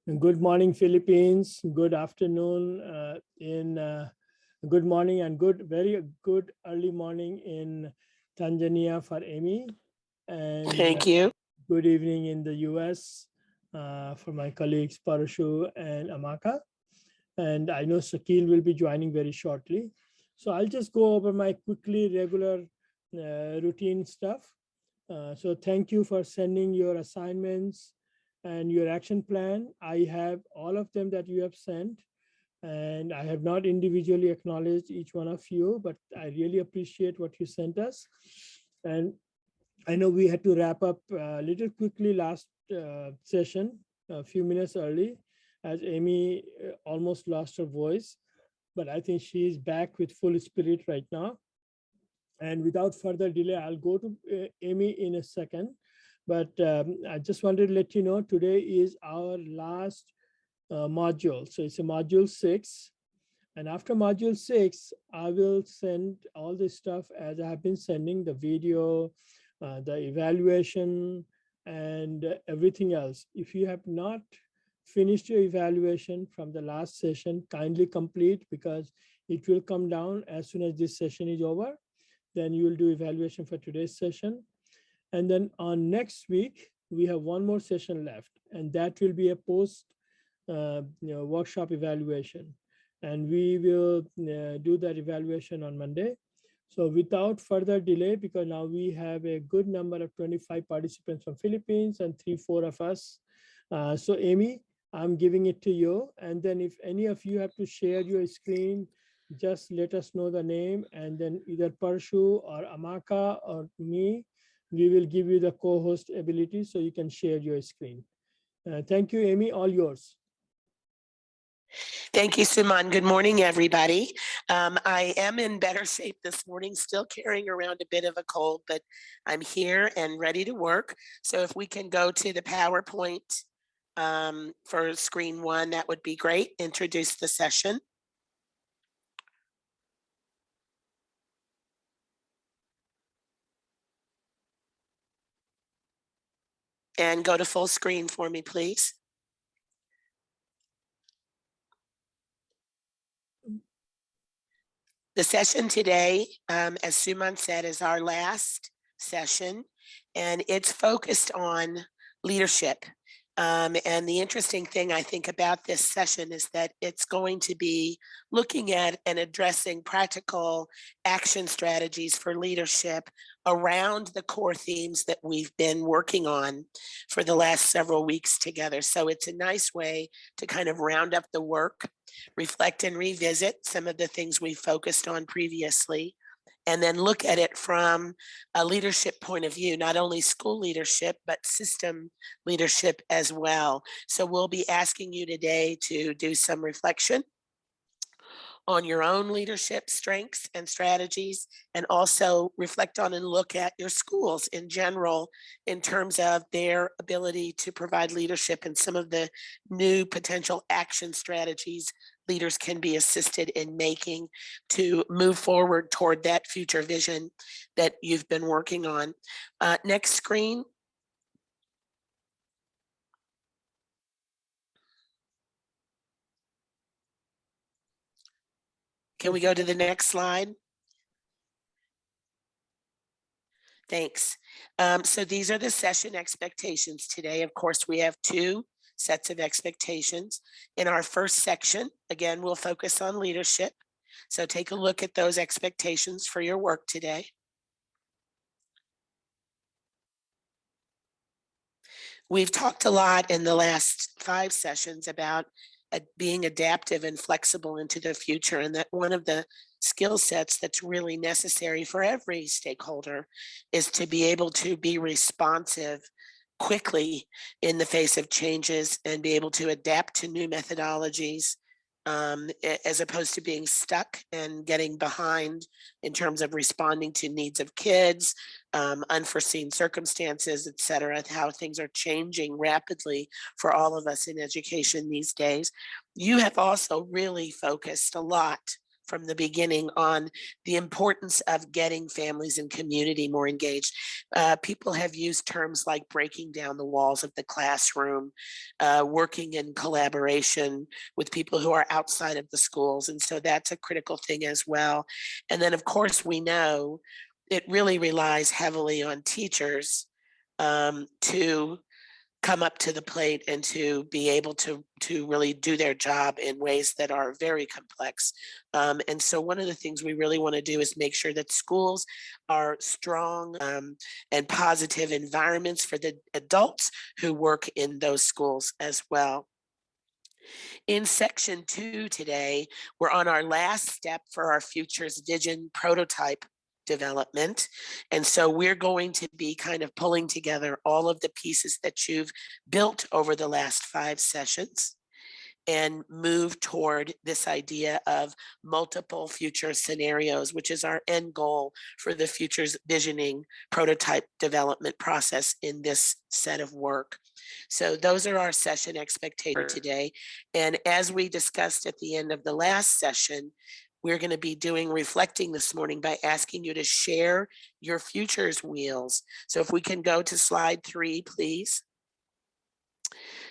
Good morning, Philippines. Good afternoon good morning and very good early morning in Tanzania for Amy. And Thank you. Good evening in the US for my colleagues Parashu and Amaka. And I know Sakil will be joining very shortly. So I'll just go over my quickly regular routine stuff. So thank you for sending your assignments and your action plan. I have all of them that you have sent, and I have not individually acknowledged each one of you, but I really appreciate what you sent us. And I know we had to wrap up a little quickly last session, a few minutes early, as Amy almost lost her voice, but I think she is back with full spirit right now. And without further delay, I'll go to Amy in a second. But I just wanted to let you know, today is our last module. So it's a module 6. And after module 6, I will send all this stuff as I have been sending the video, the evaluation, and everything else. If you have not finished your evaluation from the last session, kindly complete, because it will come down as soon as this session is over. Then you will do evaluation for today's session. And then on next week, we have one more session left, and that will be a post workshop evaluation. And we will do that evaluation on Monday. So without further delay, because now we have a good number of 25 participants from Philippines and 3-4 of us. So Amy, I'm giving it to you. And then if any of you have to share your screen, just let us know the name, and then either Parshu or Amaka or me, we will give you the co-host ability so you can share your screen. Thank you, Amy, all yours. Thank you, Suman. Good morning, everybody. I am in better shape this morning, still carrying around a bit of a cold, but I'm here and ready to work. So if we can go to the PowerPoint for screen 1, that would be great. Introduce the session. And go to full screen for me, please. The session today, as Suman said, is our last session, and it's focused on leadership. And the interesting thing I think about this session is that it's going to be looking at and addressing practical action strategies for leadership around the core themes that we've been working on for the last several weeks together. So it's a nice way to kind of round up the work, reflect and revisit some of the things we focused on previously, and then look at it from a leadership point of view, not only school leadership, but system leadership as well. So we'll be asking you today to do some reflection on your own leadership strengths and strategies, and also reflect on and look at your schools in general in terms of their ability to provide leadership and some of the new potential action strategies leaders can be assisted in making to move forward toward that future vision that you've been working on. Next screen. Can we go to the next slide? Thanks. So these are the session expectations today. Of course, we have 2 sets of expectations. In our first section, again, we'll focus on leadership. So take a look at those expectations for your work today. We've talked a lot in the last 5 sessions about being adaptive and flexible into the future, and that one of the skill sets that's really necessary for every stakeholder is to be able to be responsive quickly in the face of changes and be able to adapt to new methodologies, as opposed to being stuck and getting behind in terms of responding to needs of kids, unforeseen circumstances, et cetera, how things are changing rapidly for all of us in education these days. You have also really focused a lot from the beginning on the importance of getting families and community more engaged. People have used terms like breaking down the walls of the classroom, working in collaboration with people who are outside of the schools. And so that's a critical thing as well. And then, of course, we know it really relies heavily on teachers to come up to the plate and to be able to really do their job in ways that are very complex. And so one of the things we really want to do is make sure that schools are strong and positive environments for the adults who work in those schools as well. In section 2 today, we're on our last step for our futures vision prototype development. And so we're going to be kind of pulling together all of the pieces that you've built over the last 5 sessions and move toward this idea of multiple future scenarios, which is our end goal for the futures visioning prototype development process in this set of work. So those are our session expectations today. And as we discussed at the end of the last session, we're going to be doing reflecting this morning by asking you to share your futures wheels. So if we can go to slide 3, please.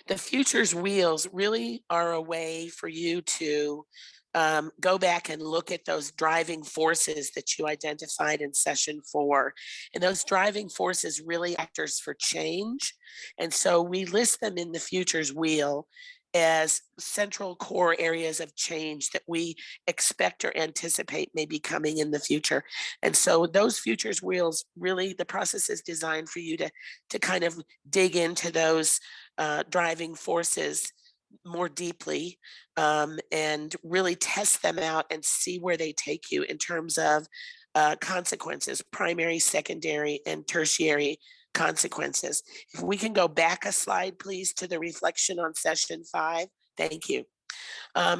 The futures wheels really are a way for you to go back and look at those driving forces that you identified in session 4. And those driving forces really actors for change. And so we list them in the futures wheel as central core areas of change that we expect or anticipate may be coming in the future. And so those futures wheels, really the process is designed for you to kind of dig into those driving forces more deeply and really test them out and see where they take you in terms of consequences, primary, secondary, and tertiary consequences. If we can go back a slide, please, to the reflection on session 5. Thank you.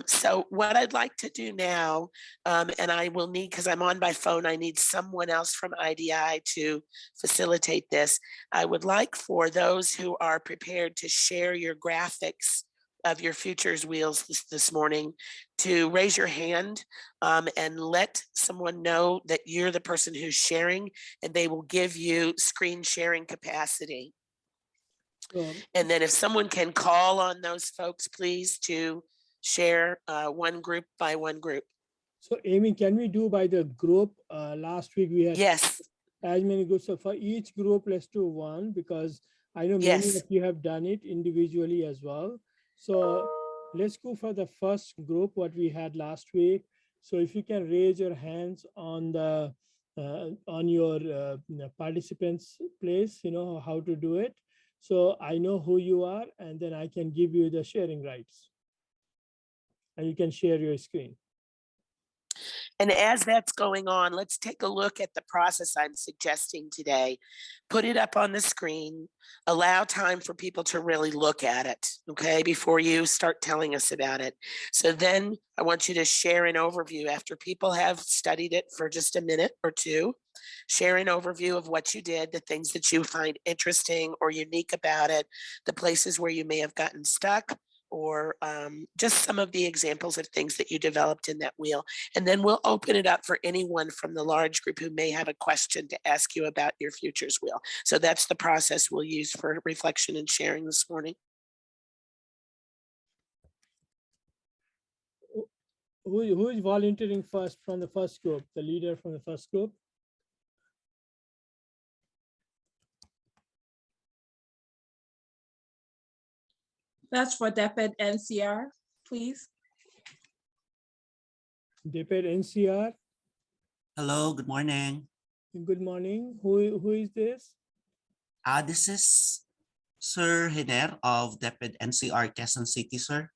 So what I'd like to do now, and I will need, because I'm on by phone, I need someone else from IDI to facilitate this. I would like for those who are prepared to share your graphics of your futures wheels this morning to raise your hand and let someone know that you're the person who's sharing, and they will give you screen sharing capacity. And then if someone can call on those folks, please, to share one group by one group. So Amy, can we do by the group? Last week we had Yes. As many groups. So for each group, let's do one, because I know many Yes. of you have done it individually as well. So let's go for the first group, what we had last week. So if you can raise your hands on the on your participants place, you know how to do it. So I know who you are, and then I can give you the sharing rights, and you can share your screen. And as that's going on, let's take a look at the process I'm suggesting today. Put it up on the screen, allow time for people to really look at it, okay, before you start telling us about it. So then I want you to share an overview after people have studied it for just a minute or two. Share an overview of what you did, the things that you find interesting or unique about it, the places where you may have gotten stuck, or just some of the examples of things that you developed in that wheel. And then we'll open it up for anyone from the large group who may have a question to ask you about your futures wheel. So that's the process we'll use for reflection and sharing this morning. Who is volunteering first from the first group? The leader from the first group? That's for DEPED NCR, please. DEPED NCR. Hello, good morning. Good morning. Who is this? This is Sir Hiner of DEPED NCR Quezon City, sir.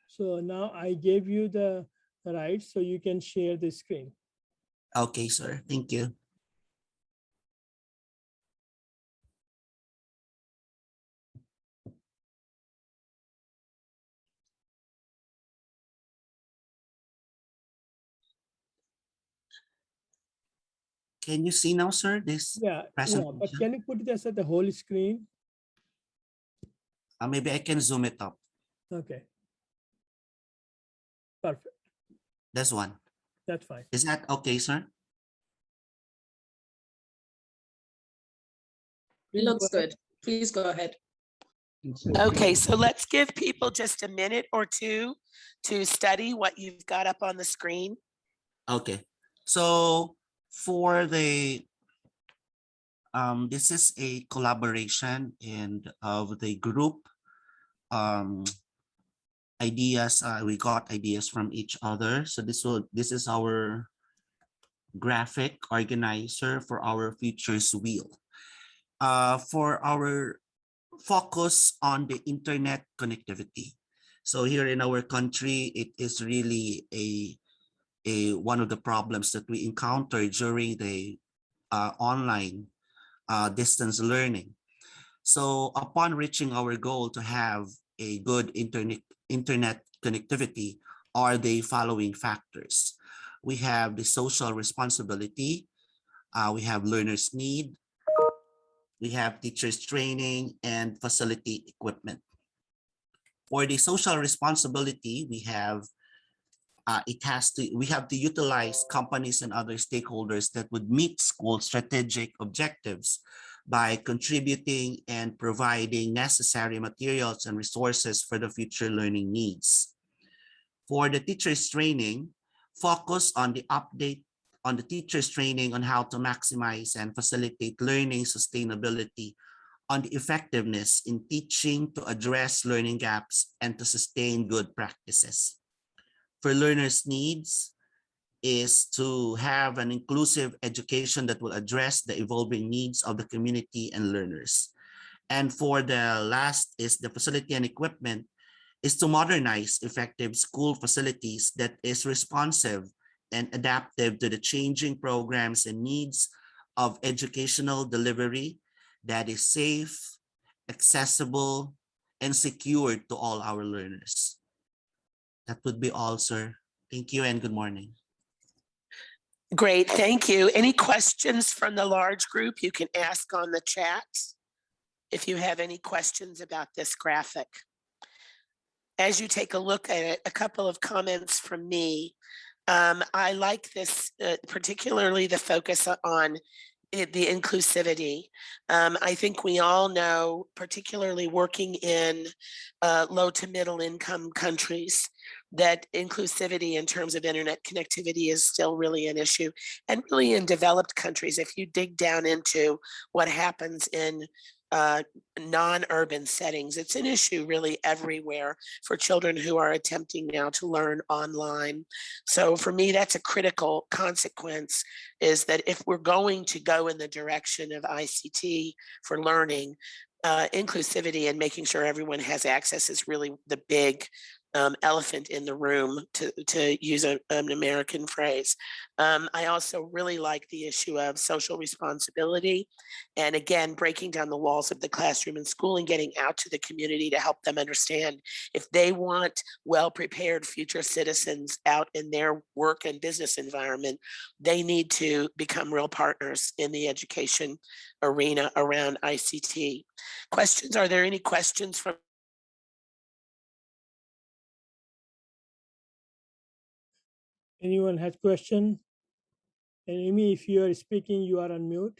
So now I gave you the rights, so you can share the screen. Okay, sir. Thank you. Can you see now, sir, this presentation? But can you put this at the whole screen? Maybe I can zoom it up. Okay. Perfect. This one. That's fine. Is that okay, sir? It Please go looks ahead. good. Please go ahead. Okay, so let's give people just a minute or two to study what you've got up on the screen. Okay. So for the this is a collaboration and of the group um ideas. We got ideas from each other. So this is our graphic organizer for our futures wheel. For our focus on the internet connectivity. So here in our country, it is really a one of the problems that we encounter during the online distance learning. So upon reaching our goal to have a good internet connectivity are the following factors. We have the social responsibility, we have learners need, we have teachers training and facility equipment. For the social responsibility, we have we have to utilize companies and other stakeholders that would meet school strategic objectives by contributing and providing necessary materials and resources for the future learning needs. For the teachers training, focus on the update on the teachers training on how to maximize and facilitate learning sustainability, on the effectiveness in teaching to address learning gaps and to sustain good practices. For learners' needs is to have an inclusive education that will address the evolving needs of the community and learners. And for the last is the facility and equipment is to modernize effective school facilities that is responsive and adaptive to the changing programs and needs of educational delivery that is safe, accessible, and secure to all our learners. That would be all, sir. Thank you and good morning. Great, thank you. Any questions from the large group? You can ask on the chat if you have any questions about this graphic. As you take a look at it, a couple of comments from me. I like this, particularly the focus on the inclusivity. I think we all know, particularly working in low to middle income countries, that inclusivity in terms of internet connectivity is still really an issue. And really in developed countries, if you dig down into what happens in non-urban settings, it's an issue really everywhere for children who are attempting now to learn online. So for me, that's a critical consequence, is that if we're going to go in the direction of ICT for learning, inclusivity and making sure everyone has access is really the big elephant in the room, to use an American phrase. I also really like the issue of social responsibility. And again, breaking down the walls of the classroom and school and getting out to the community to help them understand if they want well-prepared future citizens out in their work and business environment, they need to become real partners in the education arena around ICT. Questions? Are there any questions from? Anyone has question? And Amy, if you are speaking, you are on mute.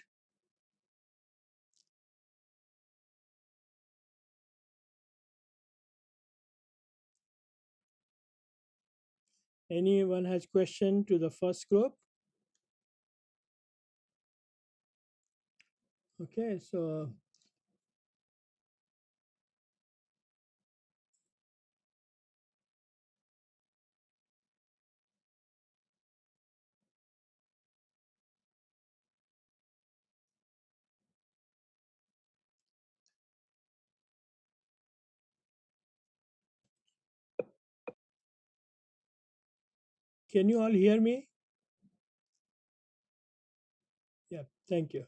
Anyone has question to the first group? Okay, so can you all hear me? Yeah, thank you.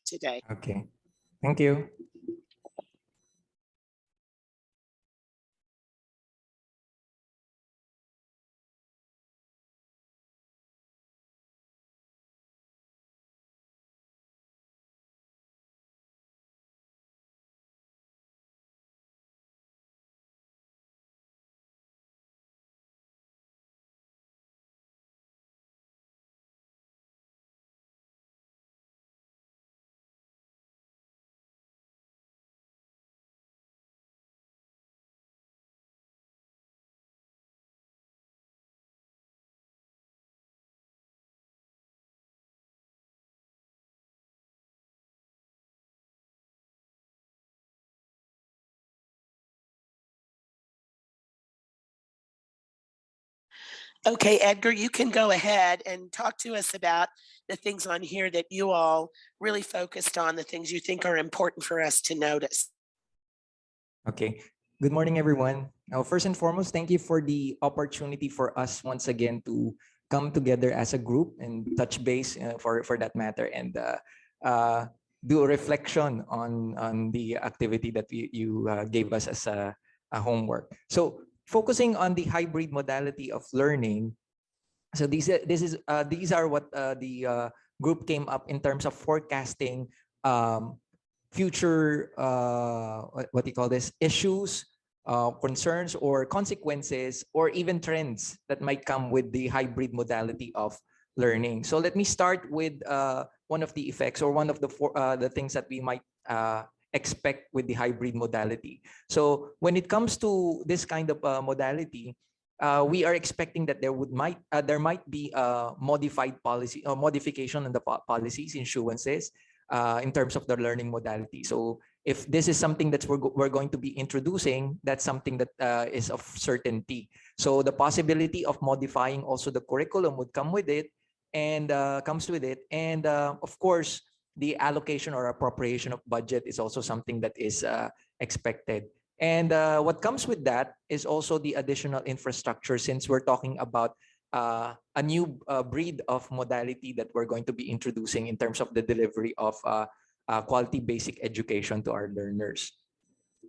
Today. Okay, thank you. Okay, Edgar, you can go ahead and talk to us about the things on here that you all really focused on, the things you think are important for us to notice. Okay. Good morning, everyone. Now, first and foremost, thank you for the opportunity for us once again to come together as a group and touch base for that matter, and do a reflection on the activity that you gave us as a homework. So focusing on the hybrid modality of learning. So these are what the group came up in terms of forecasting future what do you call this, issues, concerns or consequences or even trends that might come with the hybrid modality of learning. So let me start with one of the effects or one of the things that we might expect with the hybrid modality. So when it comes to this kind of modality, we are expecting that there might be a modified policy or modification in the policies, issuances in terms of the learning modality. So if this is something that we're going to be introducing, that's something that is of certainty. So the possibility of modifying also the curriculum would come with it, and comes with it, and of course the allocation or appropriation of budget is also something that is expected. And what comes with that is also the additional infrastructure, since we're talking about a new breed of modality that we're going to be introducing in terms of the delivery of quality basic education to our learners.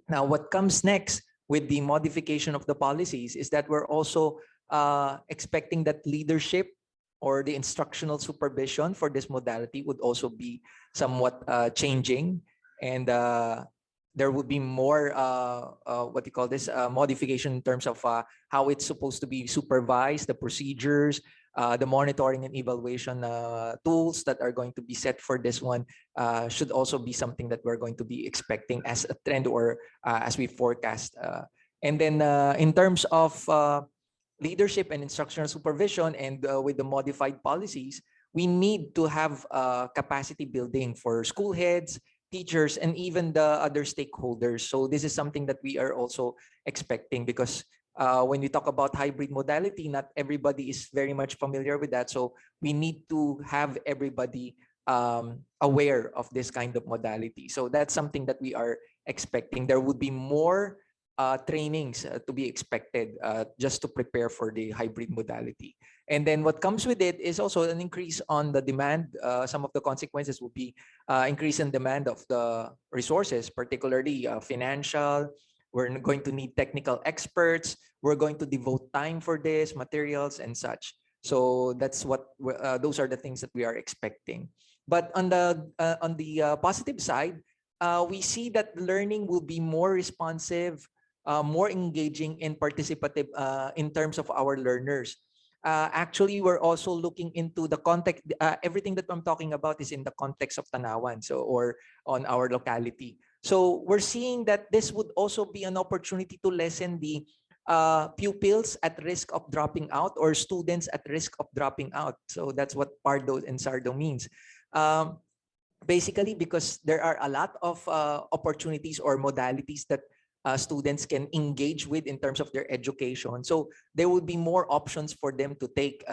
Now, what comes next with the modification of the policies is that we're also expecting that leadership or the instructional supervision for this modality would also be somewhat changing, and there would be more what you call this modification in terms of how it's supposed to be supervised, the procedures, the monitoring and evaluation tools that are going to be set for this one should also be something that we're going to be expecting as a trend or as we forecast. And then in terms of leadership and instructional supervision, and with the modified policies, we need to have capacity building for school heads, teachers, and even the other stakeholders. So this is something that we are also expecting, because when we talk about hybrid modality, not everybody is very much familiar with that. So we need to have everybody aware of this kind of modality. So that's something that we are expecting. There would be more trainings to be expected just to prepare for the hybrid modality. And then what comes with it is also an increase on the demand. Some of the consequences will be increase in demand of the resources, particularly financial. We're going to need technical experts. We're going to devote time for this, materials and such. So that's what those are the things that we are expecting. But on the positive side, we see that learning will be more responsive, more engaging and participative in terms of our learners. Actually, we're also looking into the context. Everything that I'm talking about is in the context of Tanawan, so or on our locality. So we're seeing that this would also be an opportunity to lessen the pupils at risk of dropping out or students at risk of dropping out. So that's what Pardo and Sardo means. Basically, because there are a lot of opportunities or modalities that students can engage with in terms of their education. So there will be more options for them to take,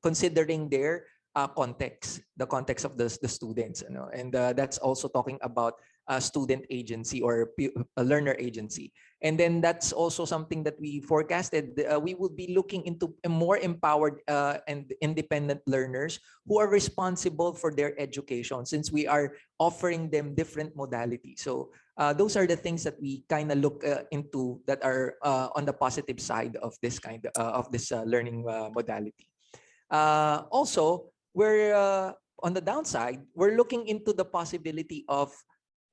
considering their context, the context of the students. You know? And that's also talking about student agency or a learner agency. And then that's also something that we forecasted. We will be looking into a more empowered and independent learners who are responsible for their education, since we are offering them different modalities. So those are the things that we kind of look into that are on the positive side of this kind of this learning modality. Also, we're on the downside, we're looking into the possibility of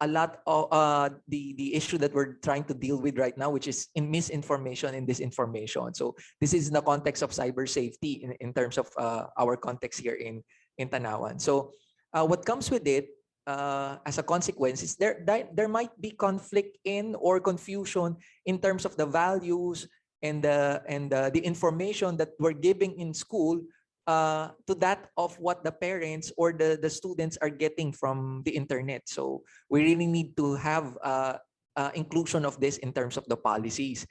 a lot of the issue that we're trying to deal with right now, which is in misinformation and disinformation. So this is in the context of cyber safety in terms of our context here in Tanawan. So what comes with it as a consequence is there might be conflict in or confusion in terms of the values and the information that we're giving in school to that of what the parents or the students are getting from the internet. So we really need to have inclusion of this in terms of the policies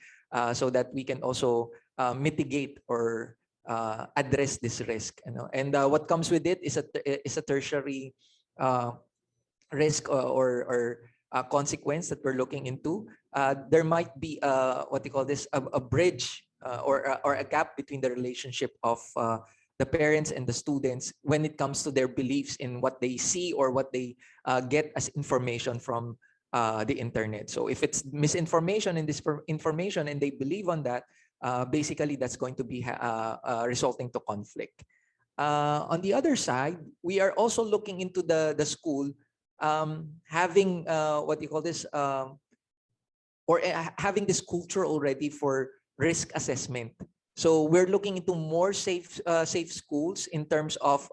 so that we can also mitigate or address this risk. And what comes with it is a tertiary risk or consequence that we're looking into. There might be what they call this a bridge or a gap between the relationship of the parents and the students when it comes to their beliefs in what they see or what they get as information from the internet. So if it's misinformation and information and they believe on that, basically that's going to be resulting to conflict. On the other side, we are also looking into the school having what you call this having this culture already for risk assessment. So we're looking into more safe schools in terms of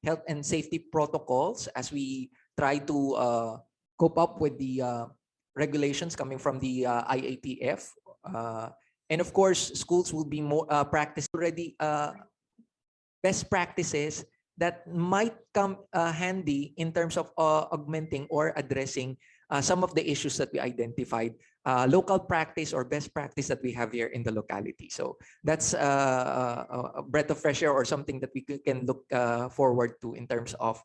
health and safety protocols as we try to cope up with the regulations coming from the IATF. And of course, schools will be more practice already best practices that might come handy in terms of augmenting or addressing some of the issues that we identified, local practice or best practice that we have here in the locality. So that's a breath of fresh air or something that we can look forward to in terms of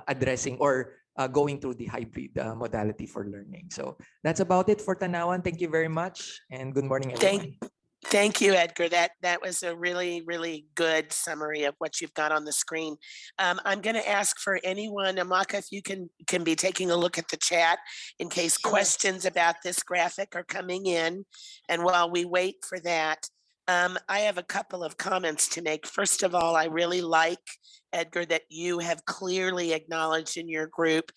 addressing or going through the hybrid modality for learning. So that's about it for Tanawan. Thank you very much and good morning, everyone. Thank you, Edgar. That was a really, really good summary of what you've got on the screen. I'm going to ask for anyone, Amaka, if you can be taking a look at the chat in case questions about this graphic are coming in. And while we wait for that, I have a couple of comments to make. First of all, I really like, Edgar, that you have clearly acknowledged in your group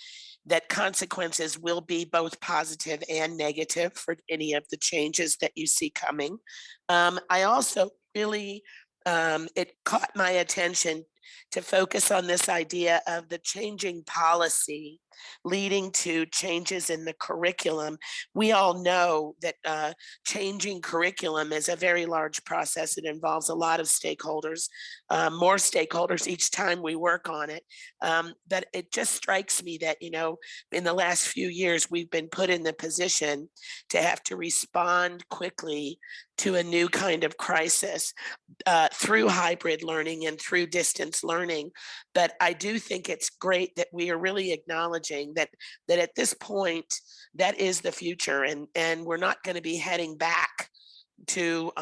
that consequences will be both positive and negative for any of the changes that you see coming. I also really, it caught my attention to focus on this idea of the changing policy leading to changes in the curriculum. We all know that changing curriculum is a very large process. It involves a lot of stakeholders, more stakeholders each time we work on it. But it just strikes me that, you know, in the last few years, we've been put in the position to have to respond quickly to a new kind of crisis through hybrid learning and through distance learning. But I do think it's great that we are really acknowledging that at this point, that is the future, and we're not going to be heading back to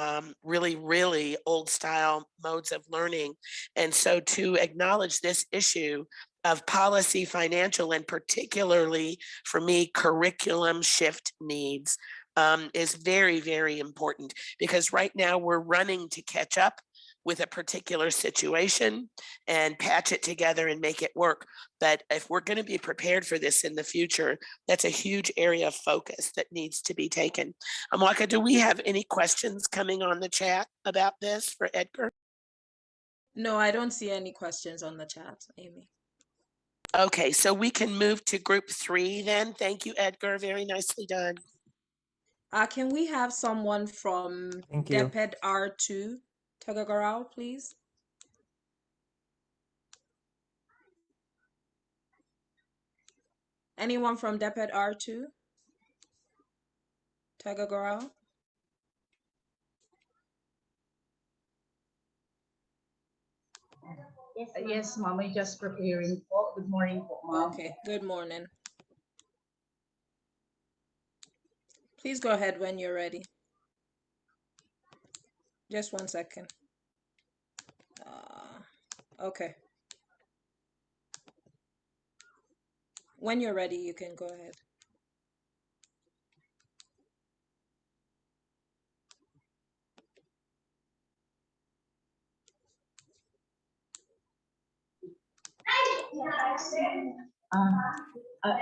really, really old style modes of learning. And so to acknowledge this issue of policy, financial, and particularly for me, curriculum shift needs is very, very important, because right now we're running to catch up with a particular situation and patch it together and make it work. But if we're going to be prepared for this in the future, that's a huge area of focus that needs to be taken. Amaka, do we have any questions coming on the chat about this for Edgar? No, I don't see any questions on the chat, Amy. Okay, so we can move to group 3 then. Thank you, Edgar. Very nicely done. Can we have someone from Thank you. DepEd R2, Tagagarao, please? Anyone from DepEd R2? Tagagarao? Yes, ma'am. I just preparing po. Good morning po, ma'am. Okay, good morning. Please go ahead when you're ready. Just 1 second. Okay. When you're ready, you can go ahead.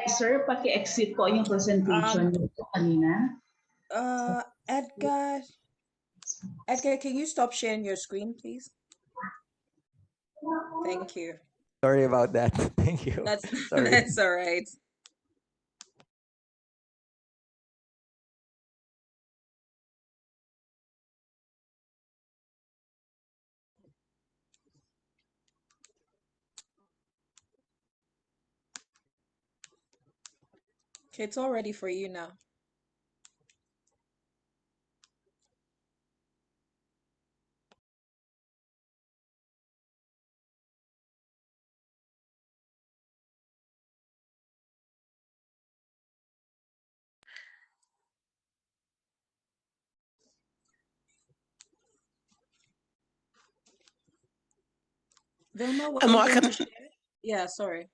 Sir, paki-exit po yung presentation niyo po kanina. Edgar, can you stop sharing your screen, please? Thank you. Sorry about that. Thank you. That's Sorry. that's all right. Okay, it's all ready for you now. Vilma, were And you going welcome. to share? Yeah, sorry.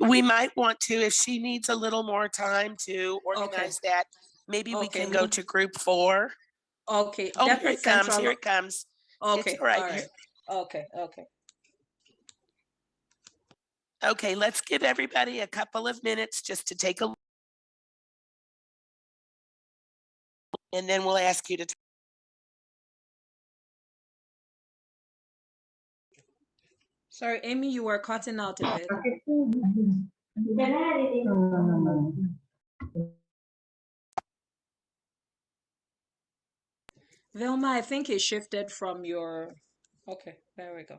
We might want to, if she needs a little more time to organize that, maybe we Okay, can go to group 4. Okay. Oh, Depot here it comes. Central. Here it comes. Okay, It's all right. all right. Okay, okay. Okay, let's give everybody a couple of minutes just to take a look. And then we'll ask you to. Sorry, Amy, you were cutting out a bit. Vilma, I think it shifted from your. Okay, there we go.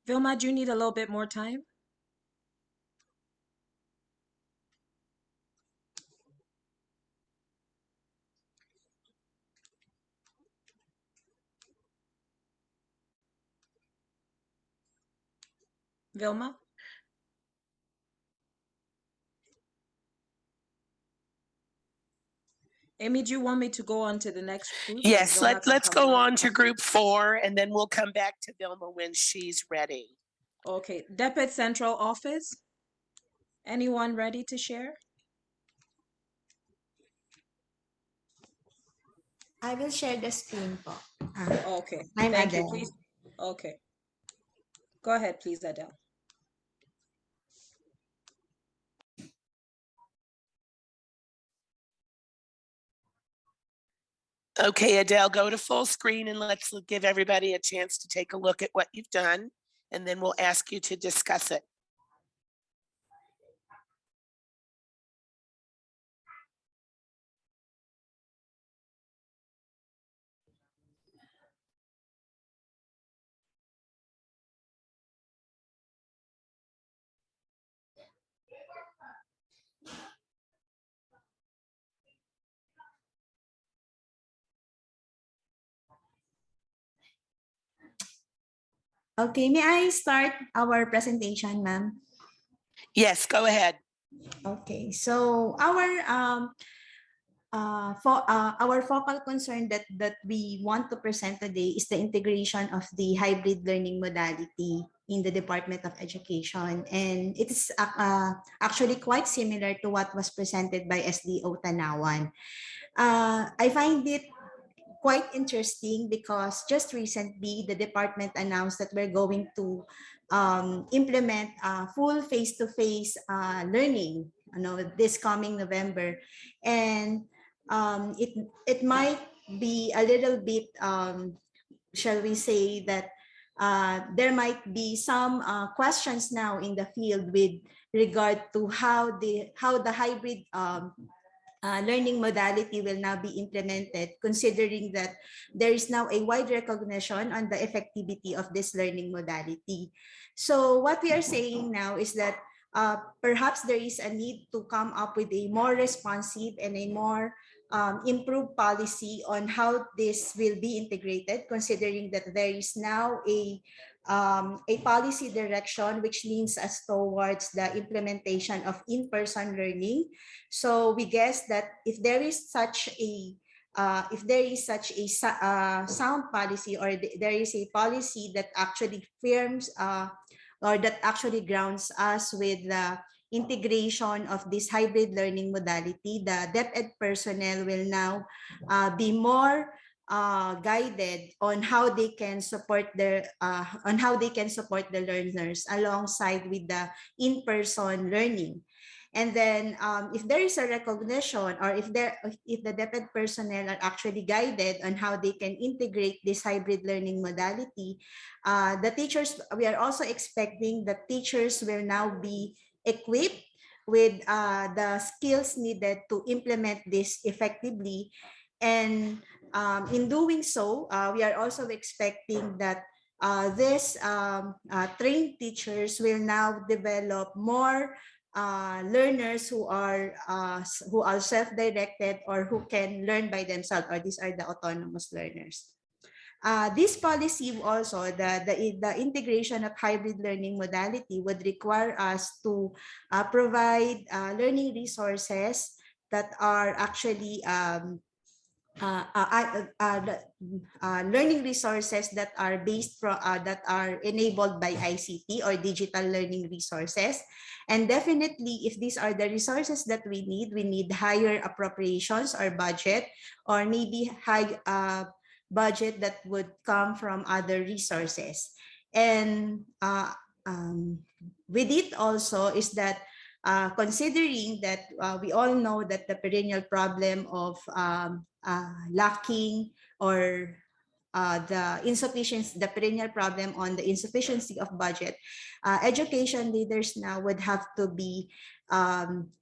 Vilma, do you need a little bit more time? Vilma? Amy, do you want me to go on to the next group? And Yes, Vilma can let's come go back? on to group 4, and then we'll come back to Vilma when she's ready. Okay, Depot Central Office. Anyone ready to share? I will share the screen po. Okay, I'm thank you. Adele. Please. Okay. Go ahead, please, Adele. Okay, Adele, go to full screen and let's give everybody a chance to take a look at what you've done, and then we'll ask you to discuss it. Okay, may I start our presentation, ma'am? Yes, go ahead. Okay, so our focal concern that we want to present today is the integration of the hybrid learning modality in the Department of Education, and it is actually quite similar to what was presented by SDO Tanawan. I find it quite interesting because just recently the department announced that we're going to implement full face-to-face learning, this coming November, and it might be a little bit, shall we say that there might be some questions now in the field with regard to how the hybrid learning modality will now be implemented, considering that there is now a wide recognition on the effectivity of this learning modality. So what we are saying now is that perhaps there is a need to come up with a more responsive and a more improved policy on how this will be integrated, considering that there is now a policy direction which leans us towards the implementation of in-person learning. So we guess that if there is such a sound policy, or there is a policy that actually firms or that actually grounds us with the integration of this hybrid learning modality, the DepEd personnel will now be more guided on how they can support the learners alongside with the in-person learning. And then if there is a recognition, or if the DepEd personnel are actually guided on how they can integrate this hybrid learning modality, the teachers, we are also expecting that teachers will now be equipped with the skills needed to implement this effectively. And in doing so, we are also expecting that these trained teachers will now develop more learners who are self-directed, or who can learn by themselves, or these are the autonomous learners. This policy also, the integration of hybrid learning modality would require us to provide learning resources that are actually learning resources that are based from that are enabled by ICT or digital learning resources. And definitely, if these are the resources that we need higher appropriations or budget, or maybe high budget that would come from other resources. And with it also is that considering that we all know that the perennial problem of lacking or the perennial problem on the insufficiency of budget, education leaders now would have to be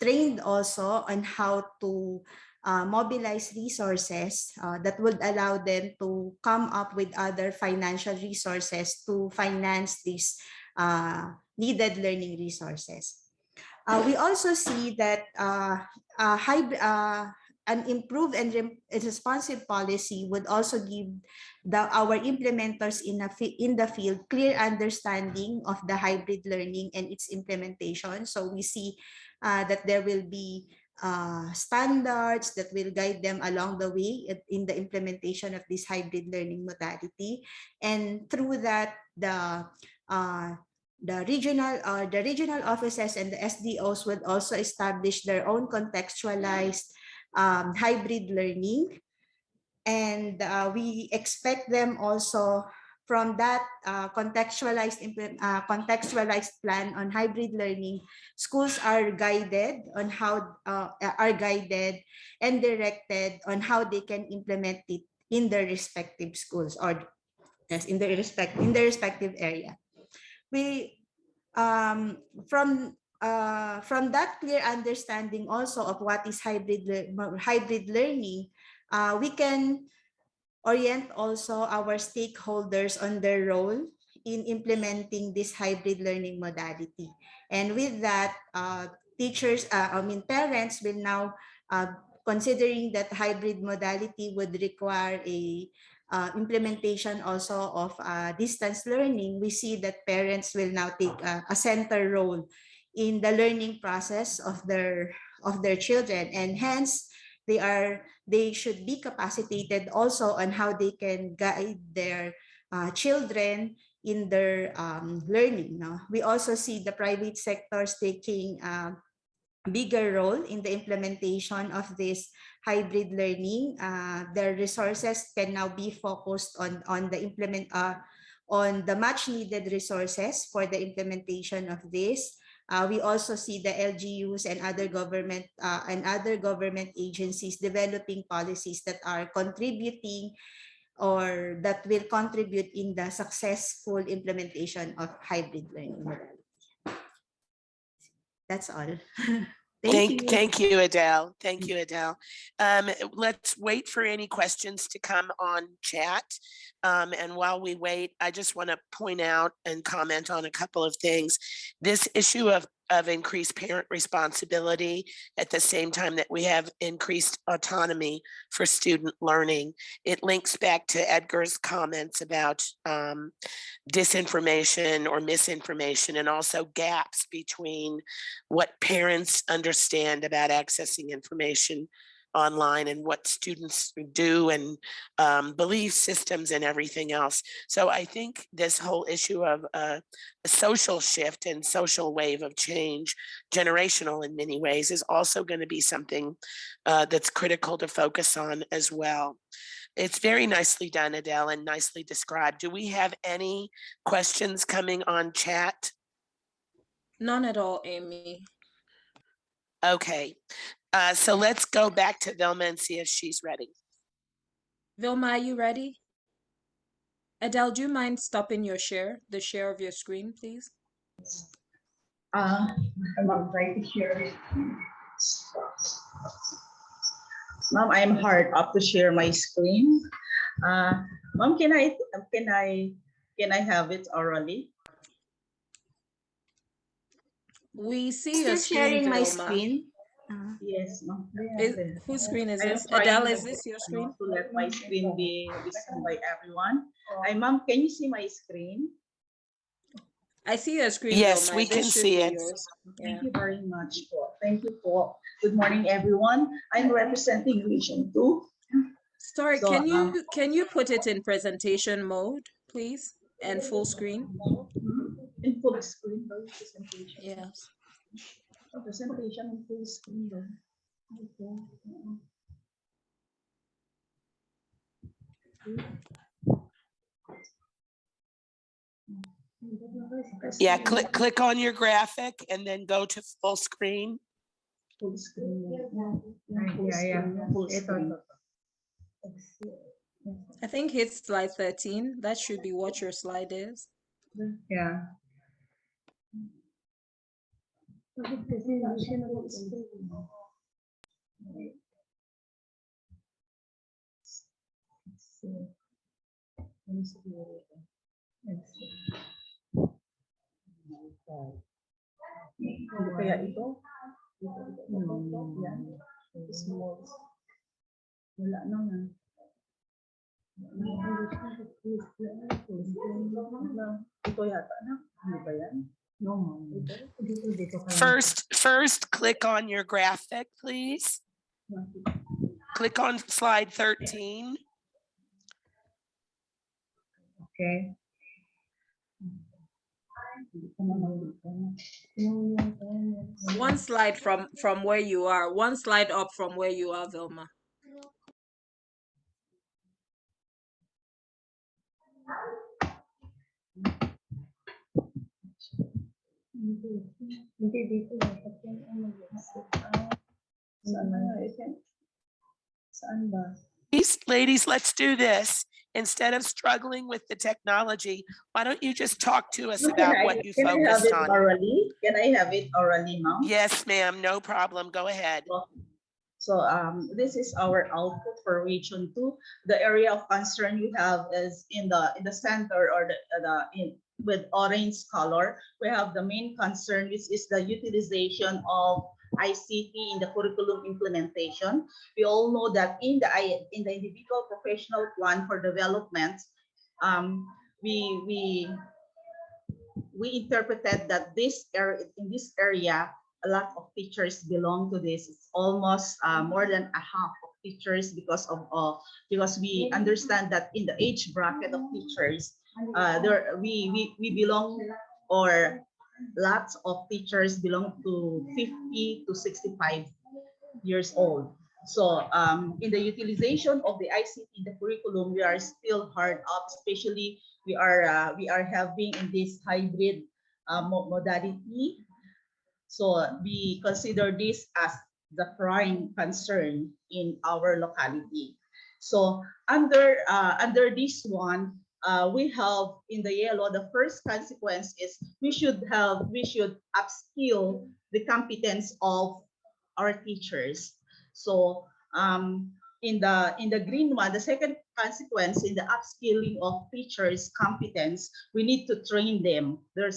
trained also on how to mobilize resources that would allow them to come up with other financial resources to finance these needed learning resources. We also see that an improved and responsive policy would also give our implementers in the field clear understanding of the hybrid learning and its implementation. So we see that there will be standards that will guide them along the way in the implementation of this hybrid learning modality. And through that, the regional offices and the SDOs would also establish their own contextualized hybrid learning. And we expect them also from that contextualized plan on hybrid learning, schools are guided on how and directed on how they can implement it in their respective schools, or yes, in their respective area. We from that clear understanding also of what is hybrid learning, we can orient also our stakeholders on their role in implementing this hybrid learning modality. And with that, parents will now, considering that hybrid modality would require a implementation also of distance learning, we see that parents will now take a center role in the learning process of their children, and hence they should be capacitated also on how they can guide their children in their learning. We also see the private sectors taking bigger role in the implementation of this hybrid learning. Their resources can now be focused on the much needed resources for the implementation of this. We also see the LGUs and other government agencies developing policies that are contributing or that will contribute in the successful implementation of hybrid learning modality. That's all. Thank you, Adele. Thank you, Adele. Let's wait for any questions to come on chat. And while we wait, I just want to point out and comment on a couple of things. This issue of increased parent responsibility at the same time that we have increased autonomy for student learning. It links back to Edgar's comments about disinformation or misinformation, and also gaps between what parents understand about accessing information online and what students do, and belief systems and everything else. So I think this whole issue of a social shift and social wave of change, generational in many ways, is also going to be something that's critical to focus on as well. It's very nicely done, Adele, and nicely described. Do we have any questions coming on chat? None at all, Amy. Okay. So let's go back to Vilma and see if she's ready. Vilma, are you ready? Adele, do you mind stopping the share of your screen, please? I'm trying to share it. Ma'am, I'm hard up to share my screen. Ma'am, can I have it orally? We see your Still screen, sharing my Vilma. screen. Yes, ma'am. Whose screen is I am this? trying Adele, my is this best, your screen? to let my screen be seen by everyone. Hi, ma'am. Can you see my screen? I see your screen, Yes, Vilma. we This can should see be it. yours. Yeah. Thank you very much. Thank you for. Good morning, everyone. I'm representing Region 2. Sorry, So, can you put it in presentation mode, please, and full screen? in full screen, presentation. Yes. Presentation in full screen. Okay. Yeah, click on your graphic and then go to full screen. Full screen. Full screen. I think it's slide 13. That should be what your slide is. Yeah. Kaya ito? Small. Wala naman. Ito yata na. Ano ba yan? No, ma'am. First, click on your graphic, please. Click on slide 13. Okay. One slide from where you are. One slide up from where you are, Vilma. Saan ba? Ladies, let's do this. Instead of struggling with the technology, why don't you just talk to us about what you Can I have focused it on? orally? Can I have it orally now? Yes, ma'am, no problem. Go ahead. So this is our output for region 2. The area of concern you have is in the center, or with orange color. We have the main concern, which is the utilization of ICT in the curriculum implementation. We all know that in the individual professional plan for development, we interpreted that in this area, a lot of teachers belong to this. It's almost more than a half of teachers, because we understand that in the age bracket of teachers, we belong, or lots of teachers belong to 50 to 65 years old. So in the utilization of the ICT in the curriculum, we are still hard up, especially we are having in this hybrid modality. So we consider this as the prime concern in our locality. So under this one, we have in the yellow, the first consequence is we should upskill the competence of our teachers. So in the green one, the second consequence in the upskilling of teachers' competence, we need to train them. There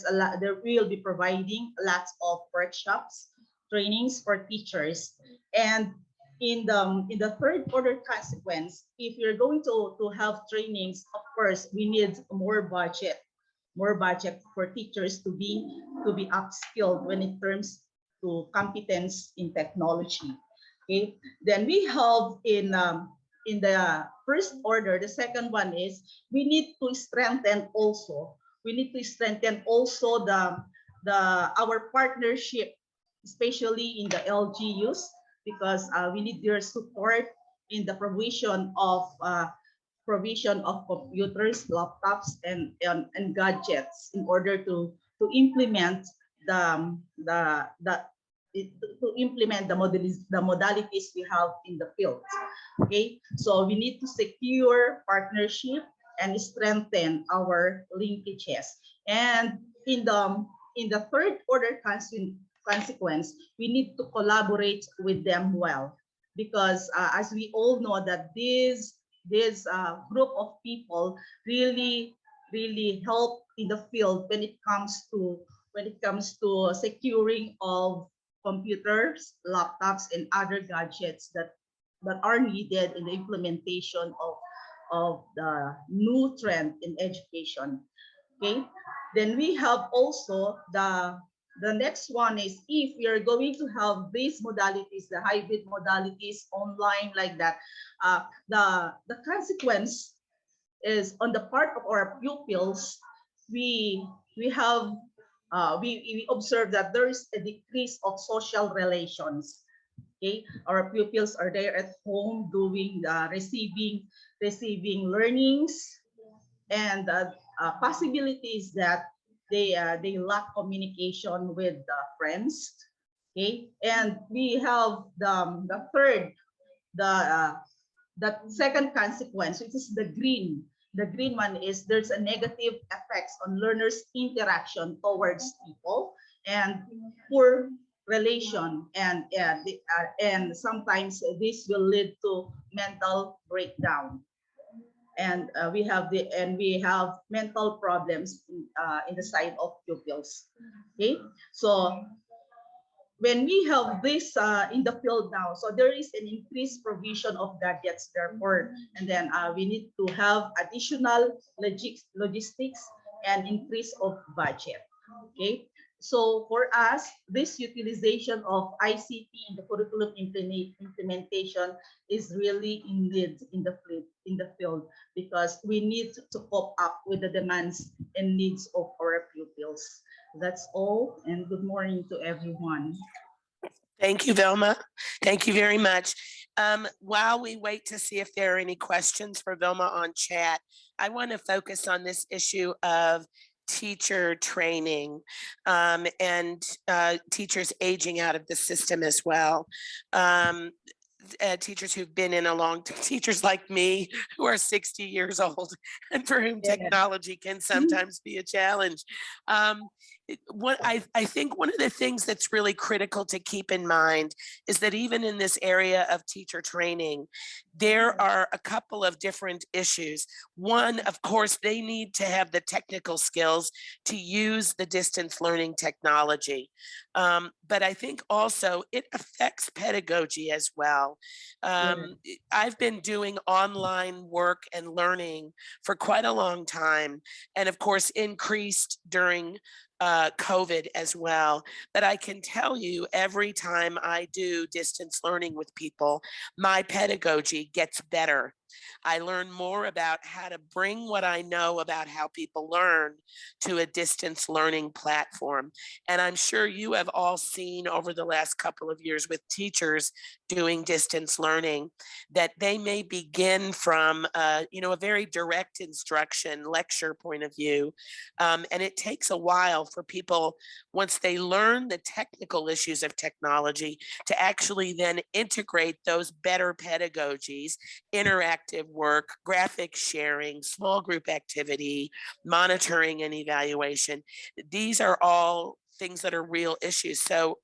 will be providing lots of workshops, trainings for teachers. And in the third order consequence, if you're going to have trainings, of course, we need more budget for teachers to be upskilled when it comes to competence in technology. Okay, then we have in the first order, the second one is we need to strengthen also our partnership, especially in the LGUs, because we need their support in the provision of computers, laptops, and gadgets in order to implement the modalities we have in the field. Okay, so we need to secure partnership and strengthen our linkages. And in the third order consequence, we need to collaborate with them well, because as we all know that this group of people really help in the field when it comes to securing of computers, laptops, and other gadgets that are needed in the implementation of the new trend in education. Okay, then we have also the next one is, if we are going to have these modalities, the hybrid modalities, online, like that, the consequence is on the part of our pupils. We have we observe that there is a decrease of social relations. Okay, our pupils are there at home doing receiving learnings, and possibilities that they lack communication with friends. Okay, and we have the third, the second consequence, which is the green. The green one is, there's a negative effects on learners' interaction towards people, and poor relation, and sometimes this will lead to mental breakdown, and we have mental problems in the side of pupils. Okay, so when we have this in the field now, so there is an increased provision of gadgets, therefore, and then we need to have additional logistics and increase of budget. Okay, so for us, this utilization of ICT in the curriculum implementation is really in need in the field, because we need to cope up with the demands and needs of our pupils. That's all, and good morning to everyone. Thank you, Vilma. Thank you very much. While we wait to see if there are any questions for Vilma on chat, I want to focus on this issue of teacher training and teachers aging out of the system as well. Teachers who've been in a long time, teachers like me who are 60 years old and for whom technology can sometimes be a challenge. What I think one of the things that's really critical to keep in mind is that even in this area of teacher training, there are a couple of different issues. One, of course, they need to have the technical skills to use the distance learning technology. But I think also it affects pedagogy as well. I've been doing online work and learning for quite a long time, and of course increased during COVID as well. But I can tell you, every time I do distance learning with people, my pedagogy gets better. I learn more about how to bring what I know about how people learn to a distance learning platform. And I'm sure you have all seen over the last couple of years with teachers doing distance learning that they may begin from a very direct instruction lecture point of view. And it takes a while for people, once they learn the technical issues of technology, to actually then integrate those better pedagogies, interactive work, graphic sharing, small group activity, monitoring and evaluation. These are all things that are real issues. So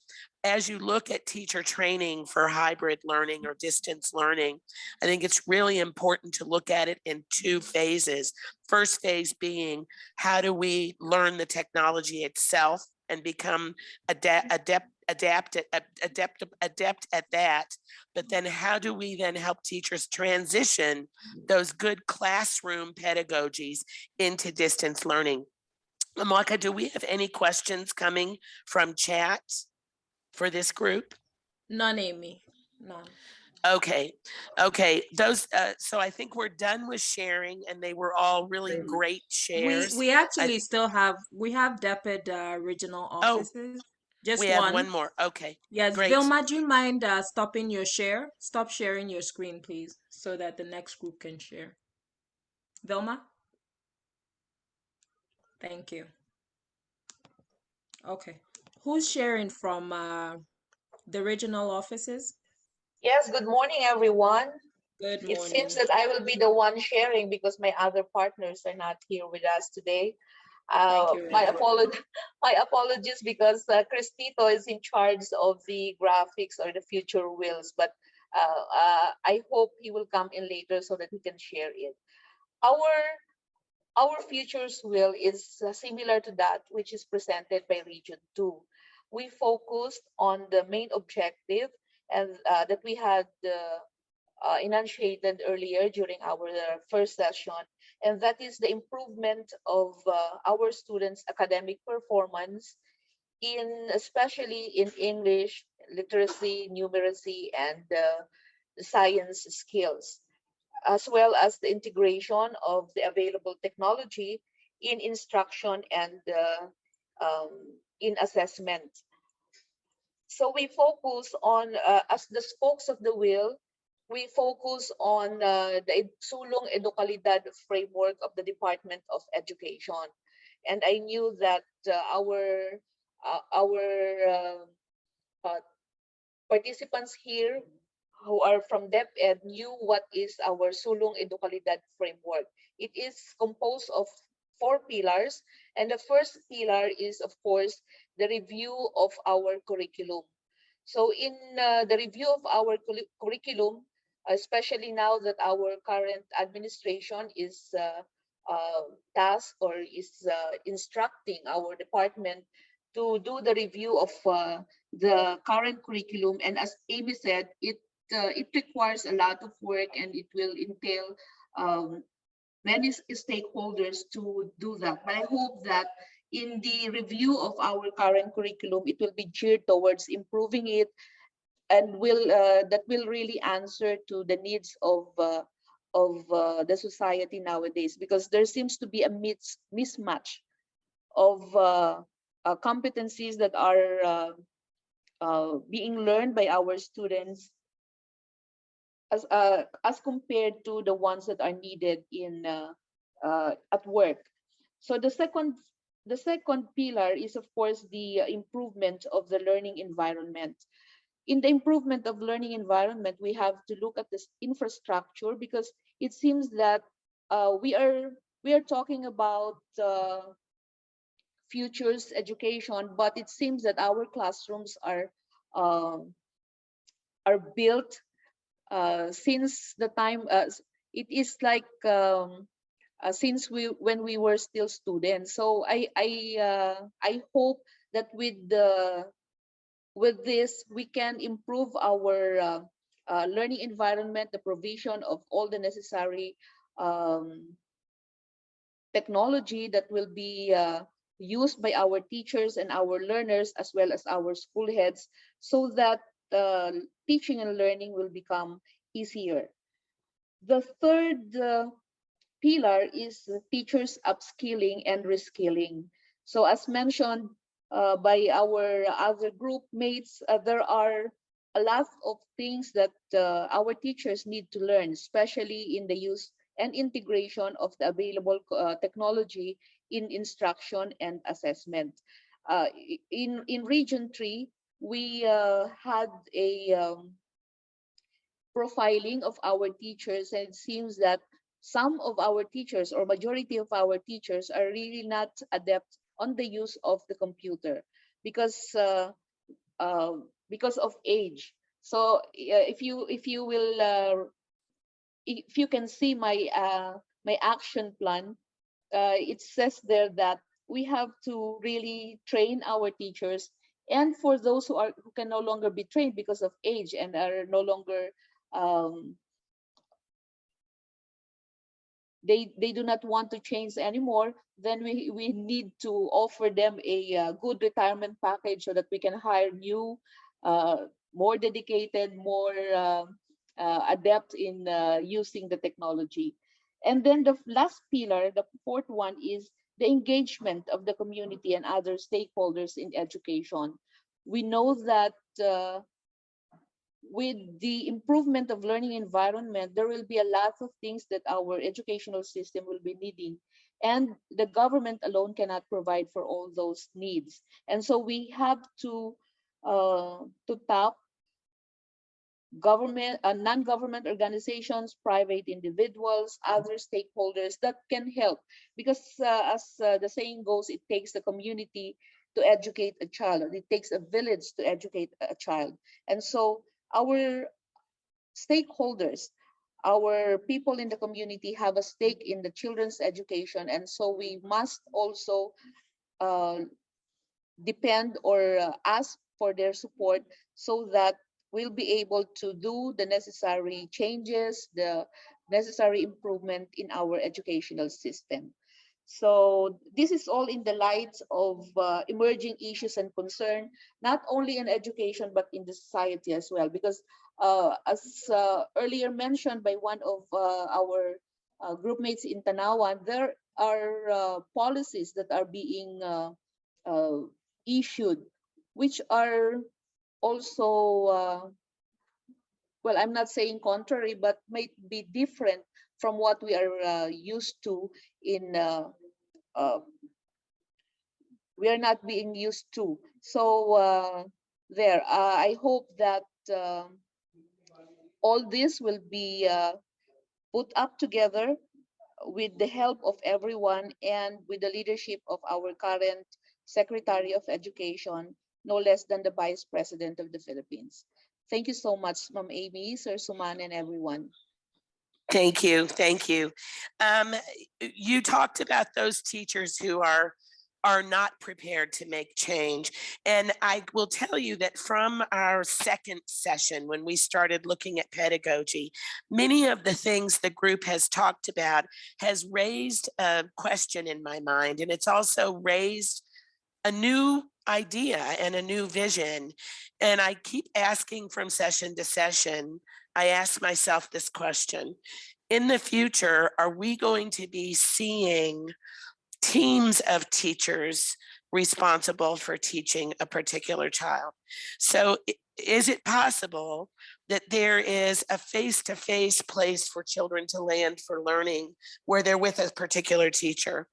as you look at teacher training for hybrid learning or distance learning, I think it's really important to look at it in two phases. First phase being, how do we learn the technology itself and become adept at that? But then how do we then help teachers transition those good classroom pedagogies into distance learning? Amaka, do we have any questions coming from chat for this group? None, Amy. None. Okay. Those. So I think we're done with sharing, and they were all really great shares. We actually still have DEPID regional offices. Just we have one more. Okay. Yes, great. Vilma, do you mind stopping your share? Stop sharing your screen, please, so that the next group can share. Vilma? Thank you. Okay. Who's sharing from the regional offices? Yes, good morning, everyone. Good morning. It seems that I will be the one sharing because my other partners are not here with us today. My apologies because Cristito is in charge of the graphics or the future wheels, but I hope he will come in later so that he can share it. Our futures wheel is similar to that which is presented by Region 2. we focused on the main objective and that we had enunciated earlier during our first session, and that is the improvement of our students' academic performance, especially in English, literacy, numeracy, and science skills, as well as the integration of the available technology in instruction and in assessment. So we focus on, as the spokes of the wheel, we focus on the Sulong Edukalidad framework of the Department of Education. And I knew that our participants here who are from DepEd knew what is our Sulong Edukalidad framework. It is composed of 4 pillars, and the first pillar is, of course, the review of our curriculum. So in the review of our curriculum, especially now that our current administration is tasked or is instructing our department to do the review of the current curriculum, and as Amy said, it requires a lot of work, and it will entail many stakeholders to do that. But I hope that in the review of our current curriculum, it will be geared towards improving it, and that will really answer to the needs of the society nowadays, because there seems to be a mismatch of competencies that are being learned by our students as compared to the ones that are needed in at work. So the second pillar is, of course, the improvement of the learning environment. In the improvement of learning environment, we have to look at this infrastructure, because it seems that we are talking about futures education, but it seems that our classrooms are built since the time it is like since when we were still students. So I hope that with this we can improve our learning environment, the provision of all the necessary technology that will be used by our teachers and our learners, as well as our school heads, so that teaching and learning will become easier. The third pillar is teachers' upskilling and reskilling. So as mentioned by our other group mates, there are a lot of things that our teachers need to learn, especially in the use and integration of the available technology in instruction and assessment. In Region 3, we had a profiling of our teachers, and it seems that some of our teachers, or majority of our teachers, are really not adept on the use of the computer because of age. So if you can see my my action plan, it says there that we have to really train our teachers, and for those who can no longer be trained because of age and are no longer they do not want to change anymore, then we need to offer them a good retirement package so that we can hire new, more dedicated, more adept in using the technology. And then the last pillar, the fourth one, is the engagement of the community and other stakeholders in education. We know that with the improvement of learning environment, there will be a lot of things that our educational system will be needing, and the government alone cannot provide for all those needs. And so we have to tap government, non-government organizations, private individuals, other stakeholders that can help, because as the saying goes, it takes the community to educate a child, and it takes a village to educate a child. And so our stakeholders, our people in the community, have a stake in the children's education, and so we must also depend or ask for their support so that we'll be able to do the necessary changes, the necessary improvement in our educational system. So this is all in the light of emerging issues and concern, not only in education, but in the society as well. Because as earlier mentioned by one of our group mates in Tanawan, there are policies that are being uh, issued, which are also, well, I'm not saying contrary, but might be different from what we are used to in, we are not being used to. So I hope that all this will be put up together with the help of everyone and with the leadership of our current Secretary of Education, no less than the Vice President of the Philippines. Thank you so much, Ma'am Amy, Sir Suman, and everyone. Thank you. Thank you. You talked about those teachers who are not prepared to make change. And I will tell you that from our second session, when we started looking at pedagogy, many of the things the group has talked about has raised a question in my mind. And it's also raised a new idea and a new vision. And I keep asking from session to session, I ask myself this question: in the future, are we going to be seeing teams of teachers responsible for teaching a particular child? So is it possible that there is a face-to-face place for children to land for learning where they're with a particular teacher,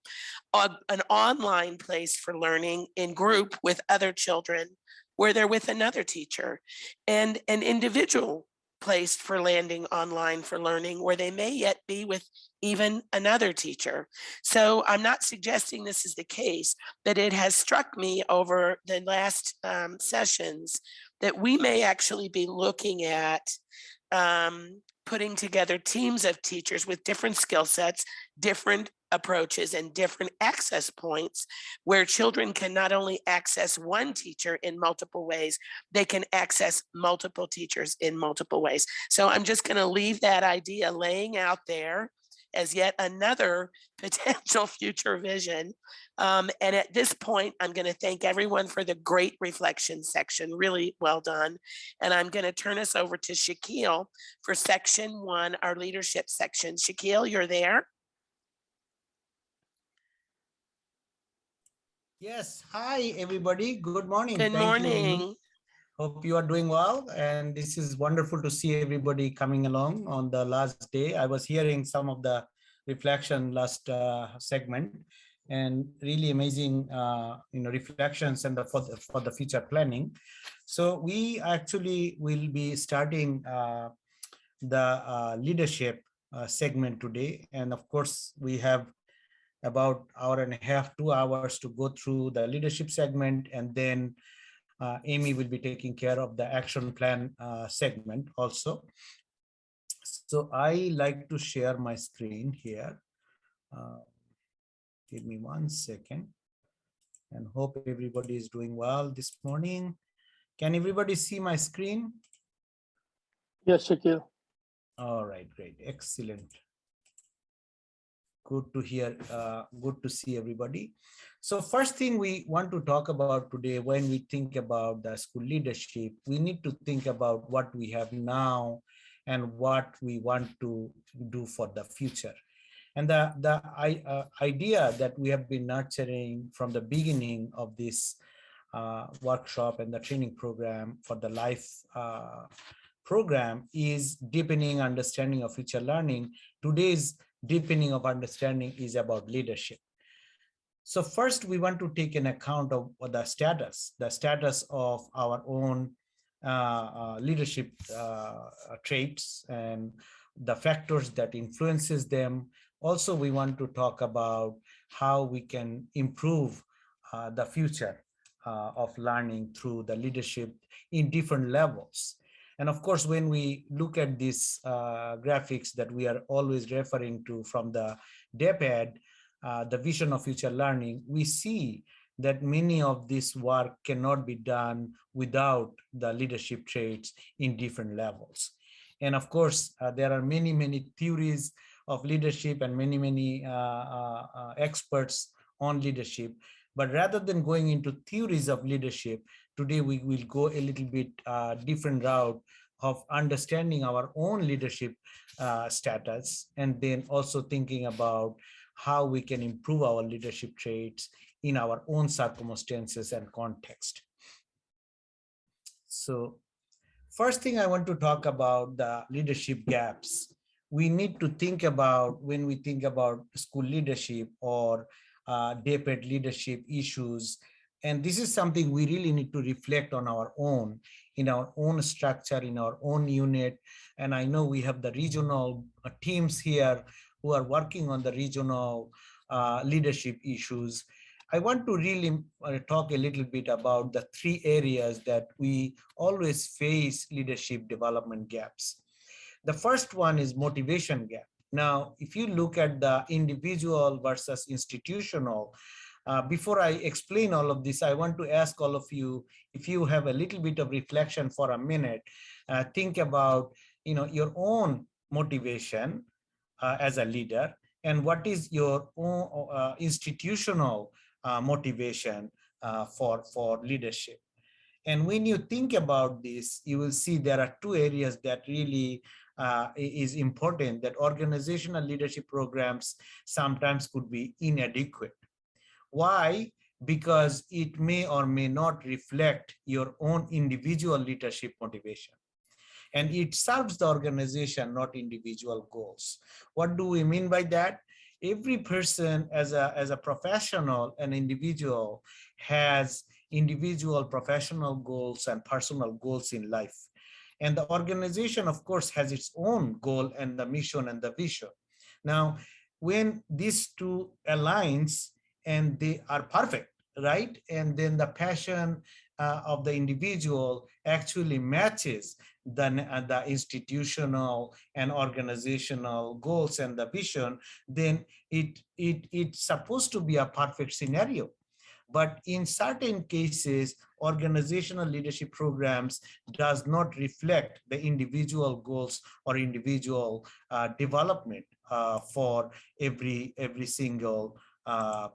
an online place for learning in group with other children where they're with another teacher, and an individual place for landing online for learning where they may yet be with even another teacher? So I'm not suggesting this is the case, but it has struck me over the last sessions that we may actually be looking at putting together teams of teachers with different skill sets, different approaches, and different access points where children can not only access one teacher in multiple ways, they can access multiple teachers in multiple ways. So I'm just going to leave that idea laying out there as yet another potential future vision. And at this point, I'm going to thank everyone for the great reflection section. Really well done. And I'm going to turn us over to Sakil for section 1, our leadership section. Sakil, you're there? Yes. Hi, everybody. Good morning. Good Thank you, Amy. morning. Hope you are doing well. And this is wonderful to see everybody coming along on the last day. I was hearing some of the reflection last segment, and really amazing, reflections and for the future planning. So we actually will be starting the leadership segment today, and of course we have about hour and a half, 2 hours to go through the leadership segment, and then Amy will be taking care of the action plan segment also. So I like to share my screen here. Give me 1 second, and hope everybody is doing well this morning. Can everybody see my screen? Yes, Sakil. All right, great, excellent. Good to hear, good to see everybody. So first thing we want to talk about today, when we think about the school leadership, we need to think about what we have now and what we want to do for the future. And the idea that we have been nurturing from the beginning of this workshop and the training program for the life program is deepening understanding of future learning. Today's deepening of understanding is about leadership. So first, we want to take an account of the status of our own leadership traits and the factors that influences them. Also, we want to talk about how we can improve the future of learning through the leadership in different levels. And of course, when we look at these graphics that we are always referring to from the DEPED, the vision of future learning, we see that many of this work cannot be done without the leadership traits in different levels. And of course, there are many, many theories of leadership and many, many experts on leadership. But rather than going into theories of leadership, today we will go a little bit different route of understanding our own leadership status, and then also thinking about how we can improve our leadership traits in our own circumstances and context. So first thing I want to talk about the leadership gaps. We need to think about, when we think about school leadership or DAPED leadership issues, and this is something we really need to reflect on our own, in our own structure, in our own unit. And I know we have the regional teams here who are working on the regional leadership issues. I want to really talk a little bit about the three areas that we always face leadership development gaps. The first one is motivation gap. Now, if you look at the individual versus institutional, before I explain all of this, I want to ask all of you, if you have a little bit of reflection for a minute, think about your own motivation as a leader, and what is your own institutional motivation for leadership. And when you think about this, you will see there are two areas that really is important, that organizational leadership programs sometimes could be inadequate. Why? Because it may or may not reflect your own individual leadership motivation. And it serves the organization, not individual goals. What do we mean by that? Every person as a professional, an individual, has individual professional goals and personal goals in life. And the organization, of course, has its own goal and the mission and the vision. Now, when these two aligns and they are perfect, right? And then the passion of the individual actually matches the institutional and organizational goals and the vision, then it's supposed to be a perfect scenario. But in certain cases, organizational leadership programs does not reflect the individual goals or individual development for every single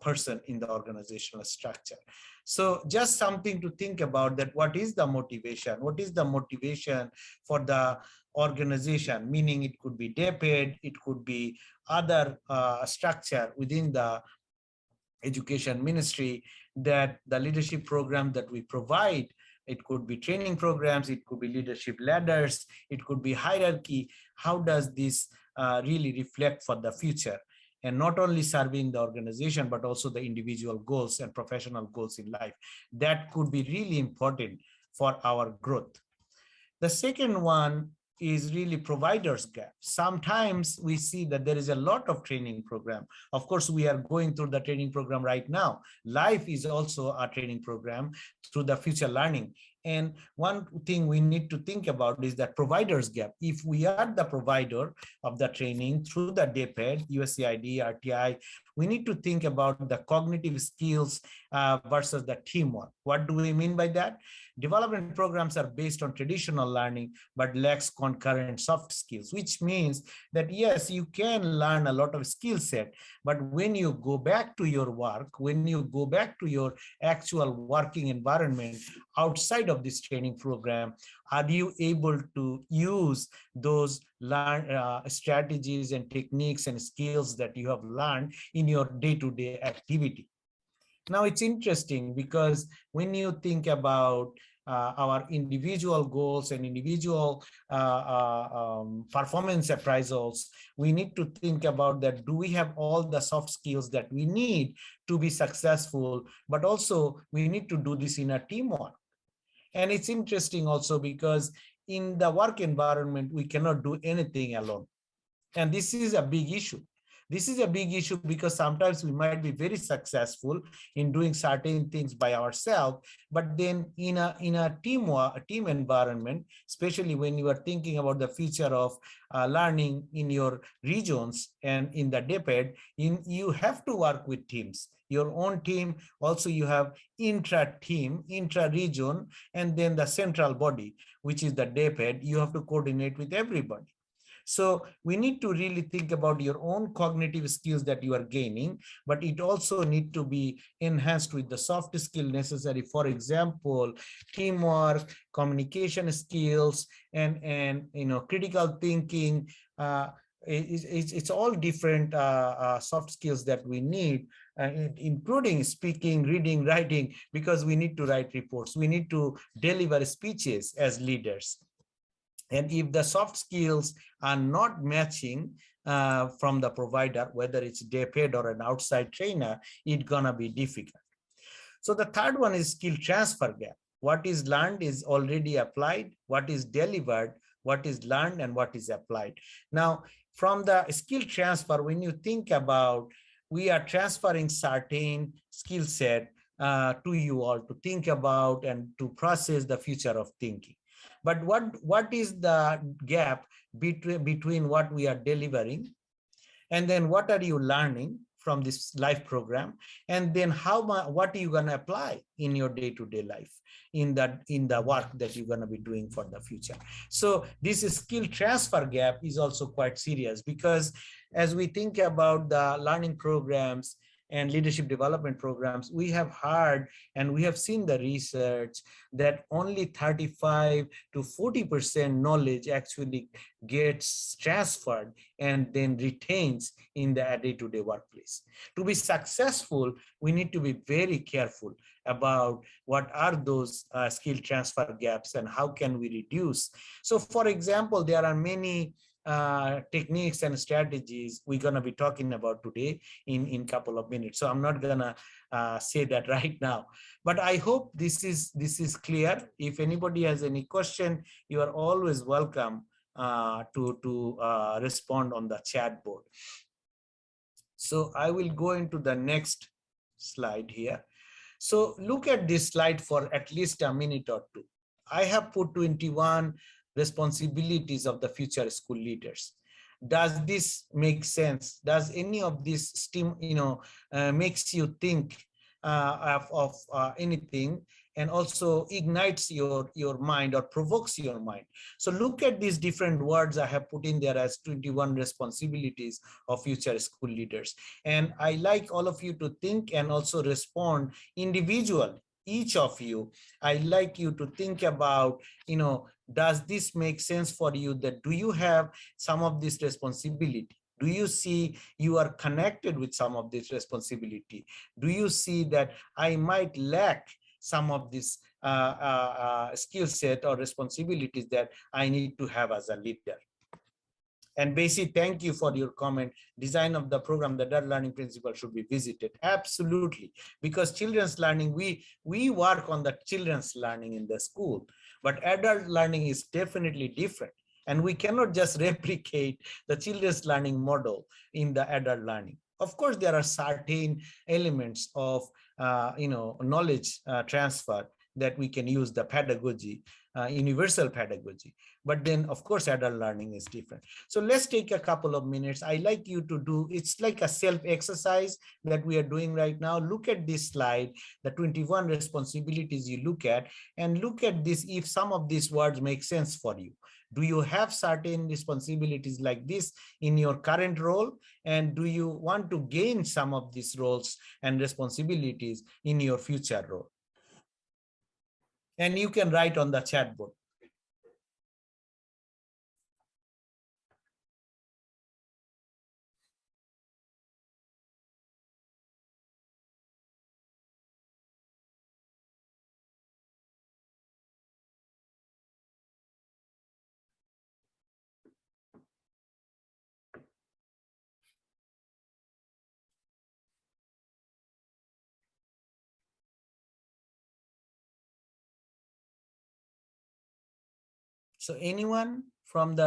person in the organizational structure. So just something to think about, that what is the motivation? What is the motivation for the organization? Meaning it could be DAPED, it could be other structure within the education ministry, that the leadership program that we provide, it could be training programs, it could be leadership ladders, it could be hierarchy. How does this really reflect for the future? And not only serving the organization, but also the individual goals and professional goals in life. That could be really important for our growth. The second one is really providers gap. Sometimes we see that there is a lot of training program. Of course, we are going through the training program right now. Life is also a training program through the future learning. And one thing we need to think about is that providers gap. If we are the provider of the training through the DAPED, USAID, RTI, we need to think about the cognitive skills versus the teamwork. What do we mean by that? Development programs are based on traditional learning, but lacks concurrent soft skills, which means that yes, you can learn a lot of skill set, but when you go back to your work, when you go back to your actual working environment outside of this training program, are you able to use those strategies and techniques and skills that you have learned in your day-to-day activity? Now, it's interesting because when you think about our individual goals and individual performance appraisals, we need to think about that. Do we have all the soft skills that we need to be successful? But also, we need to do this in a teamwork. And it's interesting also because in the work environment, we cannot do anything alone. And this is a big issue, This is a big issue because sometimes we might be very successful in doing certain things by ourselves, but then in a team environment, especially when you are thinking about the future of learning in your regions and in the DEPED, you have to work with teams. Your own team, also you have intra-team, intra-region, and then the central body, which is the DEPED. You have to coordinate with everybody. So we need to really think about your own cognitive skills that you are gaining, but it also need to be enhanced with the soft skill necessary. For example, teamwork, communication skills, and critical thinking. It's all different soft skills that we need, including speaking, reading, writing, because we need to write reports. We need to deliver speeches as leaders. And if the soft skills are not matching from the provider, whether it's DEPED or an outside trainer, it's gonna be difficult. So the third one is skill transfer gap. What is learned is already applied, what is delivered, what is learned, and what is applied. Now, from the skill transfer, when you think about, we are transferring certain skill set to you all to think about and to process the future of thinking. But what is the gap between what we are delivering, and then what are you learning from this life program, and then what are you going to apply in your day-to-day life, in the work that you're going to be doing for the future. So this skill transfer gap is also quite serious, because as we think about the learning programs and leadership development programs, we have heard and we have seen the research that only 35 to 40% knowledge actually gets transferred and then retains in the day-to-day workplace. To be successful, we need to be very careful about what are those skill transfer gaps and how can we reduce. So for example, there are many techniques and strategies we're going to be talking about today in a couple of minutes. So I'm not going to say that right now, but I hope this is clear. If anybody has any question, you are always welcome to respond on the chat board. So I will go into the next slide here. So look at this slide for at least a minute or two. I have put 21 responsibilities of the future school leaders. Does this make sense? Does any of this makes you think of anything, and also ignites your mind or provokes your mind? So look at these different words I have put in there as 21 responsibilities of future school leaders. And I like all of you to think and also respond individually. Each of you, I like you to think about, does this make sense for you? That do you have some of this responsibility? Do you see you are connected with some of this responsibility? Do you see that I might lack some of this skill set or responsibilities that I need to have as a leader? And Basi, thank you for your comment. Design of the program, the adult learning principle should be visited. Absolutely, because children's learning, we work on the children's learning in the school, but adult learning is definitely different. And we cannot just replicate the children's learning model in the adult learning. Of course, there are certain elements of knowledge transfer that we can use the pedagogy, universal pedagogy. But then, of course, adult learning is different. So let's take a couple of minutes. I like you to do, it's like a self-exercise that we are doing right now. Look at this slide, the 21 responsibilities you look at, and look at this if some of these words make sense for you. Do you have certain responsibilities like this in your current role? And do you want to gain some of these roles and responsibilities in your future role? And you can write on the chat board. So anyone from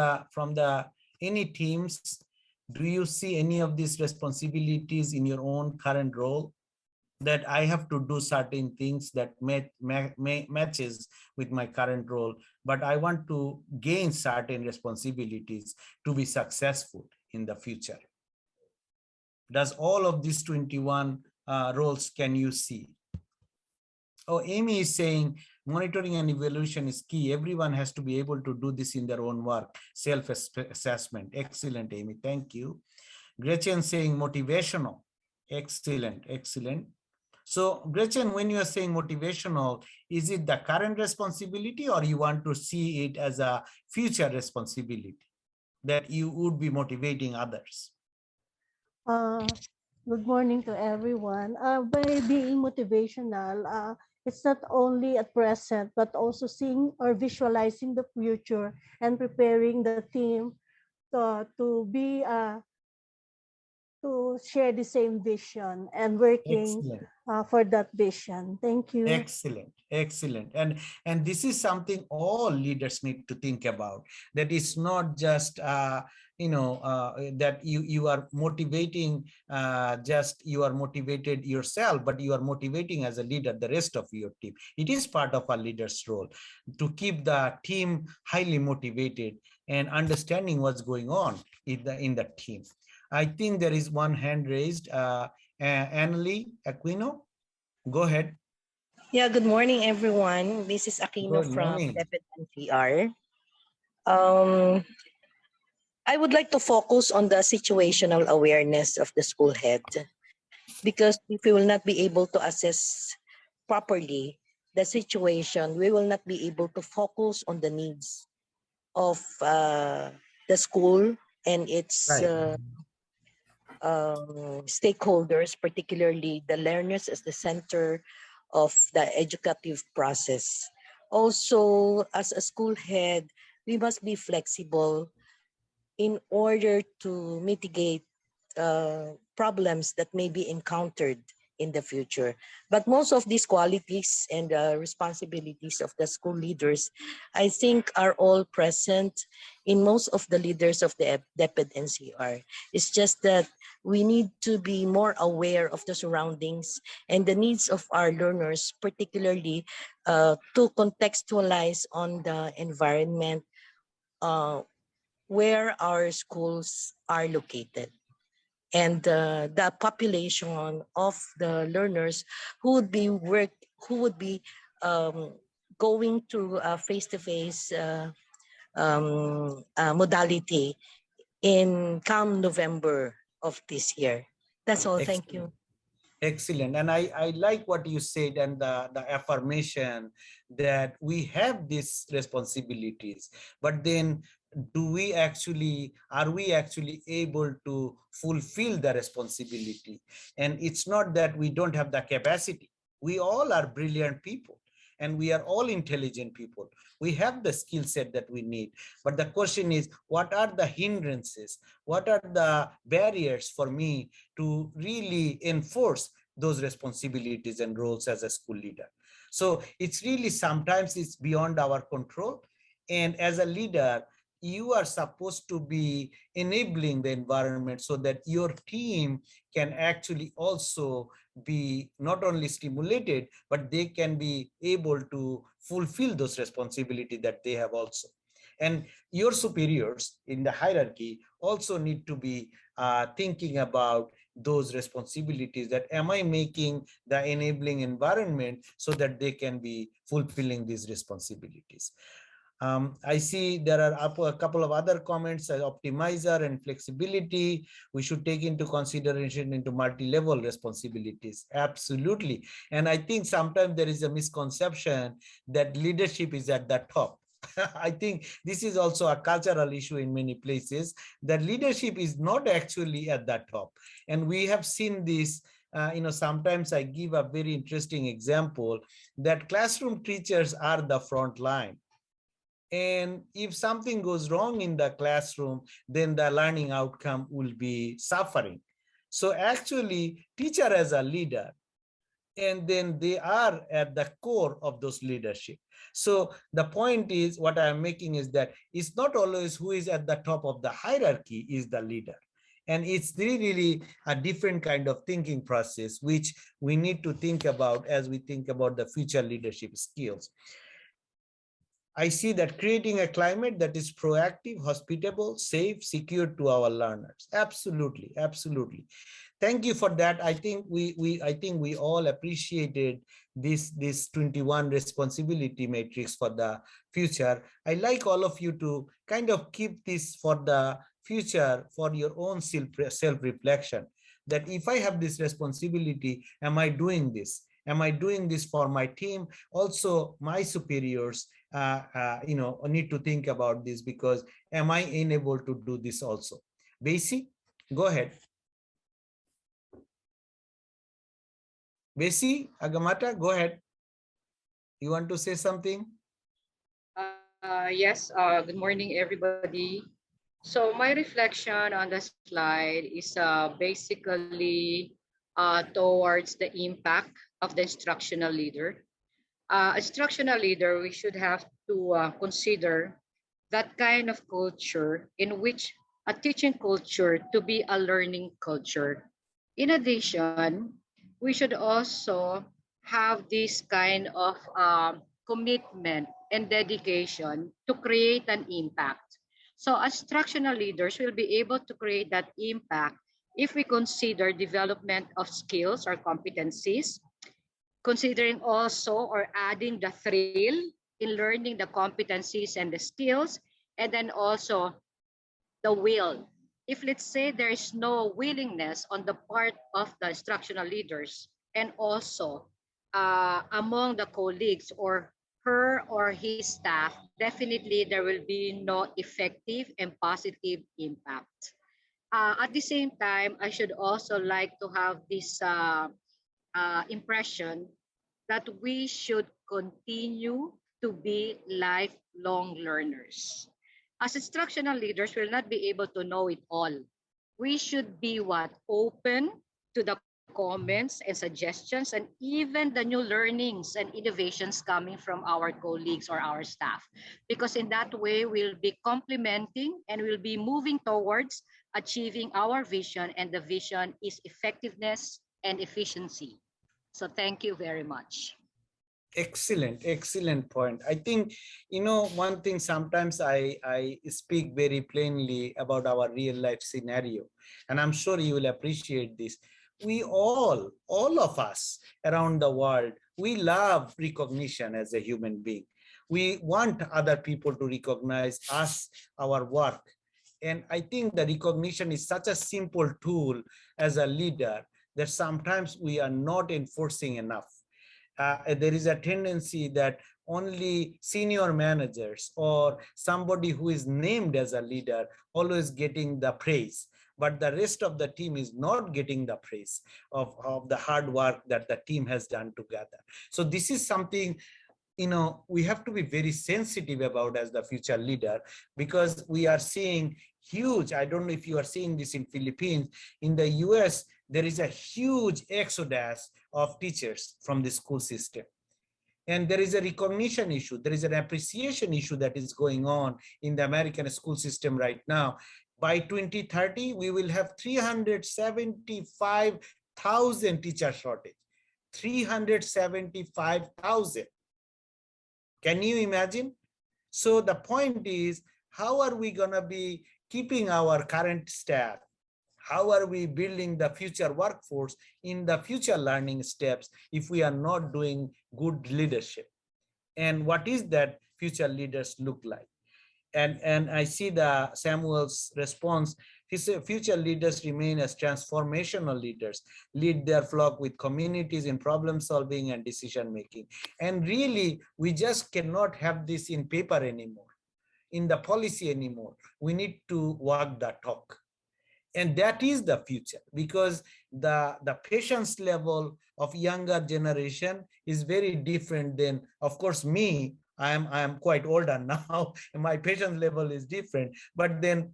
any teams Do you see any of these responsibilities in your own current role? That I have to do certain things that matches with my current role, but I want to gain certain responsibilities to be successful in the future. Does all of these 21 roles can you see? Oh, Amy is saying monitoring and evaluation is key. Everyone has to be able to do this in their own work. Self-assessment. Excellent, Amy. Thank you. Gretchen saying motivational. Excellent, excellent. So Gretchen, when you are saying motivational, is it the current responsibility or you want to see it as a future responsibility that you would be motivating others? Good morning to everyone. By being motivational, it's not only at present, but also seeing or visualizing the future and preparing the team to be to share the same vision and working for that vision. Thank you. Excellent, excellent. And this is something all leaders need to think about. That is not just that you are motivating just you are motivated yourself, but you are motivating as a leader the rest of your team. It is part of a leader's role to keep the team highly motivated and understanding what's going on in the team. I think there is one hand raised. Annalie Aquino, go ahead. Yeah, good morning, everyone. This is Aquino from NCR. I would like to focus on the situational awareness of the school head, because if we will not be able to assess properly the situation, we will not be able to focus on the needs of the school and its stakeholders, particularly the learners as the center of the educative process. Also, as a school head, we must be flexible in order to mitigate problems that may be encountered in the future. But most of these qualities and responsibilities of the school leaders, I think, are all present in most of the leaders of the DepEd NCR. It's just that we need to be more aware of the surroundings and the needs of our learners, particularly to contextualize on the environment where our schools are located, and the population of the learners who would be going to face-to-face modality in come November of this year. That's all. Thank you. Excellent. And I like what you said and the affirmation that we have these responsibilities, but then are we actually able to fulfill the responsibility? And it's not that we don't have the capacity. We all are brilliant people and we are all intelligent people. We have the skill set that we need. But the question is, what are the hindrances? What are the barriers for me to really enforce those responsibilities and roles as a school leader? So it's really, sometimes it's beyond our control. And as a leader, you are supposed to be enabling the environment so that your team can actually also be not only stimulated, but they can be able to fulfill those responsibilities that they have also. And your superiors in the hierarchy also need to be thinking about those responsibilities, that am I making the enabling environment so that they can be fulfilling these responsibilities. I see there are a couple of other comments, optimizer and flexibility. We should take into consideration into multi-level responsibilities. Absolutely. And I think sometimes there is a misconception that leadership is at the top. I think this is also a cultural issue in many places, that leadership is not actually at the top. And we have seen this. Sometimes I give a very interesting example that classroom teachers are the front line. And if something goes wrong in the classroom, then the learning outcome will be suffering. So actually, teacher as a leader, and then they are at the core of those leadership. So the point is, what I'm making is that it's not always who is at the top of the hierarchy is the leader. And it's really a different kind of thinking process, which we need to think about as we think about the future leadership skills. I see that creating a climate that is proactive, hospitable, safe, secure to our learners. Absolutely, absolutely. Thank you for that. I think we all appreciated this 21 responsibility matrix for the future. I like all of you to kind of keep this for the future, for your own self-reflection, that if I have this responsibility, am I doing this? Am I doing this for my team? Also, my superiors, need to think about this, because am I enabled to do this also? Basi, go ahead. Basi, Agamata, go ahead. You want to say something? Yes, good morning, everybody. So my reflection on the slide is basically towards the impact of the instructional leader. Instructional leader, we should have to consider that kind of culture in which a teaching culture to be a learning culture. In addition, we should also have this kind of commitment and dedication to create an impact. So instructional leaders will be able to create that impact if we consider development of skills or competencies, considering also or adding the thrill in learning the competencies and the skills, and then also the will. If let's say there is no willingness on the part of the instructional leaders and also among the colleagues or her or his staff, definitely there will be no effective and positive impact. At the same time, I should also like to have this impression that we should continue to be lifelong learners. As instructional leaders, we'll not be able to know it all. We should be what? Open to the comments and suggestions and even the new learnings and innovations coming from our colleagues or our staff. Because in that way, we'll be complementing and we'll be moving towards achieving our vision, and the vision is effectiveness and efficiency. So thank you very much. Excellent point. I think, one thing, sometimes I speak very plainly about our real life scenario, and I'm sure you will appreciate this. We all of us around the world, we love recognition as a human being. We want other people to recognize us, our work. And I think the recognition is such a simple tool as a leader that sometimes we are not enforcing enough. There is a tendency that only senior managers or somebody who is named as a leader always getting the praise, but the rest of the team is not getting the praise of the hard work that the team has done together. So this is something, we have to be very sensitive about as the future leader, because we are seeing huge, I don't know if you are seeing this in Philippines, in the US, there is a huge exodus of teachers from the school system. And there is a recognition issue. There is an appreciation issue that is going on in the American school system right now. By 2030, we will have 375,000 teacher shortage. 375,000. Can you imagine? So the point is, how are we going to be keeping our current staff? How are we building the future workforce in the future learning steps if we are not doing good leadership? And what is that future leaders look like? And I see the Samuel's response. He said future leaders remain as transformational leaders, lead their flock with communities in problem solving and decision making. And really, we just cannot have this in paper anymore, in the policy anymore. We need to walk the talk. And that is the future, because the patience level of younger generation is very different than, of course, me. I am quite older now, and my patience level is different. But then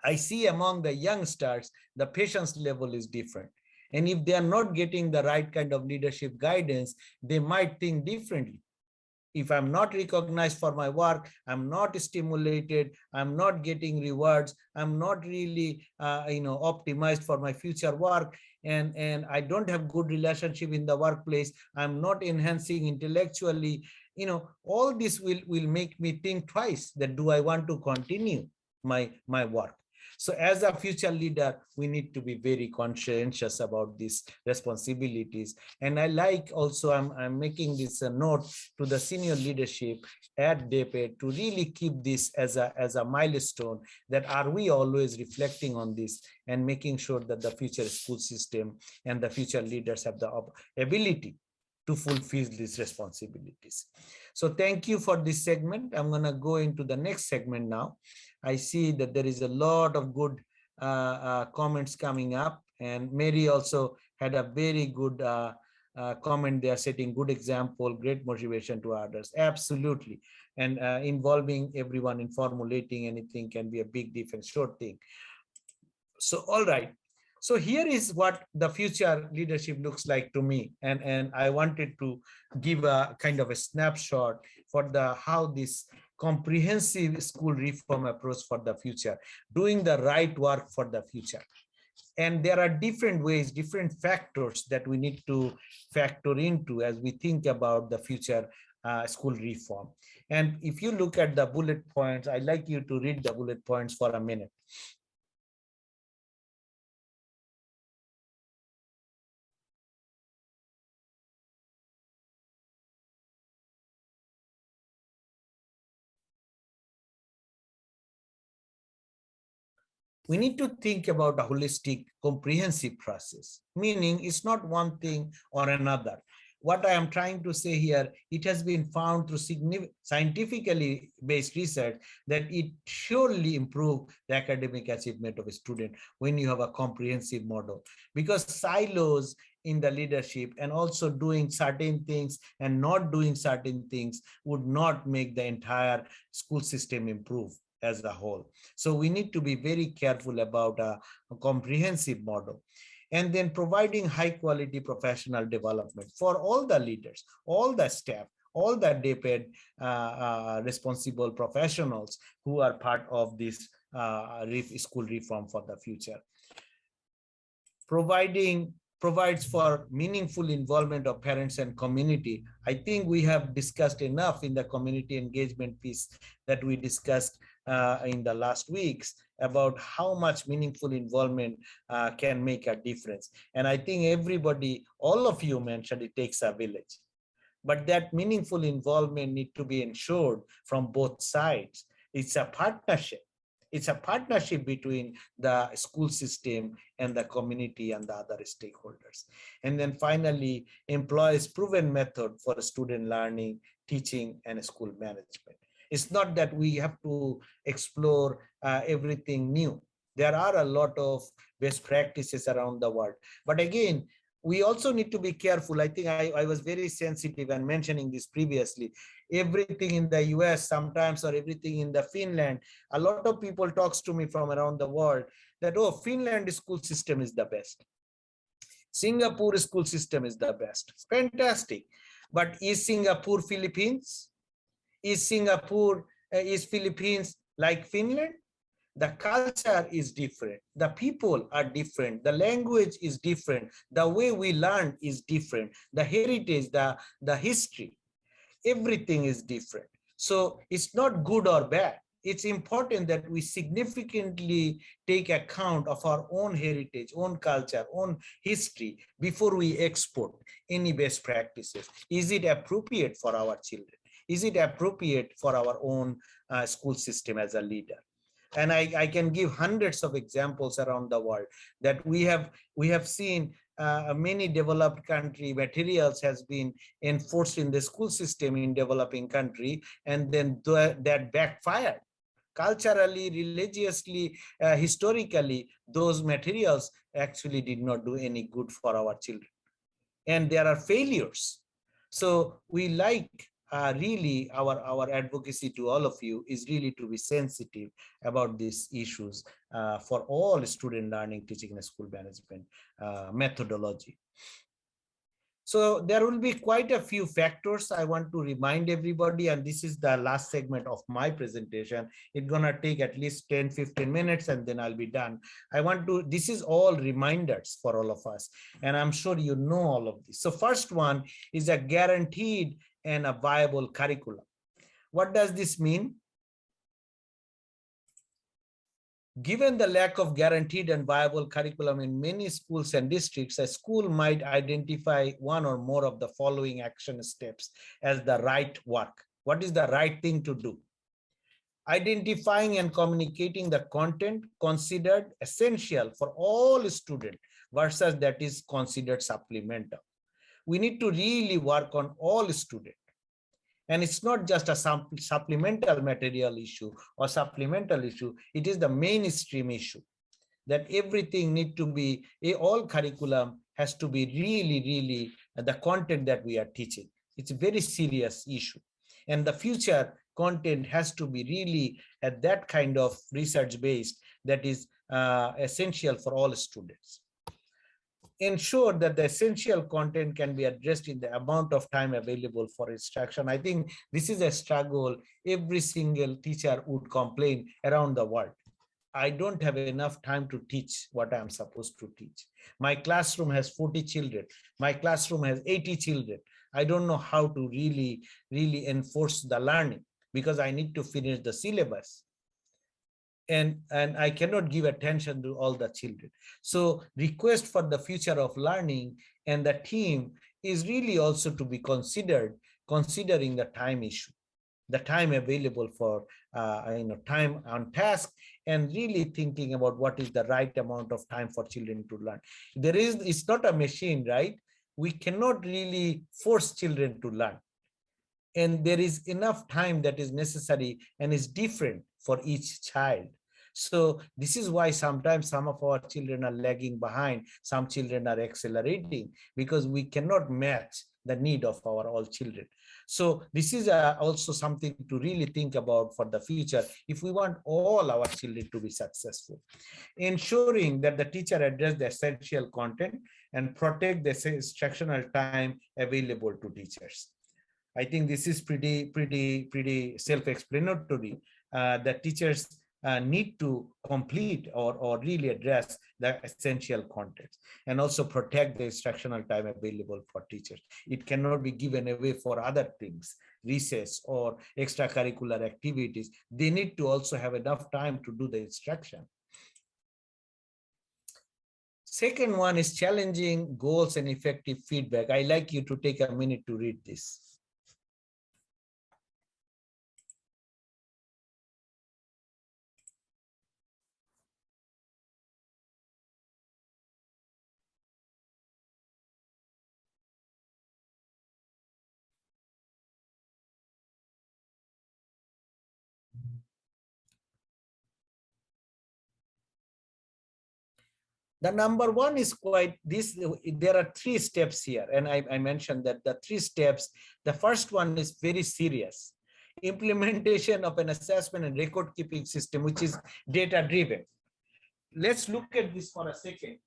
I see among the youngsters, the patience level is different. And if they are not getting the right kind of leadership guidance, they might think differently. If I'm not recognized for my work, I'm not stimulated, I'm not getting rewards, I'm not really optimized for my future work, and I don't have good relationship in the workplace, I'm not enhancing intellectually, all this will make me think twice that do I want to continue my work. So as a future leader, we need to be very conscientious about these responsibilities. And I like also, I'm making this a note to the senior leadership at DEPED to really keep this as a milestone, that are we always reflecting on this and making sure that the future school system and the future leaders have the ability to fulfill these responsibilities. So thank you for this segment. I'm going to go into the next segment now. I see that there is a lot of good comments coming up, and Mary also had a very good comment there, setting good example, great motivation to others. Absolutely. And involving everyone in formulating anything can be a big difference, sure thing. So, all right. So here is what the future leadership looks like to me. And I wanted to give a kind of a snapshot for how this comprehensive school reform approach for the future, doing the right work for the future. And there are different ways, different factors that we need to factor into as we think about the future school reform. And if you look at the bullet points, I'd like you to read the bullet points for a minute. We need to think about a holistic, comprehensive process, meaning it's not one thing or another. What I am trying to say here, it has been found through scientifically based research that it surely improves the academic achievement of a student when you have a comprehensive model, because silos in the leadership and also doing certain things and not doing certain things would not make the entire school system improve as a whole. So we need to be very careful about a comprehensive model. And then providing high quality professional development for all the leaders, all the staff, all the DEPED responsible professionals who are part of this school reform for the future. Provides for meaningful involvement of parents and community. I think we have discussed enough in the community engagement piece that we discussed in the last weeks about how much meaningful involvement can make a difference. And I think everybody, all of you mentioned it takes a village. But that meaningful involvement needs to be ensured from both sides. It's a partnership. It's a partnership between the school system and the community and the other stakeholders. And then finally, employs proven method for student learning, teaching, and school management. It's not that we have to explore everything new. There are a lot of best practices around the world. But again, we also need to be careful. I think I was very sensitive and mentioning this previously. Everything in the US sometimes, or everything in the Finland, a lot of people talks to me from around the world that, oh, Finland school system is the best. Singapore school system is the best. It's fantastic. But is Singapore Philippines? Is Philippines like Finland? The culture is different. The people are different. The language is different. The way we learn is different. The heritage, the history, everything is different. So it's not good or bad. It's important that we significantly take account of our own heritage, own culture, own history before we export any best practices. Is it appropriate for our children? Is it appropriate for our own school system as a leader? And I can give hundreds of examples around the world that we have seen many developed country materials has been enforced in the school system in developing country, and then that backfired. Culturally, religiously, historically, those materials actually did not do any good for our children. And there are failures. So we like really our advocacy to all of you is really to be sensitive about these issues for all student learning, teaching, and school management methodology. So there will be quite a few factors I want to remind everybody, and this is the last segment of my presentation. It's gonna take at least 10-15 minutes and then I'll be done. This is all reminders for all of us, and I'm sure you know all of this. So first one is a guaranteed and a viable curriculum. What does this mean? Given the lack of guaranteed and viable curriculum in many schools and districts, a school might identify one or more of the following action steps as the right work. What is the right thing to do? Identifying and communicating the content considered essential for all students versus that is considered supplemental. We need to really work on all students. And it's not just a supplemental material issue or supplemental issue, it is the mainstream issue that everything need to be, all curriculum has to be really the content that we are teaching. It's a very serious issue. And the future content has to be really at that kind of research based that is essential for all students. Ensure that the essential content can be addressed in the amount of time available for instruction. I think this is a struggle every single teacher would complain around the world. I don't have enough time to teach what I'm supposed to teach. My classroom has 40 children. My classroom has 80 children. I don't know how to really enforce the learning because I need to finish the syllabus. And I cannot give attention to all the children. So request for the future of learning and the team is really also to be considered, considering the time issue, the time available for time on task, and really thinking about what is the right amount of time for children to learn. It's not a machine, right? We cannot really force children to learn. And there is enough time that is necessary and is different for each child. So this is why sometimes some of our children are lagging behind, some children are accelerating, because we cannot match the need of our all children. So this is also something to really think about for the future if we want all our children to be successful. Ensuring that the teacher address the essential content and protect the instructional time available to teachers. I think this is pretty self-explanatory. That teachers need to complete or really address the essential content and also protect the instructional time available for teachers. It cannot be given away for other things, recess or extracurricular activities. They need to also have enough time to do the instruction. Second one is challenging goals and effective feedback. I like you to take a minute to read this. The number one is quite this. There are 3 steps here, and I mentioned that the 3 steps. The first one is very serious: implementation of an assessment and record keeping system, which is data driven. Let's look at this for a second.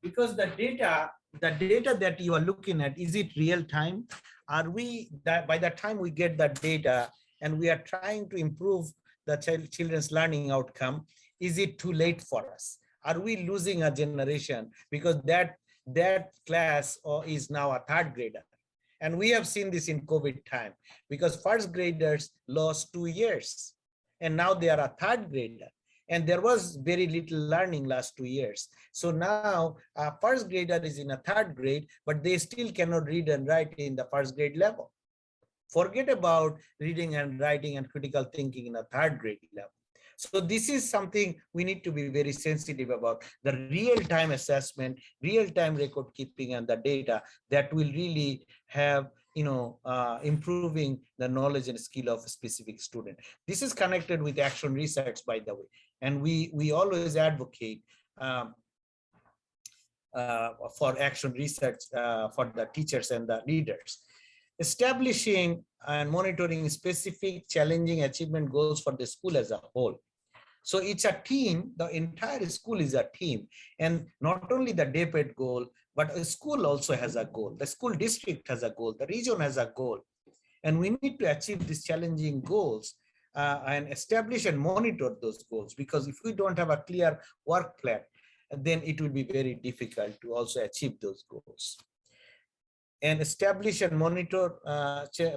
Because the data that you are looking at, is it real time? Are we, that by the time we get that data and we are trying to improve the children's learning outcome, is it too late for us? Are we losing a generation because that class is now a 3rd grader? And we have seen this in COVID time, because 1st graders lost 2 years and now they are a 3rd grader. And there was very little learning last 2 years. So now a 1st grader is in a 3rd grade, but they still cannot read and write in the 1st grade level. Forget about reading and writing and critical thinking in a 3rd grade level. So this is something we need to be very sensitive about, the real-time assessment, real-time record keeping, and the data that will really have improving the knowledge and skill of a specific student. This is connected with action research, by the way. And we always advocate for action research for the teachers and the leaders. Establishing and monitoring specific challenging achievement goals for the school as a whole. So it's a team, the entire school is a team. And not only the DAPET goal, but a school also has a goal. The school district has a goal, the region has a goal. And we need to achieve these challenging goals and establish and monitor those goals, because if we don't have a clear work plan, then it will be very difficult to also achieve those goals. And establish and monitor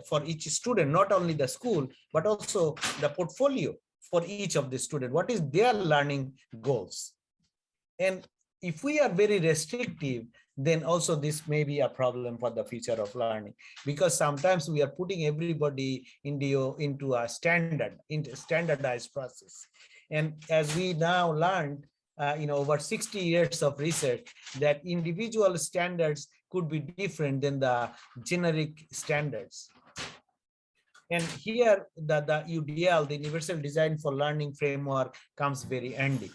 for each student, not only the school, but also the portfolio for each of the student. What is their learning goals? And if we are very restrictive, then also this may be a problem for the future of learning, because sometimes we are putting everybody into a standardized process. And as we now learned, over 60 years of research, that individual standards could be different than the generic standards. And here the UDL, the Universal Design for Learning framework, comes very handy,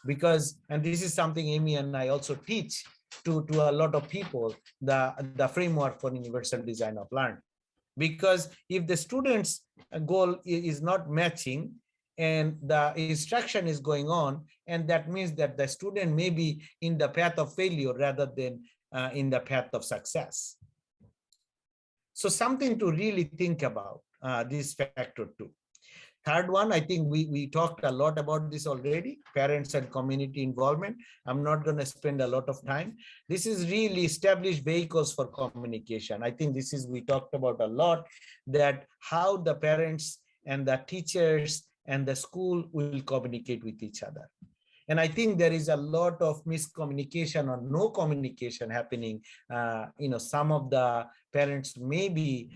because, and this is something Amy and I also teach to a lot of people, the framework for universal design of learning. Because if the student's goal is not matching and the instruction is going on, and that means that the student may be in the path of failure rather than in the path of success. So something to really think about, this factor too. Third one, I think we talked a lot about this already, parents and community involvement. I'm not going to spend a lot of time. This is really established vehicles for communication. I think this is, we talked about a lot, that how the parents and the teachers and the school will communicate with each other. And I think there is a lot of miscommunication or no communication happening. Some of the parents may be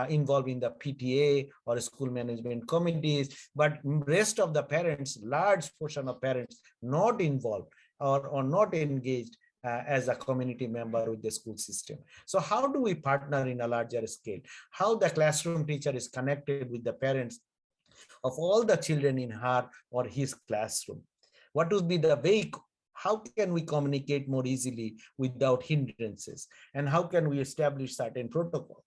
involved in the PTA or school management committees, but rest of the parents, large portion of parents, not involved or not engaged as a community member with the school system. So how do we partner in a larger scale? How the classroom teacher is connected with the parents of all the children in her or his classroom? What would be the vehicle? How can we communicate more easily without hindrances? And how can we establish certain protocol?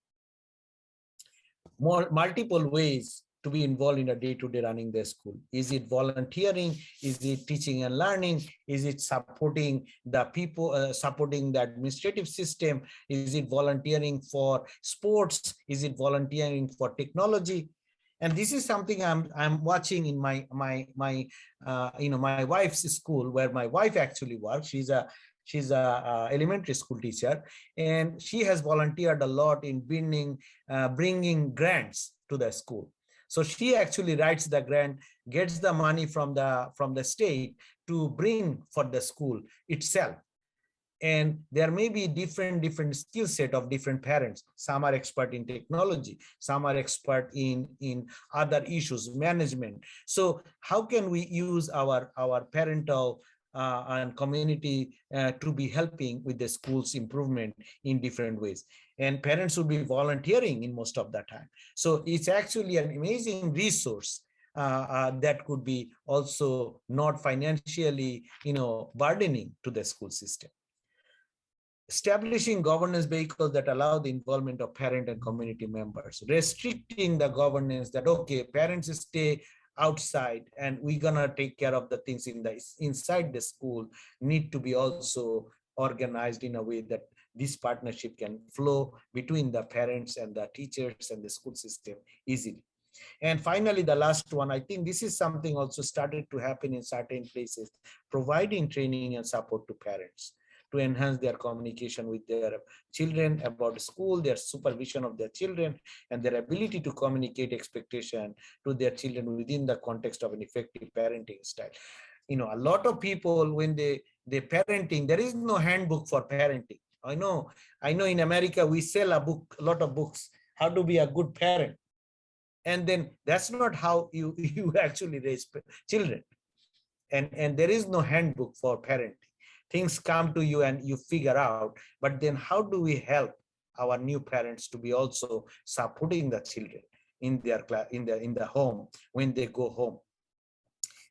Multiple ways to be involved in a day-to-day running the school. Is it volunteering? Is it teaching and learning? Is it supporting the people, supporting the administrative system? Is it volunteering for sports? Is it volunteering for technology? And this is something I'm watching in my wife's school, where my wife actually works. She's a elementary school teacher, and she has volunteered a lot in bringing grants to the school. So she actually writes the grant, gets the money from the state to bring for the school itself. And there may be different skill set of different parents. Some are expert in technology, some are expert in other issues, management. So how can we use our parental and community to be helping with the school's improvement in different ways? And parents will be volunteering in most of the time. So it's actually an amazing resource that could be also not financially burdening to the school system. Establishing governance vehicles that allow the involvement of parent and community members, restricting the governance that, okay, parents stay outside and we're gonna take care of the things inside the school, need to be also organized in a way that this partnership can flow between the parents and the teachers and the school system easily. And finally, the last one, I think this is something also started to happen in certain places, providing training and support to parents to enhance their communication with their children about school, their supervision of their children, and their ability to communicate expectation to their children within the context of an effective parenting style. A lot of people, when they parenting, there is no handbook for parenting. I know in America, we sell a lot of books, how to be a good parent. And then that's not how you actually raise children. And there is no handbook for parenting. Things come to you and you figure out, but then how do we help our new parents to be also supporting the children in their in the home when they go home?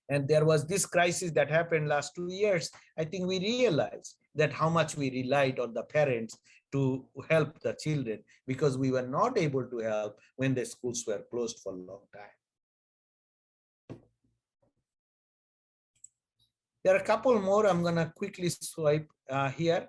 And there was this crisis that happened last 2 years. I think we realized that how much we relied on the parents to help the children, because we were not able to help when the schools were closed for a long time. There are a couple more I'm going to quickly swipe here.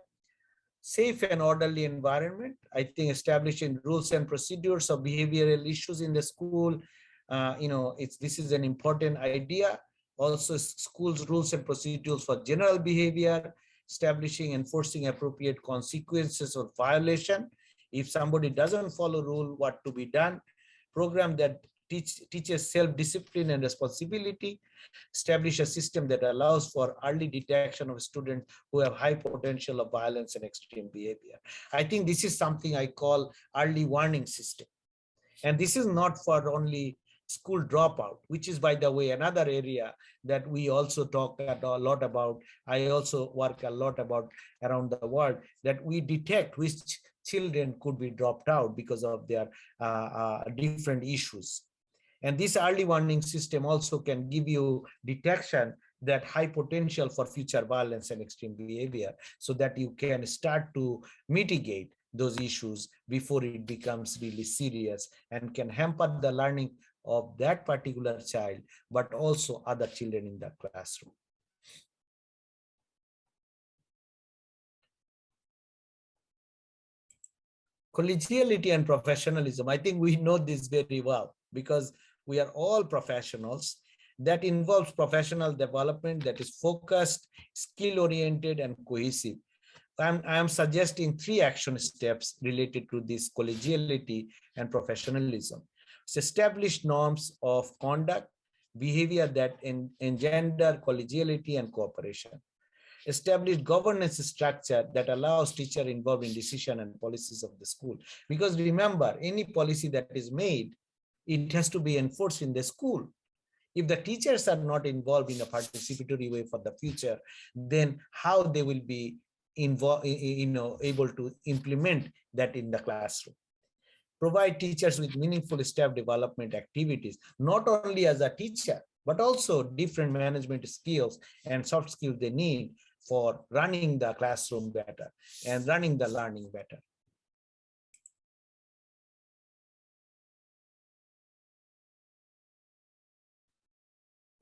Safe and orderly environment. I think establishing rules and procedures of behavioral issues in the school, this is an important idea. Also, schools rules and procedures for general behavior, establishing, enforcing appropriate consequences of violation. If somebody doesn't follow rule, what to be done. Program that teaches self-discipline and responsibility. Establish a system that allows for early detection of students who have high potential of violence and extreme behavior. I think this is something I call early warning system. And this is not for only school dropout, which is, by the way, another area that we also talk a lot about. I also work a lot about around the world, that we detect which children could be dropped out because of their different issues. And this early warning system also can give you detection that high potential for future violence and extreme behavior, so that you can start to mitigate those issues before it becomes really serious and can hamper the learning of that particular child, but also other children in the classroom. Collegiality and professionalism. I think we know this very well, because we are all professionals. That involves professional development that is focused, skill-oriented, and cohesive. I am suggesting 3 action steps related to this collegiality and professionalism. So establish norms of conduct, behavior that engender collegiality and cooperation. Establish governance structure that allows teacher involved in decision and policies of the school. Because remember, any policy that is made, it has to be enforced in the school. If the teachers are not involved in a participatory way for the future, then how they will be involved, able to implement that in the classroom. Provide teachers with meaningful staff development activities, not only as a teacher, but also different management skills and soft skills they need for running the classroom better and running the learning better.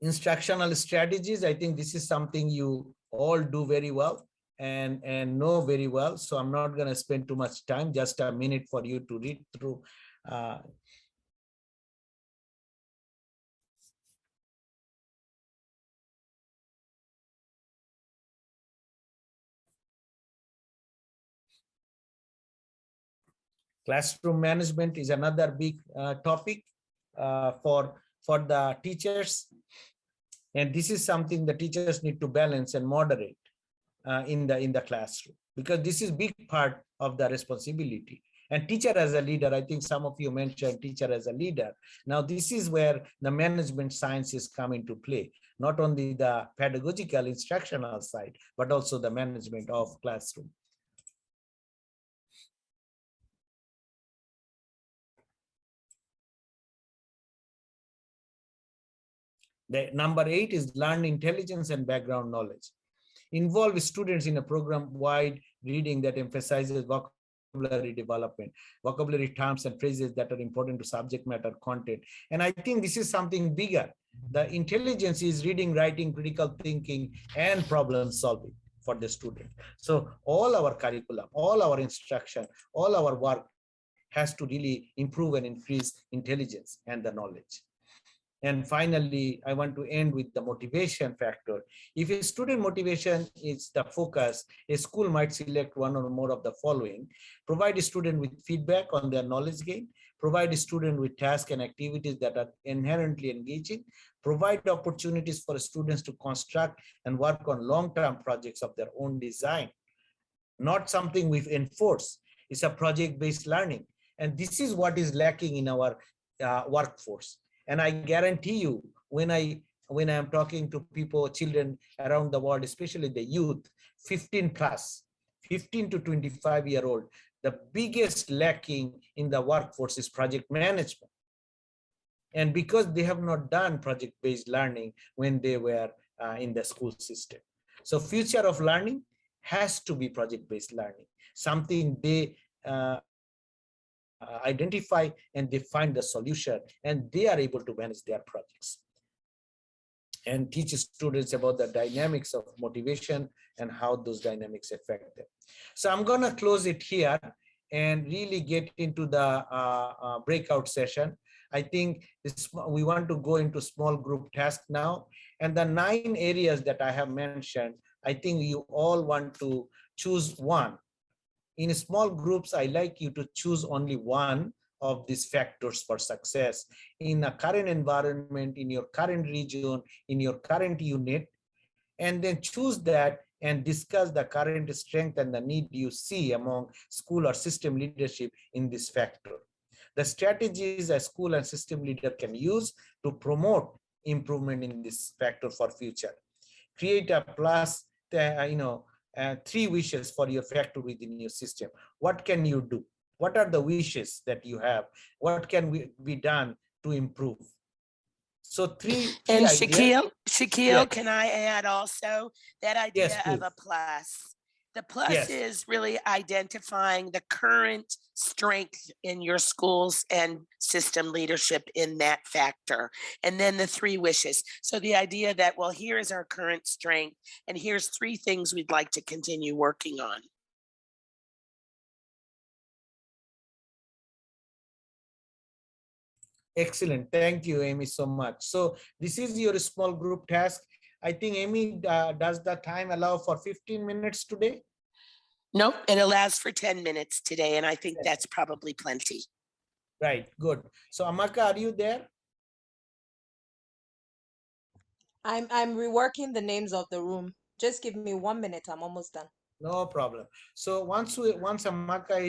Instructional strategies. I think this is something you all do very well and know very well. So I'm not going to spend too much time, just a minute for you to read through. Classroom management is another big topic for the teachers. And this is something the teachers need to balance and moderate in the classroom, because this is big part of the responsibility. And teacher as a leader, I think some of you mentioned teacher as a leader. Now, this is where the management sciences come into play, not only the pedagogical instructional side, but also the management of classroom. The number 8 is learn intelligence and background knowledge. Involve students in a program-wide reading that emphasizes vocabulary development, vocabulary terms and phrases that are important to subject matter content. And I think this is something bigger. The intelligence is reading, writing, critical thinking, and problem solving for the student. So all our curriculum, all our instruction, all our work has to really improve and increase intelligence and the knowledge. And finally, I want to end with the motivation factor. If a student motivation is the focus, a school might select one or more of the following: provide a student with feedback on their knowledge gain, provide a student with tasks and activities that are inherently engaging, provide opportunities for students to construct and work on long-term projects of their own design. Not something we've enforced. It's a project-based learning. And this is what is lacking in our workforce. And I guarantee you, when I'm talking to people, children around the world, especially the youth, 15 to 25-year-old, the biggest lacking in the workforce is project management. And because they have not done project-based learning when they were in the school system. So future of learning has to be project-based learning. something they identify, and they find the solution, and they are able to manage their projects and teach students about the dynamics of motivation and how those dynamics affect them. So I'm going to close it here and really get into the breakout session. I think we want to go into small group tasks now. And the 9 areas that I have mentioned, I think you all want to choose one. In small groups, I like you to choose only one of these factors for success in a current environment, in your current region, in your current unit, and then choose that and discuss the current strength and the need you see among school or system leadership in this factor. The strategies a school and system leader can use to promote improvement in this factor for future. Create a plus, 3 wishes for your factor within your system. What can you do? What are the wishes that you have? What can be done to improve? So three And ideas. Shaquille, Yes. can I add also that Yes, idea of please. a plus? The plus Yes. is really identifying the current strength in your schools and system leadership in that factor. And then the 3 wishes. So the idea that, well, here is our current strength, and here's 3 things we'd like to continue working on. Excellent. Thank you, Amy, so much. So this is your small group task. I think, Amy, does the time allow for 15 minutes today? Nope, it allows for 10 minutes today, and I think that's probably plenty. Right, good. So Amaka, are you there? I'm reworking the names of the room. Just give me 1 minute. I'm almost done. No problem. So once Amaka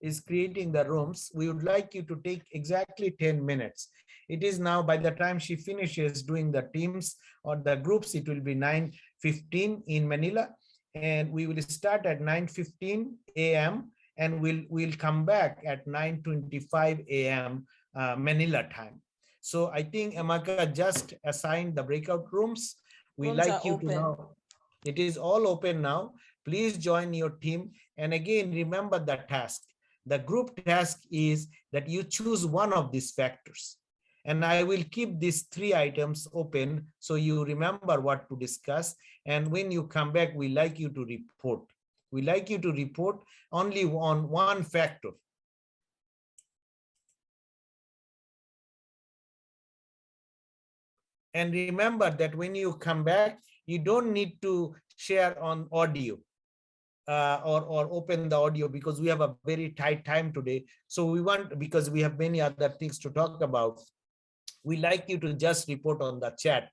is creating the rooms, we would like you to take exactly 10 minutes. It is now, by the time she finishes doing the teams or the groups, it will be 9:15 in Manila, and we will start at 9:15 a.m. and we'll come back at 9:25 a.m. Manila time. So I think Amaka just assigned the breakout rooms. We Rooms are like you to open. know it is all open now. Please join your team. And again, remember the task. The group task is that you choose one of these factors. And I will keep these 3 items open so you remember what to discuss. And when you come back, we like you to report. We like you to report only on one factor. And remember that when you come back, you don't need to share on audio. Or open the audio, because we have a very tight time today. So we want, because we have many other things to talk about, we like you to just report on the chat.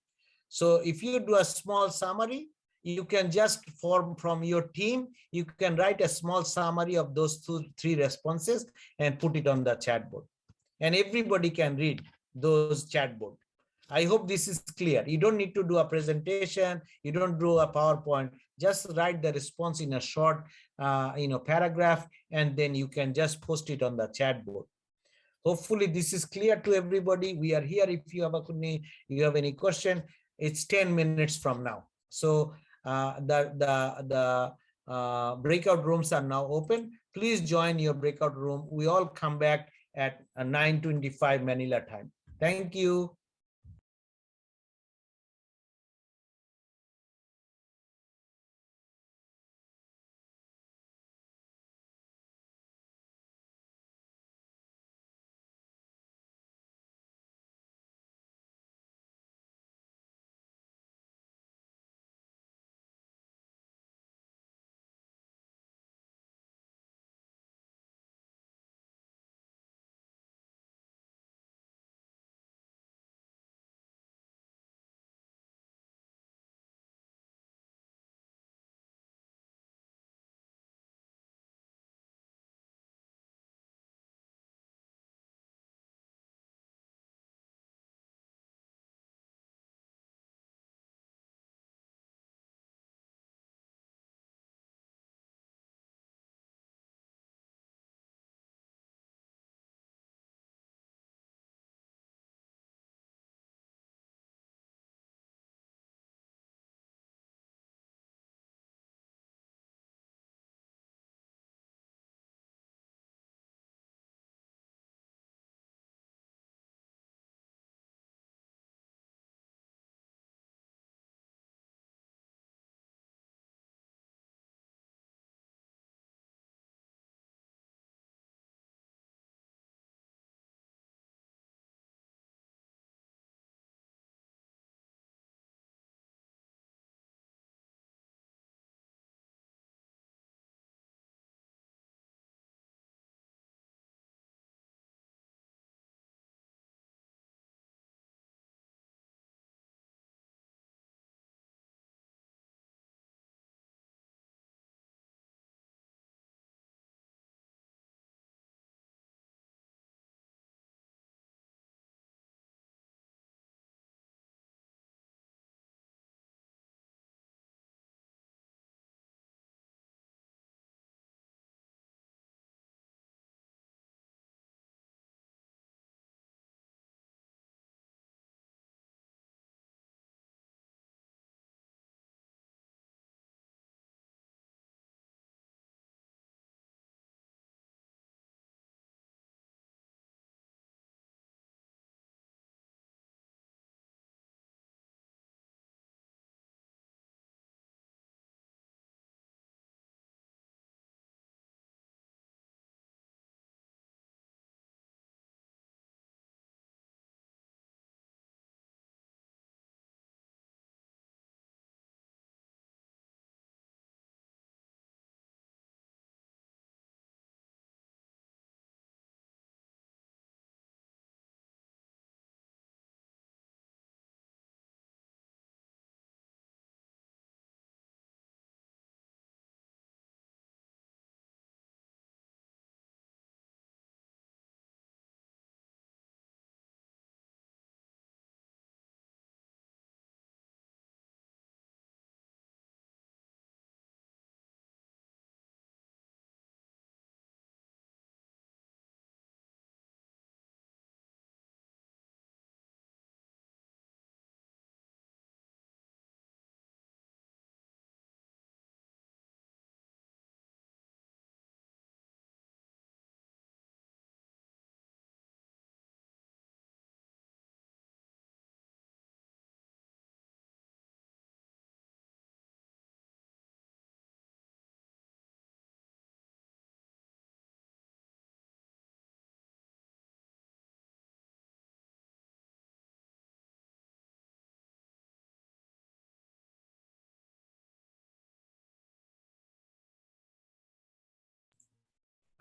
So if you do a small summary, you can just form from your team, you can write a small summary of those 3 responses and put it on the chat board. And everybody can read those chat board. I hope this is clear. You don't need to do a presentation. You don't do a PowerPoint. Just write the response in a short, paragraph, and then you can just post it on the chat board. Hopefully this is clear to everybody. We are here if you have any question. It's 10 minutes from now. So the breakout rooms are now open. Please join your breakout room. We all come back at 9:25 Manila time. Thank you.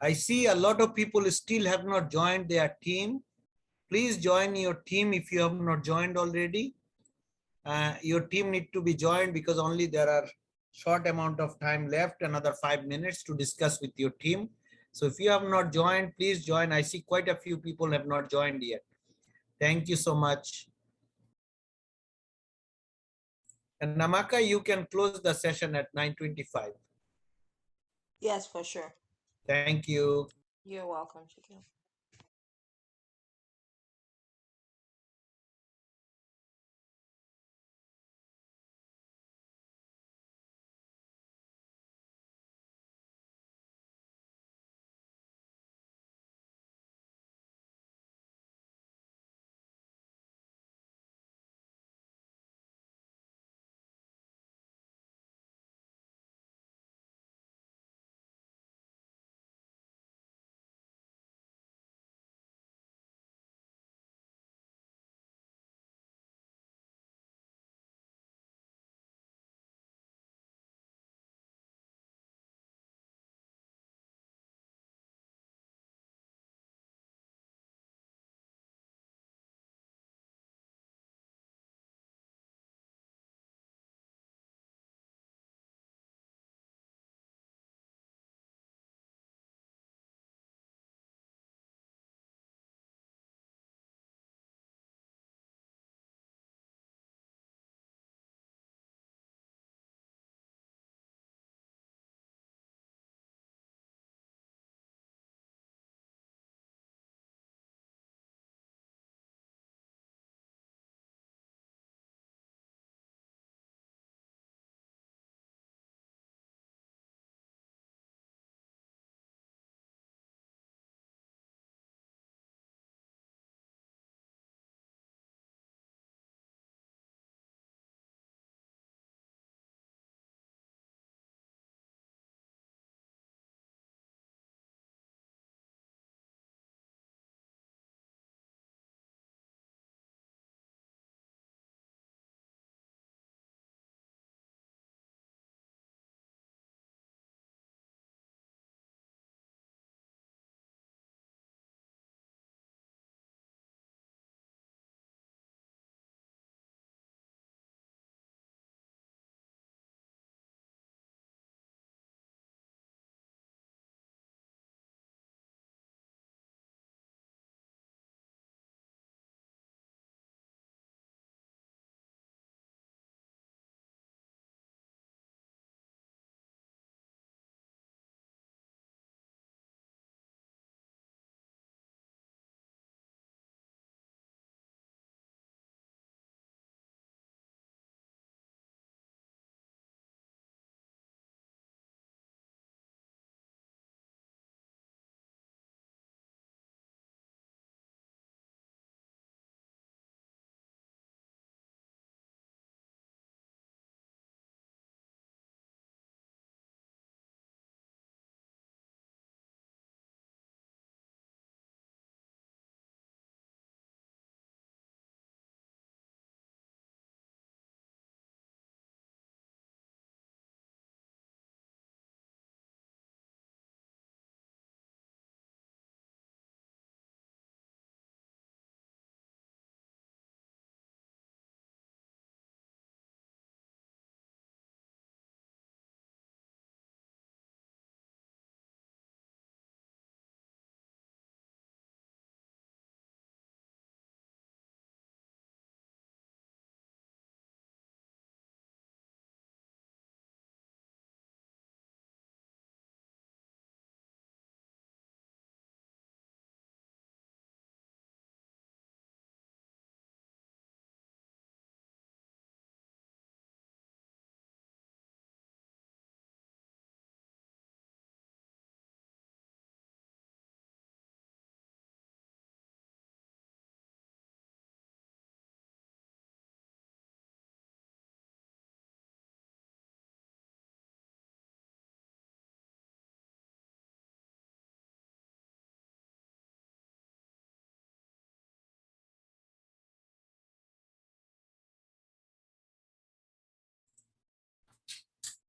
I see a lot of people still have not joined their team. Please join your team if you have not joined already. Your team need to be joined because only there are short amount of time left, another 5 minutes to discuss with your team. So if you have not joined, please join. I see quite a few people have not joined yet. Thank you so much. And Namaka, you can close the session at 9:25. Yes, for sure. Thank you. You're welcome, Sakil.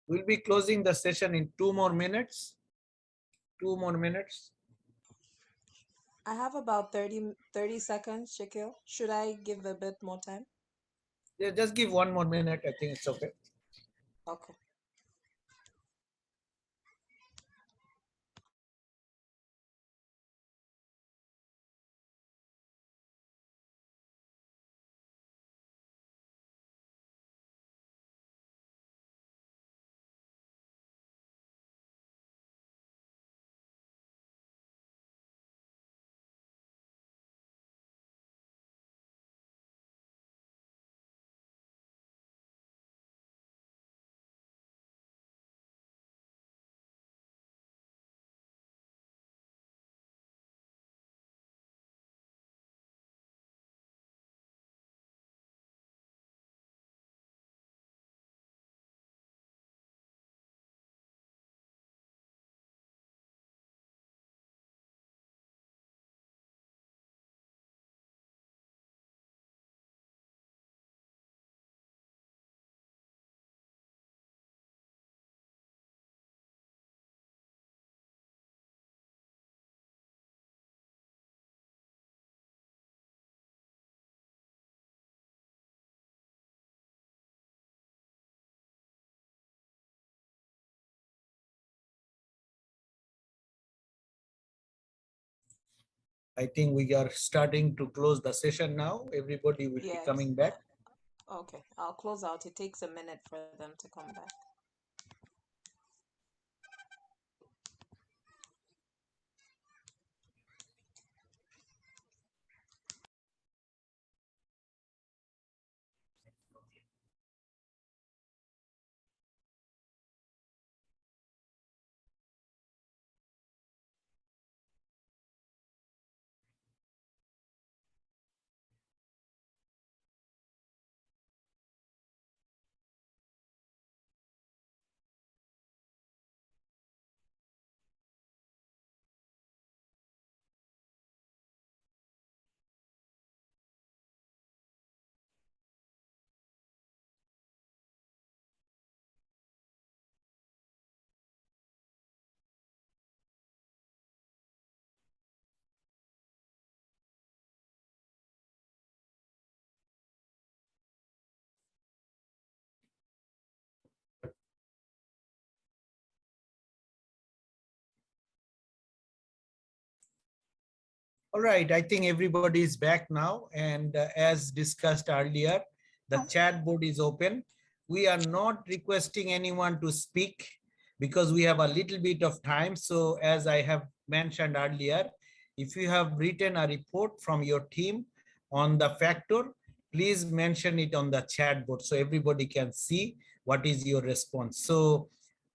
We'll be closing the session in 2 more minutes. 2 more minutes. I have about 30 seconds, Shakil. Should I give a bit more time? Yeah, just give 1 more minute. I think it's okay. Okay. I think we are starting to close the session now. Everybody will be Yes. coming back. Okay. I'll close out. It takes a minute for them to come back. All right, I think everybody is back now. And as discussed earlier, the chat board is open. We are not requesting anyone to speak because we have a little bit of time. So as I have mentioned earlier, if you have written a report from your team on the factor, please mention it on the chat board so everybody can see what is your response. So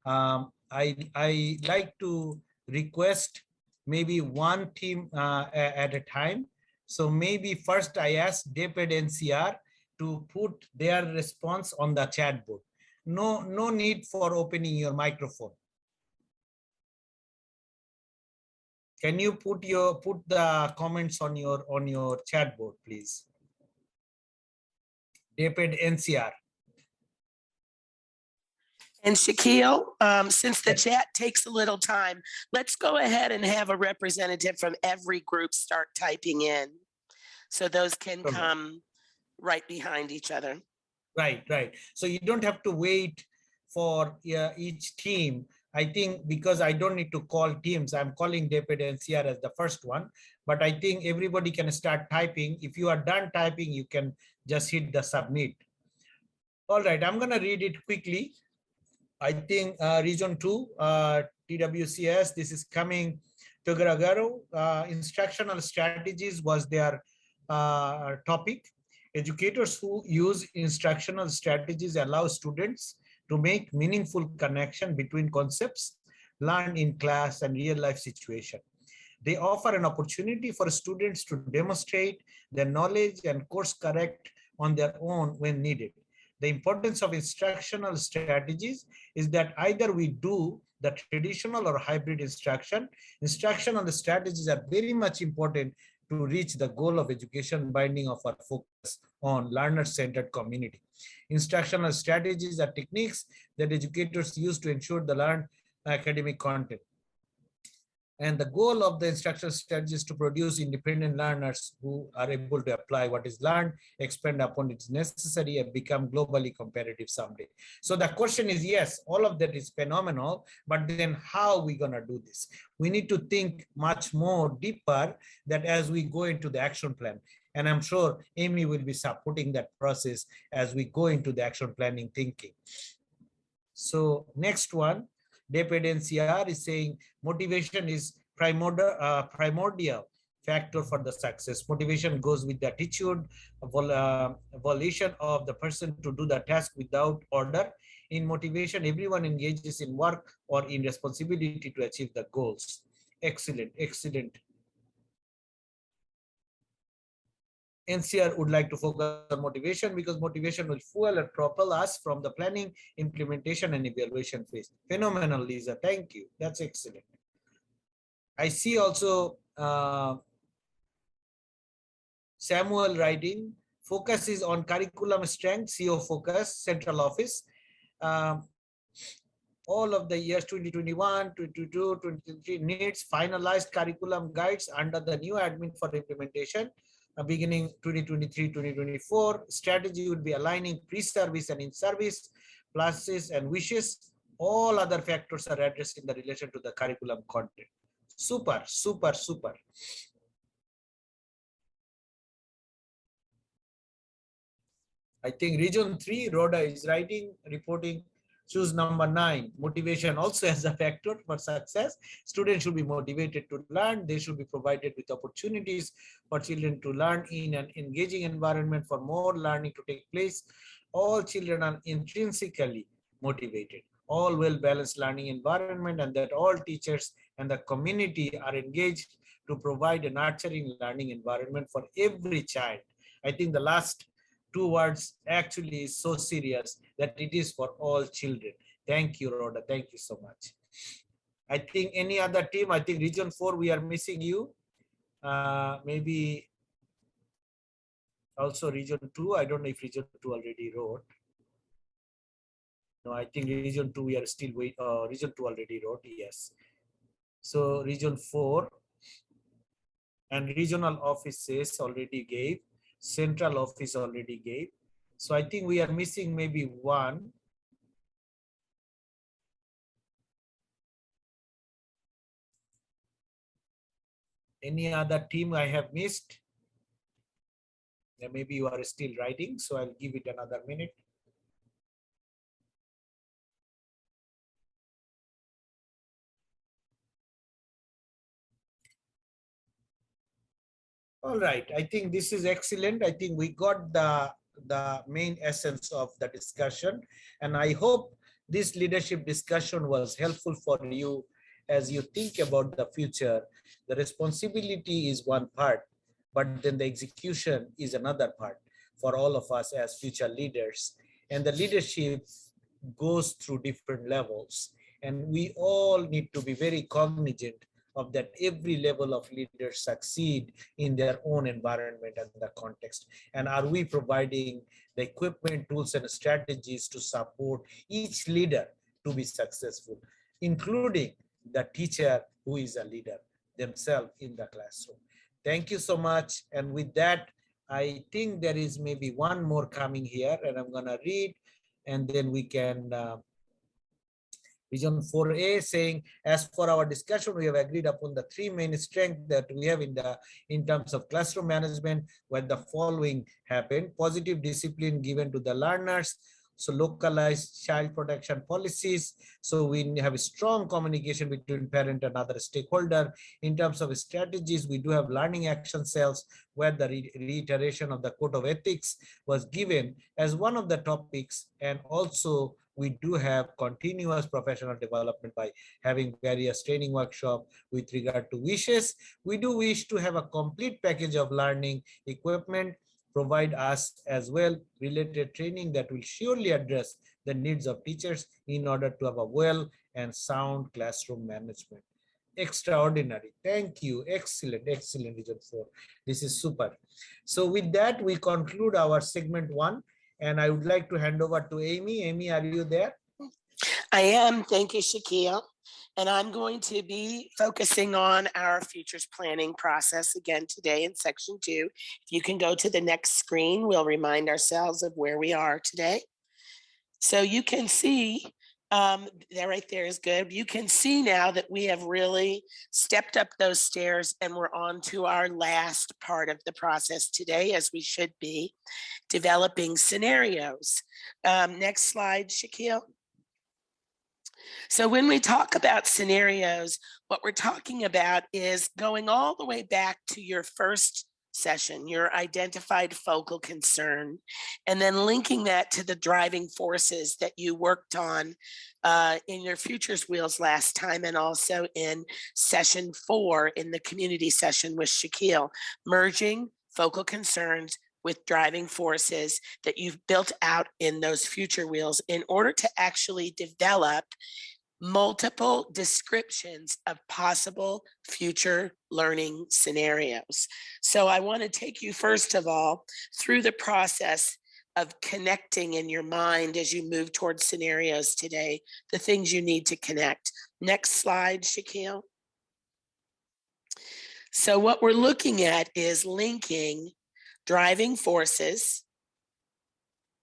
I like to request maybe one team at a time. So maybe first I ask DEPED NCR to put their response on the chat board. No need for opening your microphone. Can you put the comments on your chat board, please? DEPED NCR. And Sakil, since the chat takes a little time, let's go ahead and have a representative from every group start typing in. So those can come right behind each other. Right. So you don't have to wait for each team. I think because I don't need to call teams, I'm calling DEPED NCR as the first one. But I think everybody can start typing. If you are done typing, you can just hit the submit. All right, I'm going to read it quickly. I think Region 2, TWCS, this is coming to Garagaro. Instructional strategies was their topic. Educators who use instructional strategies allow students to make meaningful connection between concepts learned in class and real life situation. They offer an opportunity for students to demonstrate their knowledge and course correct on their own when needed. The importance of instructional strategies is that either we do the traditional or hybrid instruction. Instructional strategies are very much important to reach the goal of education binding of our focus on learner-centered community. Instructional strategies are techniques that educators use to ensure the learned academic content. And the goal of the instructional strategy is to produce independent learners who are able to apply what is learned, expand upon its necessary, and become globally competitive someday. So the question is, yes, all of that is phenomenal, but then how are we going to do this? We need to think much more deeper that as we go into the action plan. And I'm sure Amy will be supporting that process as we go into the action planning thinking. So next one, dependencia is saying motivation is primordial factor for the success. Motivation goes with the attitude, volition of the person to do the task without order. In motivation, everyone engages in work or in responsibility to achieve the goals. Excellent, excellent. NCR would like to focus on motivation because motivation will fuel and propel us from the planning, implementation, and evaluation phase. Phenomenal, Lisa. Thank you. That's excellent. I see also Samuel writing, focus is on curriculum strength, CO focus, central office. All of the years 2021, 2022, 2023 needs finalized curriculum guides under the new admin for implementation. Beginning 2023-2024, strategy would be aligning pre-service and in-service, pluses and wishes. All other factors are addressed in the relation to the curriculum content. Super, super, super. I think region 3, Rhoda is writing, reporting, choose number 9, motivation also as a factor for success. Students should be motivated to learn. They should be provided with opportunities for children to learn in an engaging environment for more learning to take place. All children are intrinsically motivated. All well-balanced learning environment, and that all teachers and the community are engaged to provide a nurturing learning environment for every child. I think the last 2 words actually is so serious that it is for all children. Thank you, Rhoda. Thank you so much. I think any other team, I think region 4, we are missing you. Maybe also region 2. I don't know if region 2 already wrote. No, I think region 2, we are still waiting. Region 2 already wrote, yes. So region 4 and regional offices already gave. Central office already gave. So I think we are missing maybe 1. Any other team I have missed? Yeah, maybe you are still writing, so I'll give it another minute. All right, I think this is excellent. I think we got the main essence of the discussion, and I hope this leadership discussion was helpful for you as you think about the future. The responsibility is one part, but then the execution is another part for all of us as future leaders. And the leadership goes through different levels, and we all need to be very cognizant of that every level of leaders succeed in their own environment and the context. And are we providing the equipment, tools, and strategies to support each leader to be successful, including the teacher who is a leader themselves in the classroom. Thank you so much. And with that, I think there is maybe one more coming here, and I'm gonna read, and then we can Vision 4A saying, as for our discussion, we have agreed upon the 3 main strengths that we have in terms of classroom management, where the following happened: positive discipline given to the learners, so localized child protection policies. So we have a strong communication between parent and other stakeholder. In terms of strategies, we do have learning action cells, where the reiteration of the code of ethics was given as one of the topics, and also we do have continuous professional development by having various training workshops with regard to wishes. We do wish to have a complete package of learning equipment, provide us as well related training that will surely address the needs of teachers in order to have a well and sound classroom management. Extraordinary. Thank you. Excellent. Excellent, Region 4. This is super. So with that, we conclude our segment 1. And I would like to hand over to Amy. Amy, are you there? I am. Thank you, Sakil. And I'm going to be focusing on our futures planning process again today in section 2. If you can go to the next screen, we'll remind ourselves of where we are today. So you can see, that right there is good. You can see now that we have really stepped up those stairs and we're on to our last part of the process today, as we should be, developing scenarios. Next slide, Sakil. So when we talk about scenarios, what we're talking about is going all the way back to your first session, your identified focal concern, and then linking that to the driving forces that you worked on in your futures wheels last time, and also in session 4 in the community session with Sakil, merging focal concerns with driving forces that you've built out in those future wheels in order to actually develop multiple descriptions of possible future learning scenarios. So I want to take you first of all through the process of connecting in your mind as you move towards scenarios today, the things you need to connect. Next slide, Sakil. So what we're looking at is linking driving forces.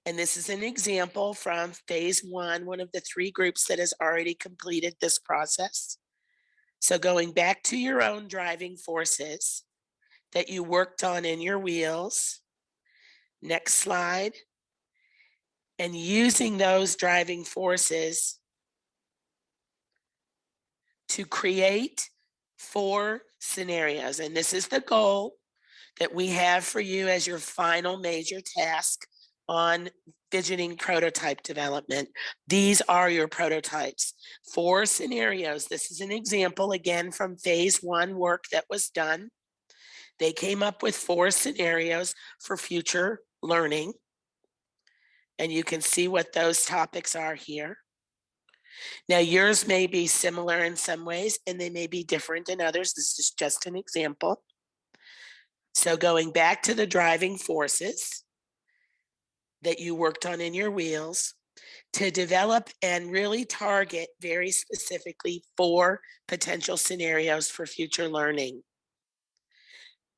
And this is an example from phase 1, one of the 3 groups that has already completed this process. So going back to your own driving forces that you worked on in your wheels. Next slide. And using those driving forces to create 4 scenarios. And this is the goal that we have for you as your final major task on visioning prototype development. These are your prototypes. 4 scenarios. This is an example again from phase 1 work that was done. They came up with 4 scenarios for future learning. And you can see what those topics are here. Now yours may be similar in some ways and they may be different in others. This is just an example. So going back to the driving forces that you worked on in your wheels to develop and really target very specifically 4 potential scenarios for future learning.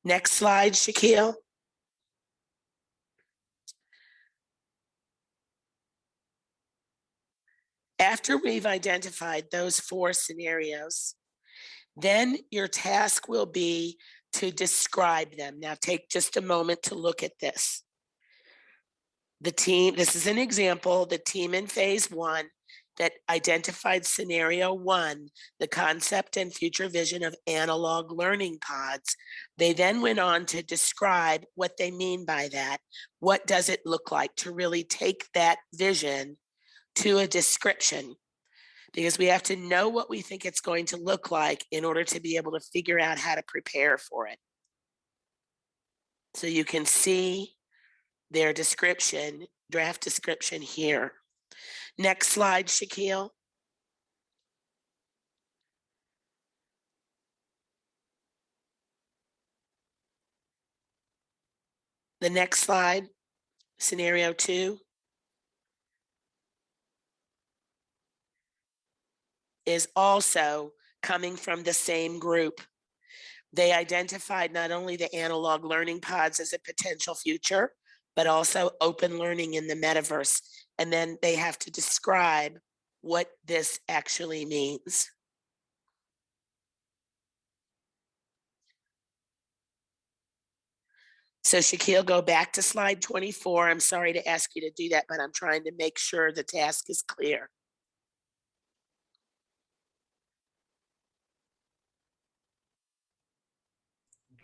Next slide, Sakil. After we've identified those 4 scenarios, then your task will be to describe them. Now take just a moment to look at this. The team, this is an example, the team in phase 1 that identified scenario 1, the concept and future vision of analog learning pods. They then went on to describe what they mean by that. What does it look like to really take that vision to a description? Because we have to know what we think it's going to look like in order to be able to figure out how to prepare for it. So you can see their description, draft description here. Next slide, Sakil. The next slide, scenario 2. Is also coming from the same group. They identified not only the analog learning pods as a potential future, but also open learning in the metaverse. And then they have to describe what this actually means. So Sakil, go back to slide 24. I'm sorry to ask you to do that, but I'm trying to make sure the task is clear.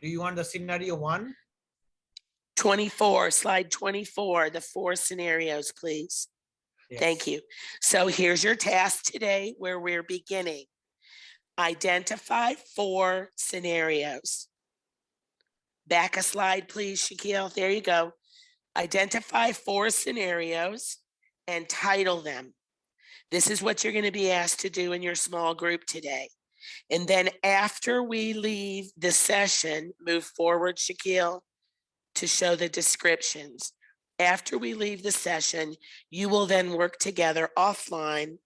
Do you want the scenario 1? 24, slide 24, the 4 scenarios, please. Yes. Thank you. So here's your task today where we're beginning. Identify 4 scenarios. Back a slide, please, Sakil. There you go. Identify 4 scenarios and title them. This is what you're going to be asked to do in your small group today. And then after we leave the session, move forward, Sakil, to show the descriptions. After we leave the session, you will then work together offline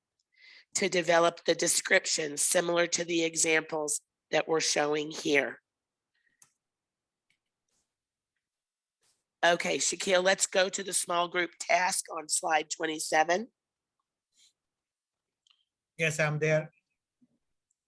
to develop the descriptions similar to the examples that we're showing here. Okay, Sakil, let's go to the small group task on slide 27. Yes, I'm there.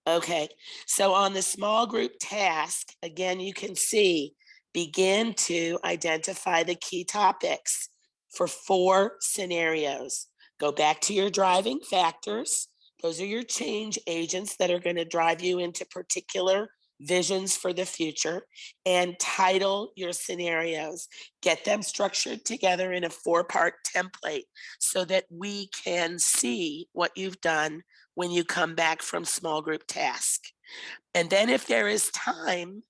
Okay, so on the small group task, again, you can see, begin to identify the key topics for 4 scenarios. Go back to your driving factors. Those are your change agents that are going to drive you into particular visions for the future, and title your scenarios. Get them structured together in a 4-part template so that we can see what you've done when you come back from small group task. And then if there is time,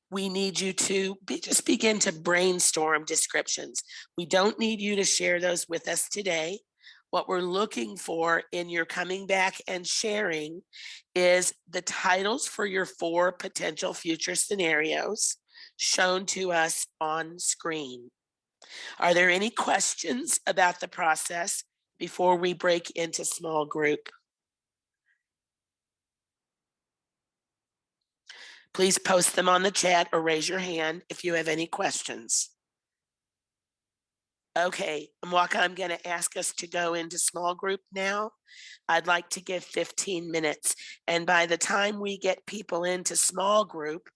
we need you to just begin to brainstorm descriptions. We don't need you to share those with us today. What we're looking for in your coming back and sharing is the titles for your 4 potential future scenarios shown to us on screen. Are there any questions about the process before we break into small group? Please post them on the chat or raise your hand if you have any questions. Okay, Mwaka, I'm going to ask us to go into small group now. I'd like to give 15 minutes. And by the time we get people into small group,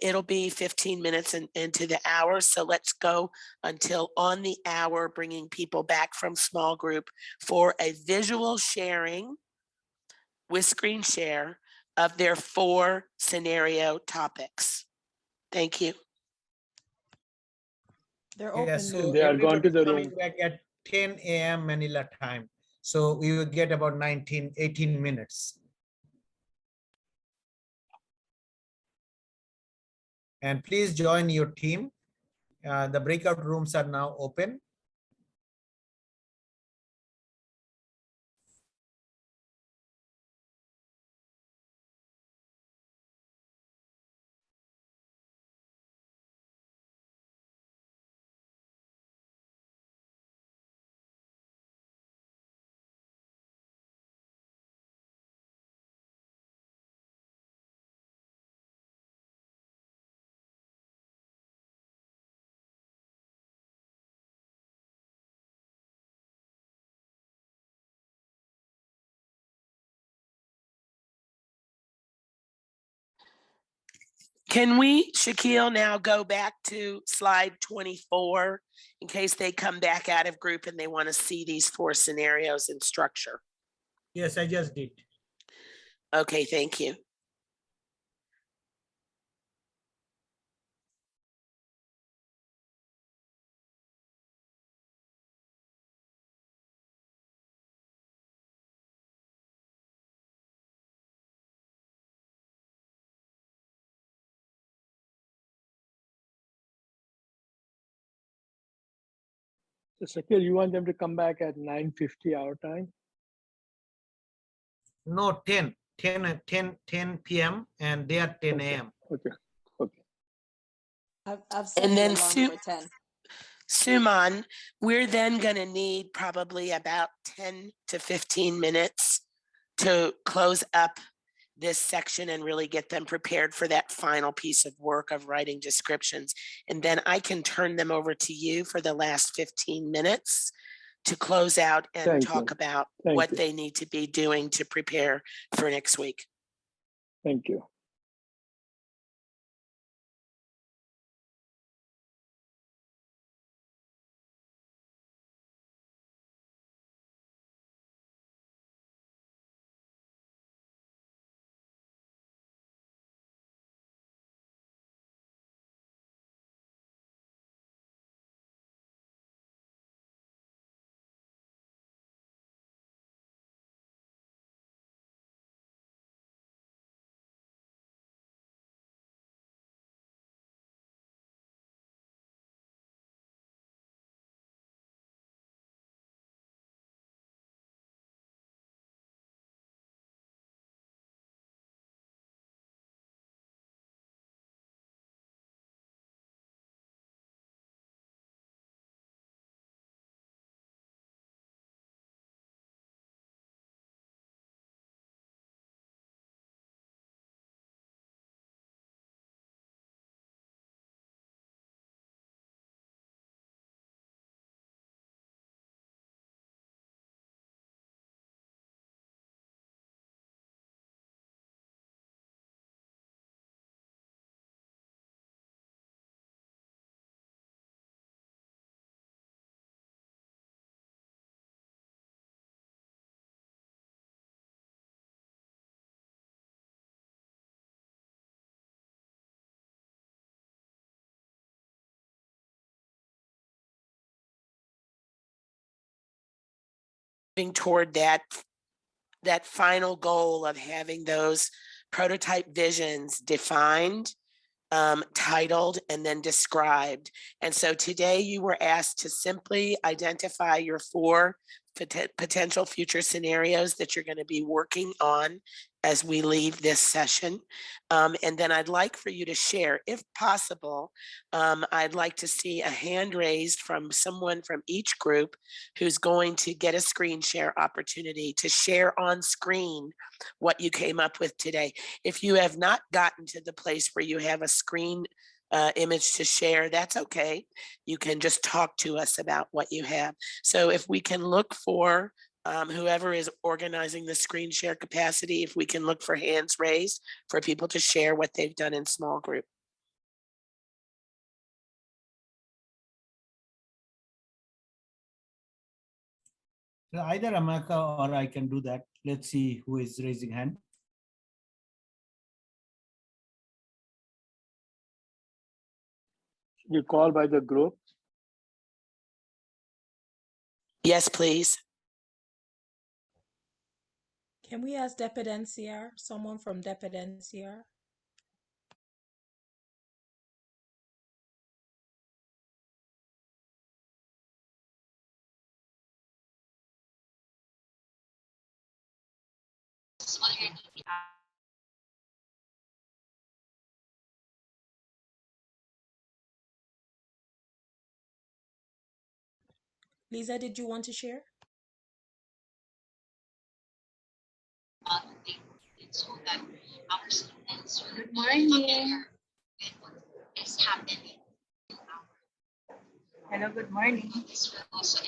it'll be 15 minutes into the hour. So let's go until on the hour, bringing people back from small group for a visual sharing with screen share of their 4 scenario topics. Thank you. They're Yeah, open. so They are gone to everybody's the coming room. back at 10 a.m. Manila time. So we will get about 18 minutes. And please join your team. The breakout rooms are now open. Can we, Sakil, now go back to slide 24 in case they come back out of group and they want to see these 4 scenarios in structure? Yes, I just did. Okay, thank you. So Sakil, you want them to come back at 9:50 our time? No, 10 p.m. and they are 10 a.m. Okay. Okay. I've set And the then alarm for 10. Suman, we're then going to need probably about 10 to 15 minutes to close up this section and really get them prepared for that final piece of work of writing descriptions. And then I can turn them over to you for the last 15 minutes to close out and talk about what they need to be doing to prepare for next week. Thank you. toward that final goal of having those prototype visions defined, titled, and then described. And so today you were asked to simply identify your 4 potential future scenarios that you're going to be working on as we leave this session. And then I'd like for you to share, if possible, I'd like to see a hand raised from someone from each group who's going to get a screen share opportunity to share on screen what you came up with today. If you have not gotten to the place where you have a screen image to share, that's okay. You can just talk to us about what you have. So if we can look for whoever is organizing the screen share capacity, if we can look for hands raised for people to share what they've done in small group. Either Amaka or I can do that. Let's see who is raising hand. You call by the group? Yes, please. Can we ask Dependenciar, someone from Dependenciar? Lisa, did you want to share? Good morning. Hello, good morning.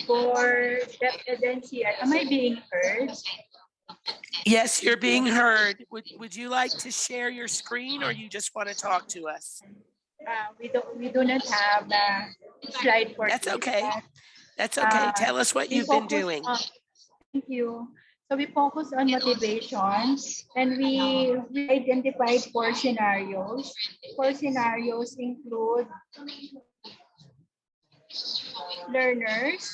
For Dependenciar, am I being heard? Yes, you're being heard. Would you like to share your screen, or you just want to talk to us? We do not have a slide for That's this, okay. but, That's okay. Tell us what you've been doing. Thank you. So we focus on motivation, and we identified 4 scenarios. 4 scenarios include learners,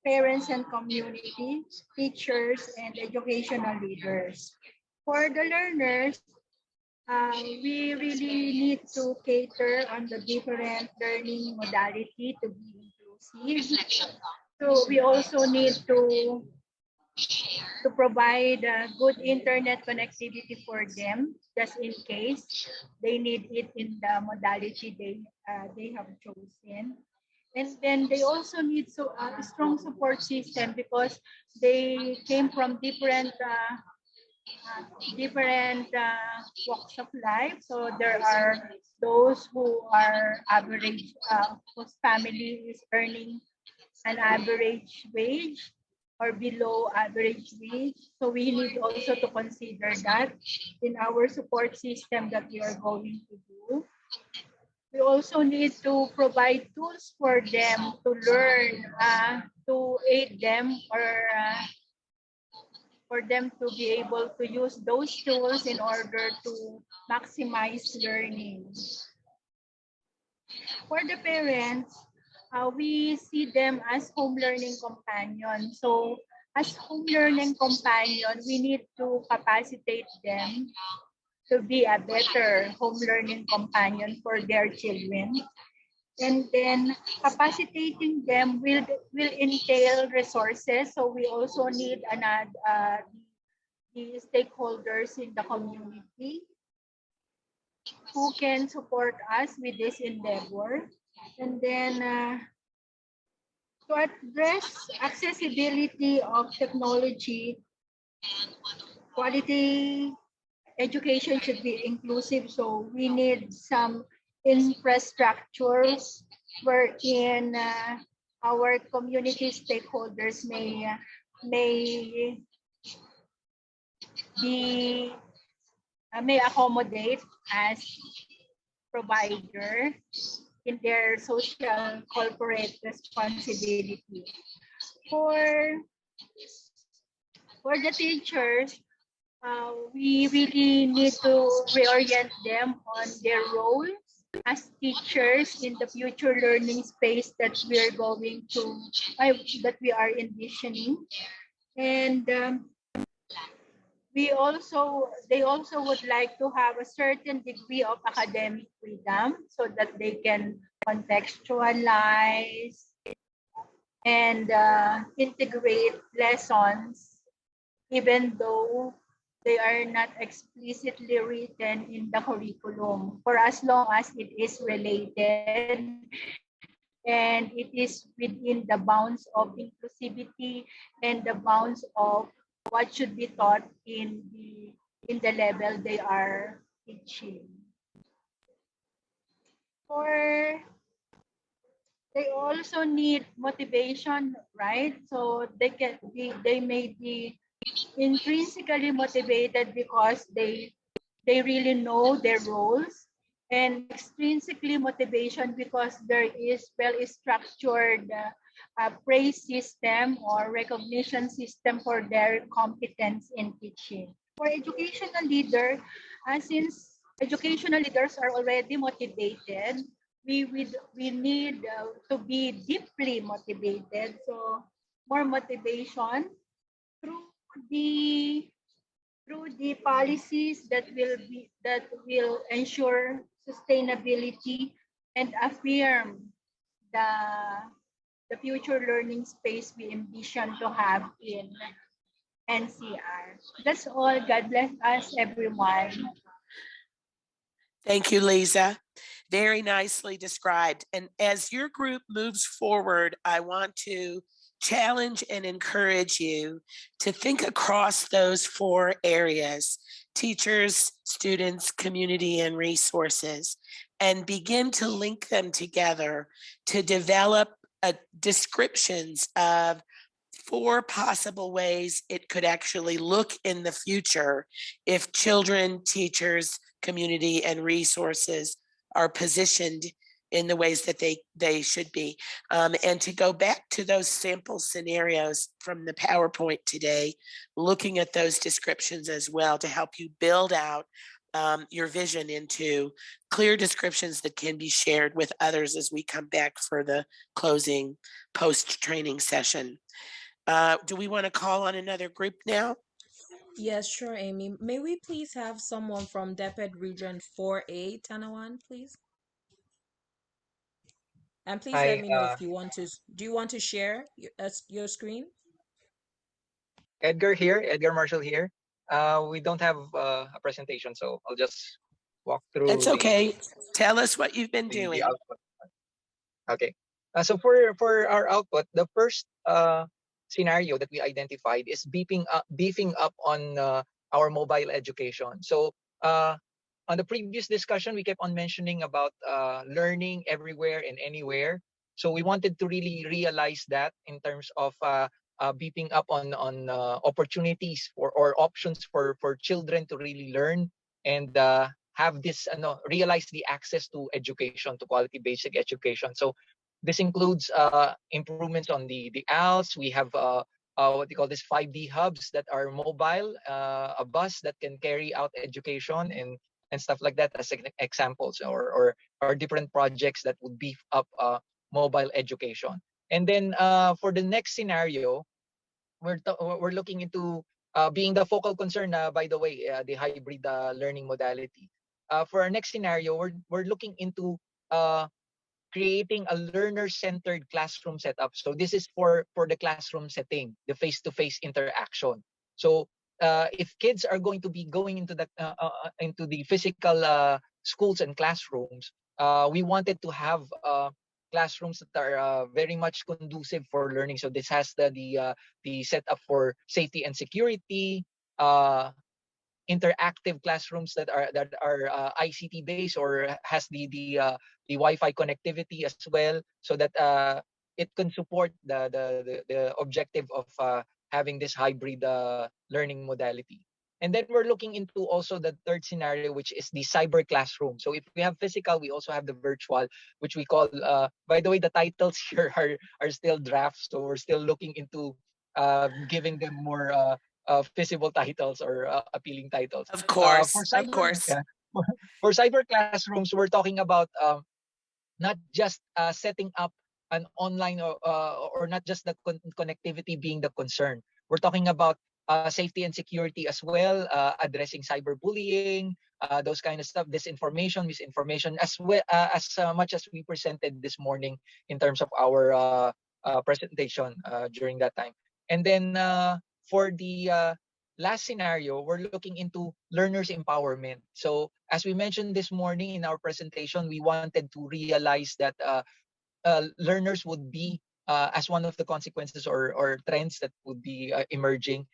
parents and community, teachers, and educational leaders. For the learners, we really need to cater on the different learning modality to be inclusive. So we also need to provide good internet connectivity for them, just in case they need it in the modality they have chosen. And then they also need a strong support system because they came from different walks of life. So there are those who are average, whose family is earning an average wage or below average wage. So we need also to consider that in our support system that we are going to do. We also need to provide tools for them to learn, to aid them, or for them to be able to use those tools in order to maximize learning. For the parents, we see them as home learning companions. So as home learning companion, we need to capacitate them to be a better home learning companion for their children. And then capacitating them will entail resources. So we also need the stakeholders in the community who can support us with this endeavor. And then to address accessibility of technology, quality education should be inclusive. So we need some infrastructure wherein our community stakeholders may accommodate as provider in their social corporate responsibility. For the teachers, we really need to reorient them on their role as teachers in the future learning space that we are envisioning. And they also would like to have a certain degree of academic freedom so that they can contextualize and integrate lessons, even though they are not explicitly written in the curriculum, for as long as it is related and it is within the bounds of inclusivity and the bounds of what should be taught in the level they are teaching. Or they also need motivation, right? So they may be intrinsically motivated because they really know their roles, and extrinsically motivation because there is well structured praise system or recognition system for their competence in teaching. For educational leader, since educational leaders are already motivated, we need to be deeply motivated. So more motivation through the policies that will ensure sustainability and affirm the future learning space we envision to have in NCR. That's all. God bless us, everyone. Thank you, Lisa. Very nicely described. And as your group moves forward, I want to challenge and encourage you to think across those 4 areas: teachers, students, community, and resources, and begin to link them together to develop descriptions of 4 possible ways it could actually look in the future if children, teachers, community, and resources are positioned in the ways that they should be. And to go back to those sample scenarios from the PowerPoint today, looking at those descriptions as well to help you build out your vision into clear descriptions that can be shared with others as we come back for the closing post-training session. Do we want to call on another group now? Yes, sure, Amy. May we please have someone from DEPED Region 4A, Tanawan, please? And please let Hi, me know if you want to, do you want to share your screen? Edgar here, Edgar Marshall here. We don't have a presentation, so I'll just walk through. It's okay. Tell us what you've been doing. The output. Okay. So for our output, the first scenario that we identified is beefing up on our mobile education. So on the previous discussion, we kept on mentioning about learning everywhere and anywhere. So we wanted to really realize that in terms of beefing up on opportunities or options for children to really learn and have this realize the access to education, to quality basic education. So this includes improvements on the ALS. We have what they call this 5D hubs that are mobile, a bus that can carry out education and stuff like that as examples, or different projects that would beef up mobile education. And then for the next scenario, we're looking into being the focal concern, by the way, the hybrid learning modality. For our next scenario, we're looking into creating a learner-centered classroom setup. So this is for the classroom setting, the face-to-face interaction. So if kids are going to be going into the physical schools and classrooms, we wanted to have classrooms that are very much conducive for learning. So this has the setup for safety and security, interactive classrooms that are ICT based or has the Wi-Fi connectivity as well, so that it can support the objective of having this hybrid learning modality. And then we're looking into also the third scenario, which is the cyber classroom. So if we have physical, we also have the virtual, which we call, by the way, the titles here are still drafts. So we're still looking into giving them more feasible titles or appealing titles. Of course, For cyber, of course. Yeah, for cyber classrooms, we're talking about not just setting up an online or not just the connectivity being the concern, We're talking about safety and security as well, addressing cyberbullying, those kind of stuff, disinformation, misinformation, as well as much as we presented this morning in terms of our presentation during that time. And then for the last scenario, we're looking into learners empowerment. So as we mentioned this morning in our presentation, we wanted to realize that learners would be as one of the consequences or trends that would be emerging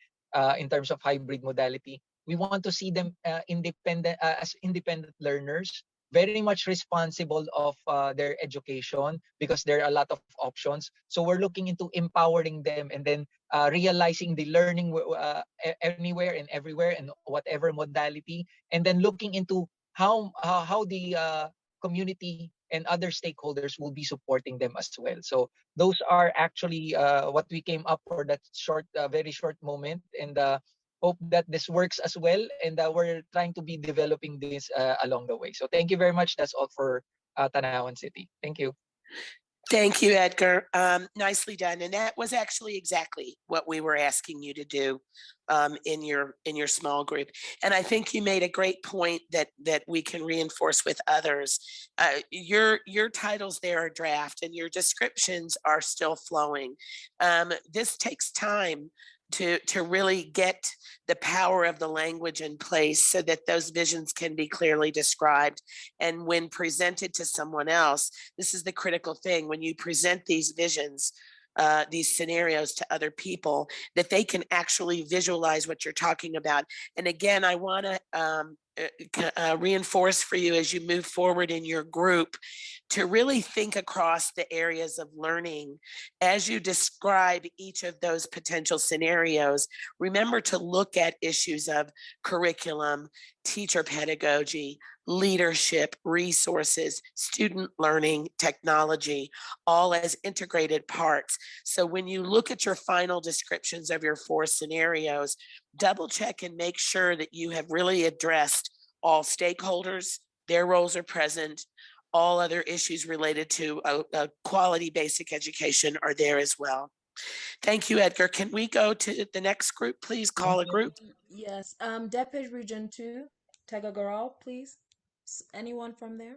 in terms of hybrid modality. We want to see them independent as independent learners, very much responsible of their education because there are a lot of options. So we're looking into empowering them and then realizing the learning anywhere and everywhere and whatever modality, and then looking into how the community and other stakeholders will be supporting them as well. So those are actually what we came up for that short, very short moment, and hope that this works as well. And we're trying to be developing this along the way. So thank you very much. That's all for Tanawan City. Thank you. Thank you, Edgar. Nicely done. And that was actually exactly what we were asking you to do in your small group. And I think you made a great point that we can reinforce with others. Your titles there are draft and your descriptions are still flowing. This takes time to really get the power of the language in place so that those visions can be clearly described. And when presented to someone else, this is the critical thing. When you present these visions, these scenarios to other people, that they can actually visualize what you're talking about. And again, I want to reinforce for you as you move forward in your group to really think across the areas of learning. As you describe each of those potential scenarios, remember to look at issues of curriculum, teacher pedagogy, leadership, resources, student learning, technology, all as integrated parts. So when you look at your final descriptions of your 4 scenarios, double check and make sure that you have really addressed all stakeholders, their roles are present, all other issues related to a quality basic education are there as well. Thank you, Edgar. Can we go to the next group, please? Call a group. Yes. Deped Region 2, Tagagaral, please. Anyone from there?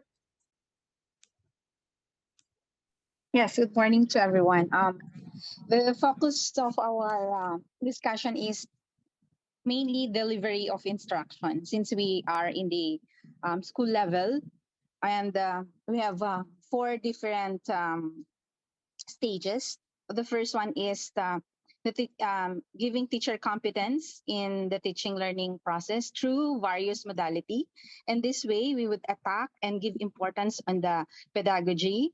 Yes, good morning to everyone. The focus of our discussion is mainly delivery of instruction, since we are in the school level, and we have 4 different stages. The first one is giving teacher competence in the teaching learning process through various modality. And this way, we would attack and give importance on the pedagogy,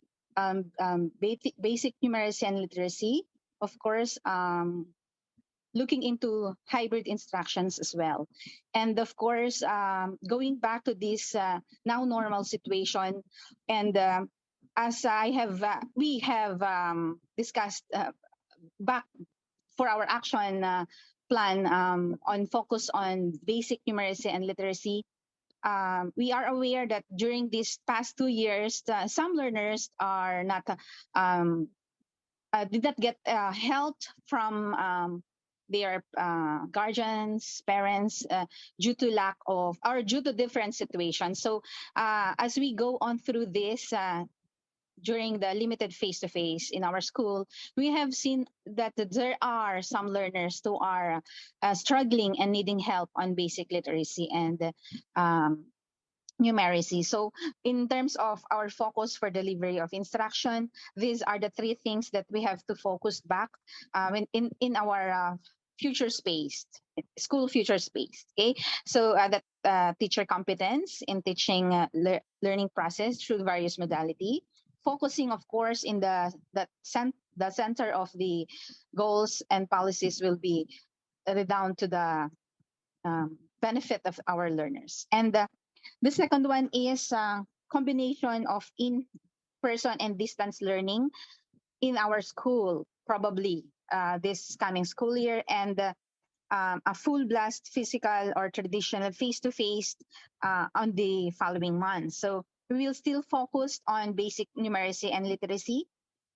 basic numeracy and literacy, of course, looking into hybrid instructions as well. And of course, going back to this now normal situation, and as we have discussed back for our action plan on focus on basic numeracy and literacy, we are aware that during these past 2 years, some learners are not did not get help from their guardians, parents, due to lack of or due to different situations. So as we go on through this during the limited face-to-face in our school, we have seen that there are some learners who are struggling and needing help on basic literacy and numeracy. So in terms of our focus for delivery of instruction, these are the 3 things that we have to focus back in our future space, school future space. Okay, so that teacher competence in teaching learning process through various modality, focusing, of course, in the center of the goals and policies will be down to the benefit of our learners. And the second one is combination of in-person and distance learning in our school, probably this coming school year, and a full blast physical or traditional face-to-face on the following months. So we will still focus on basic numeracy and literacy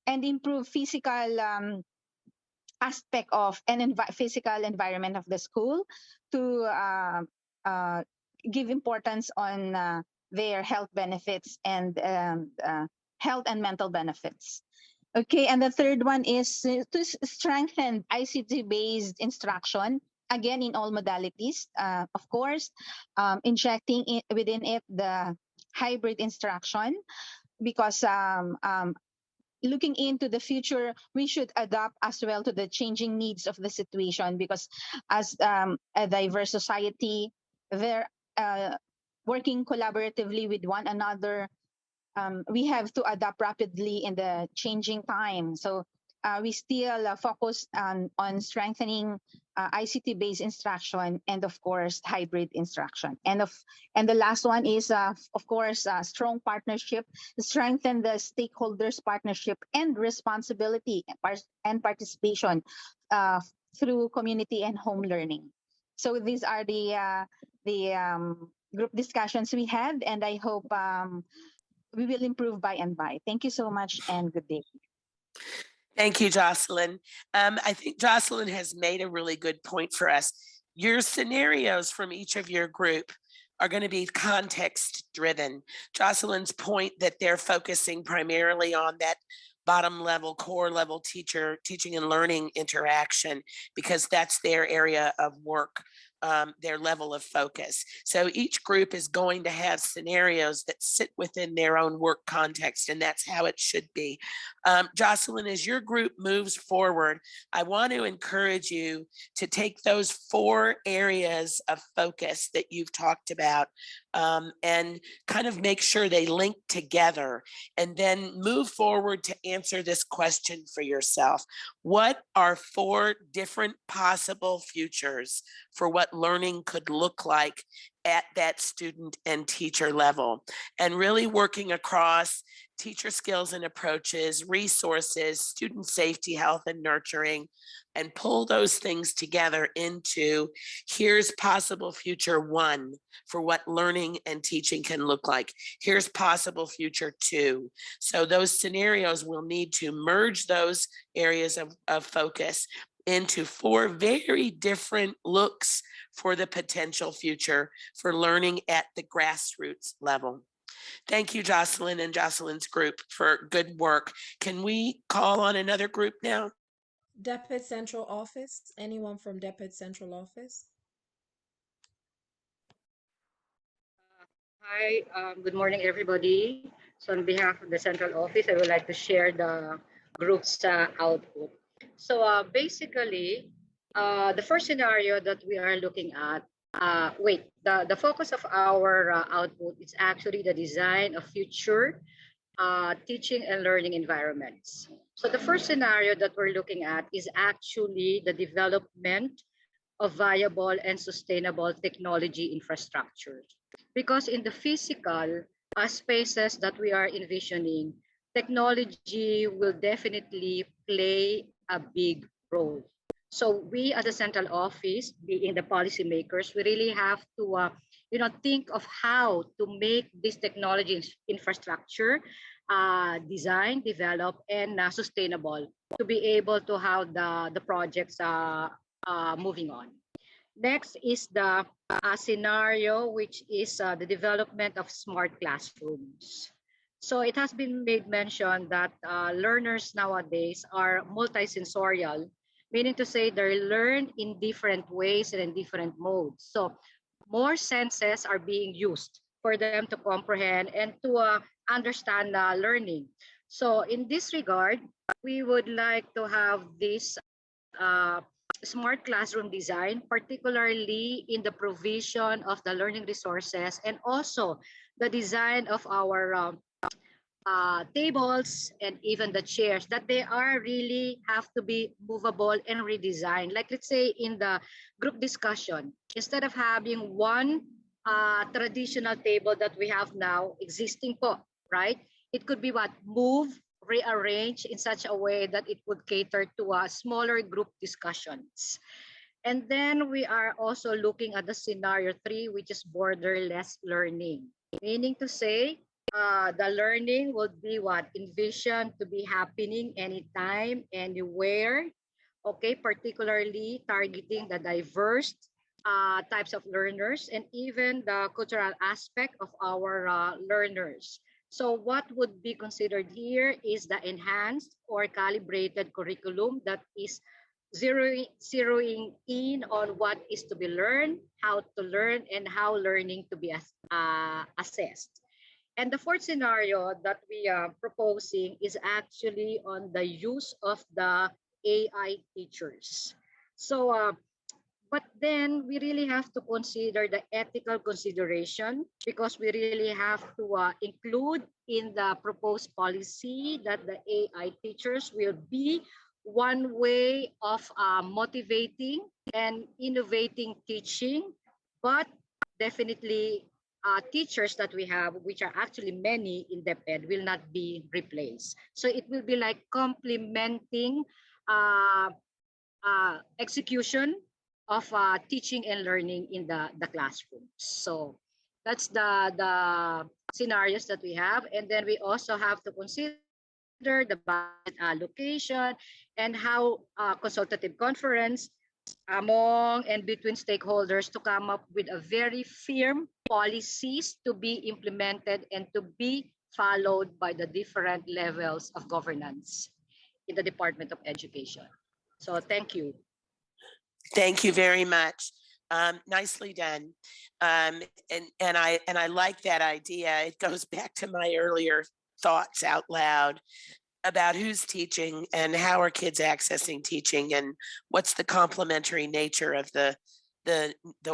and improve physical aspect of an physical environment of the school to give importance on their health benefits and health and mental benefits. Okay, and the third one is to strengthen ICT-based instruction, again in all modalities, of course, injecting within it the hybrid instruction, because looking into the future, we should adapt as well to the changing needs of the situation, because as a diverse society, they're working collaboratively with one another. We have to adapt rapidly in the changing time. So we still focus on strengthening ICT-based instruction and, of course, hybrid instruction. And the last one is, of course, strong partnership, strengthen the stakeholders' partnership and responsibility and participation through community and home learning. So these are the group discussions we had, and I hope we will improve by and by. Thank you so much and good day. Thank you, Jocelyn. I think Jocelyn has made a really good point for us. Your scenarios from each of your group are going to be context driven. Jocelyn's point that they're focusing primarily on that bottom level, core level teaching and learning interaction, because that's their area of work, their level of focus. So each group is going to have scenarios that sit within their own work context, and that's how it should be. Jocelyn, as your group moves forward, I want to encourage you to take those 4 areas of focus that you've talked about and kind of make sure they link together, and then move forward to answer this question for yourself. What are 4 different possible futures for what learning could look like at that student and teacher level? And really working across teacher skills and approaches, resources, student safety, health and nurturing, and pull those things together into here's possible future 1 for what learning and teaching can look like. Here's possible future 2. So those scenarios will need to merge those areas of focus into 4 very different looks for the potential future for learning at the grassroots level. Thank you, Jocelyn and Jocelyn's group, for good work. Can we call on another group now? DepEd Central Office. Anyone from DepEd Central Office? Hi, good morning, everybody. So on behalf of the central office, I would like to share the group's output. So basically, the first scenario that we are looking at, the focus of our output is actually the design of future teaching and learning environments. So the first scenario that we're looking at is actually the development of viable and sustainable technology infrastructure. Because in the physical spaces that we are envisioning, technology will definitely play a big role. So we as a central office, being the policymakers, we really have to think of how to make this technology infrastructure design, develop, and sustainable to be able to have the projects moving on. Next is the scenario, which is the development of smart classrooms. So it has been made mention that learners nowadays are multisensorial, meaning to say they learn in different ways and in different modes. So more senses are being used for them to comprehend and to understand learning. So in this regard, we would like to have this smart classroom design, particularly in the provision of the learning resources and also the design of our tables and even the chairs, that they are really have to be movable and redesigned. Like let's say in the group discussion, instead of having one traditional table that we have now existing po, right? It could be what? Move, rearrange in such a way that it would cater to smaller group discussions. And then we are also looking at the scenario 3, which is borderless learning, meaning to say the learning would be what? Envisioned to be happening anytime, anywhere, okay, particularly targeting the diverse types of learners and even the cultural aspect of our learners. So what would be considered here is the enhanced or calibrated curriculum that is zeroing in on what is to be learned, how to learn, and how learning to be assessed. And the fourth scenario that we are proposing is actually on the use of the AI teachers. So, but then we really have to consider the ethical consideration because we really have to include in the proposed policy that the AI teachers will be one way of motivating and innovating teaching, but definitely teachers that we have, which are actually many in DepEd, will not be replaced. So it will be like complementing execution of teaching and learning in the classroom. So that's the scenarios that we have. And then we also have to consider the budget allocation and how consultative conference among and between stakeholders to come up with a very firm policies to be implemented and to be followed by the different levels of governance in the Department of Education. So thank you. Thank you very much. Nicely done. And I like that idea. It goes back to my earlier thoughts out loud about who's teaching and how are kids accessing teaching and what's the complementary nature of the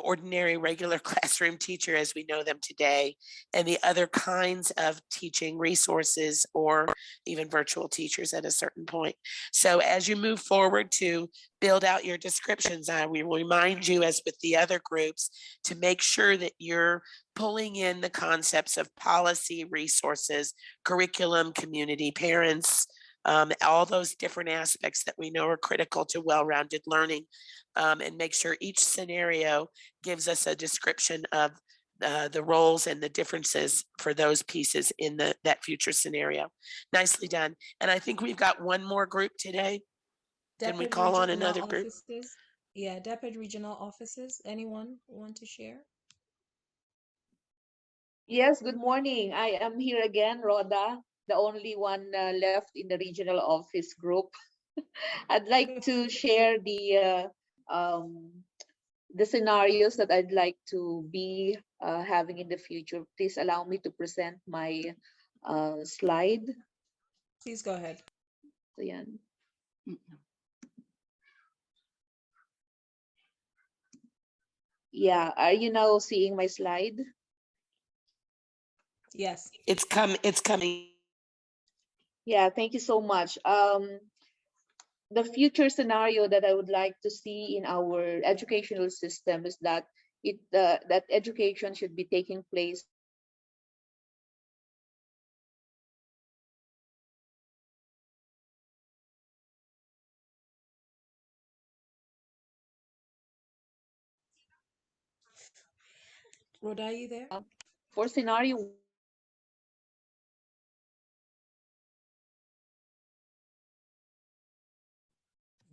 ordinary regular classroom teacher as we know them today, and the other kinds of teaching resources or even virtual teachers at a certain point. So as you move forward to build out your descriptions, we will remind you, as with the other groups, to make sure that you're pulling in the concepts of policy, resources, curriculum, community, parents, all those different aspects that we know are critical to well-rounded learning, and make sure each scenario gives us a description of the roles and the differences for those pieces in that future scenario. Nicely done. And I think we've got one more group today. Can we call on another group? Yeah, DepEd regional offices. Anyone want to share? Yes, good morning. I am here again, Rhoda, the only one left in the regional office group. I'd like to share the scenarios that I'd like to be having in the future. Please allow me to present my slide. Please go ahead. So, yan. Yeah, are you now seeing my slide? Yes. It's coming. Yeah, thank you so much. The future scenario that I would like to see in our educational system is that that education should be taking place Rhoda, are you there? For scenario.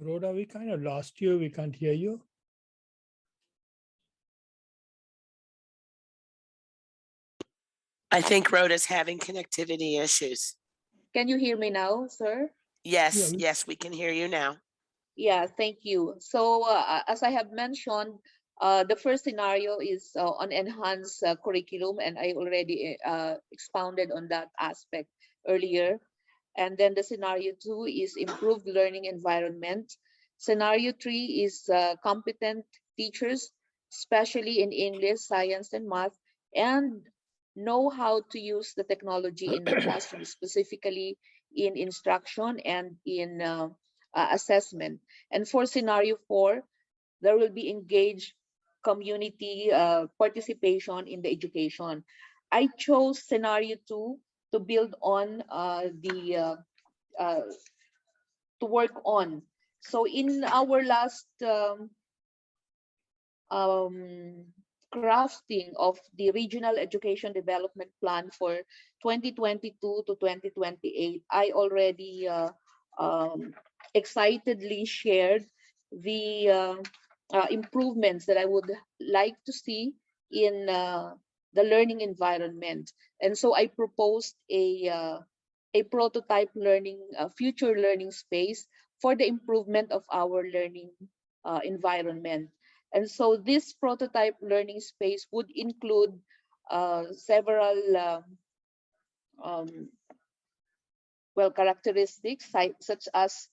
Rhoda, we kind of lost you. We can't hear you. I think Rhoda's having connectivity issues. Can you hear me now, sir? Yes, yes, we can hear you now. Yeah, thank you. So as I have mentioned, the first scenario is on enhanced curriculum, and I already expounded on that aspect earlier. And then the scenario 2 is improved learning environment. Scenario 3 is competent teachers, especially in English, science, and math, and know how to use the technology in the classroom, specifically in instruction and in assessment. And for scenario 4, there will be engaged community participation in the education. I chose scenario 2 to build on to work on. So in our last crafting of the Regional Education Development Plan for 2022 to 2028, I already excitedly shared the improvements that I would like to see in the learning environment. And so I proposed a prototype learning, future learning space for the improvement of our learning environment. And so this prototype learning space would include several characteristics such as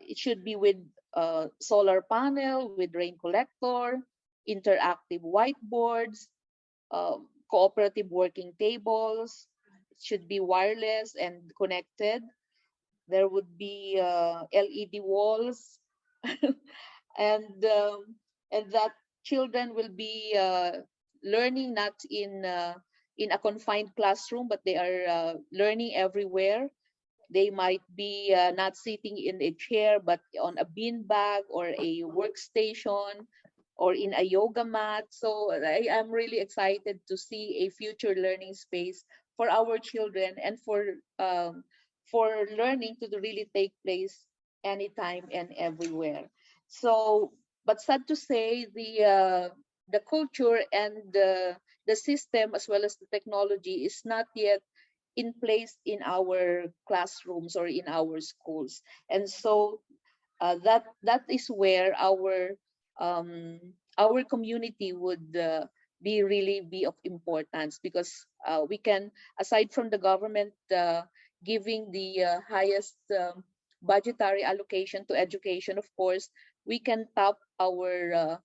it should be with solar panel, with rain collector, interactive whiteboards, cooperative working tables. It should be wireless and connected. There would be LED walls, and that children will be learning not in a confined classroom, but they are learning everywhere. They might be not sitting in a chair, but on a bean bag or a workstation or in a yoga mat. So I am really excited to see a future learning space for our children and for learning to really take place anytime and everywhere. So, but sad to say, the culture and the system as well as the technology is not yet in place in our classrooms or in our schools. And so that is where our community would be of importance, because we can, aside from the government giving the highest budgetary allocation to education, of course, we can tap our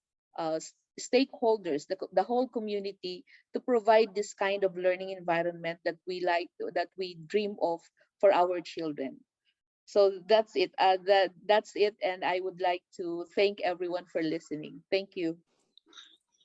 stakeholders, the whole community, to provide this kind of learning environment that we dream of for our children. So that's it. That's it. And I would like to thank everyone for listening. Thank you.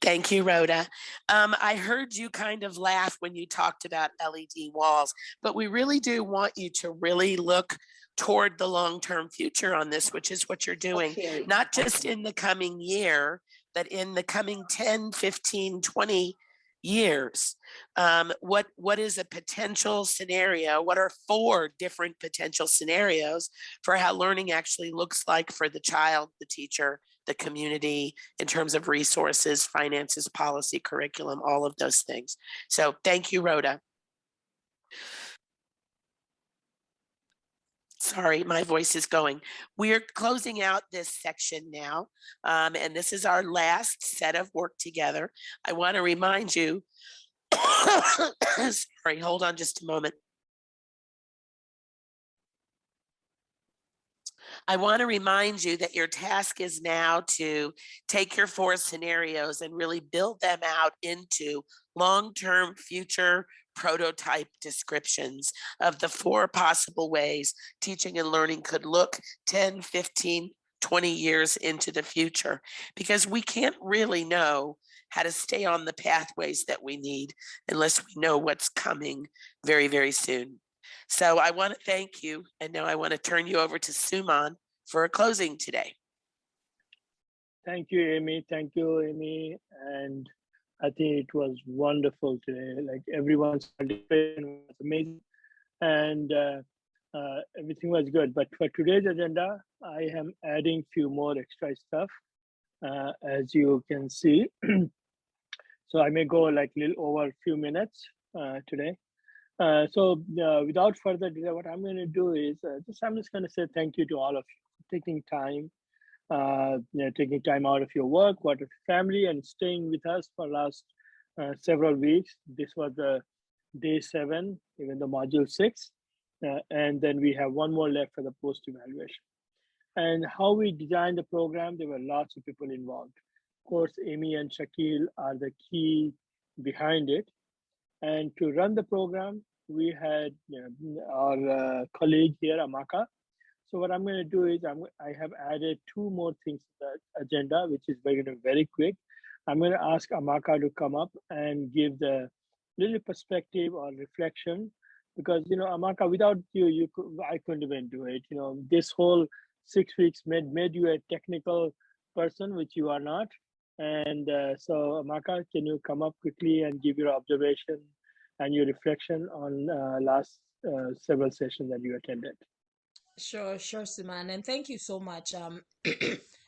Thank you, Rhoda. I heard you kind of laugh when you talked about LED walls, but we really do want you to really look toward the long-term future on this, which is what you're doing, not just in the coming year, but in the coming 10, 15, 20 years. What is a potential scenario? What are 4 different potential scenarios for how learning actually looks like for the child, the teacher, the community, in terms of resources, finances, policy, curriculum, all of those things. So thank you, Rhoda. Sorry, my voice is going. We're closing out this section now, and this is our last set of work together. I want to remind you, sorry, hold on just a moment. I want to remind you that your task is now to take your 4 scenarios and really build them out into long-term future prototype descriptions of the 4 possible ways teaching and learning could look 10, 15, 20 years into the future, because we can't really know how to stay on the pathways that we need unless we know what's coming very, very soon. So I want to thank you, and now I want to turn you over to Suman for a closing today. Thank you, Amy. Thank you, Amy. And I think it was wonderful today. Like, everyone's participation was amazing, and everything was good. But for today's agenda, I am adding few more extra stuff, as you can see. So I may go like a little over a few minutes today. So without further delay, what I'm going to do is I'm just going to say thank you to all of you for taking time, taking time out of your work, out of your family, and staying with us for last several weeks. This was the day 7, even the module 6, and then we have one more left for the post-evaluation. And how we designed the program, there were lots of people involved. Of course, Amy and Sakil are the key behind it. And to run the program, we had our colleague here, Amaka. So what I'm going to do is I have added 2 more things to the agenda, which is very quick. I'm going to ask Amaka to come up and give the little perspective or reflection, because Amaka, without you, I couldn't even do it. This whole 6 weeks made you a technical person, which you are not. And so Amaka, can you come up quickly and give your observation and your reflection on last several sessions that you attended? Sure, sure, Suman, and thank you so much.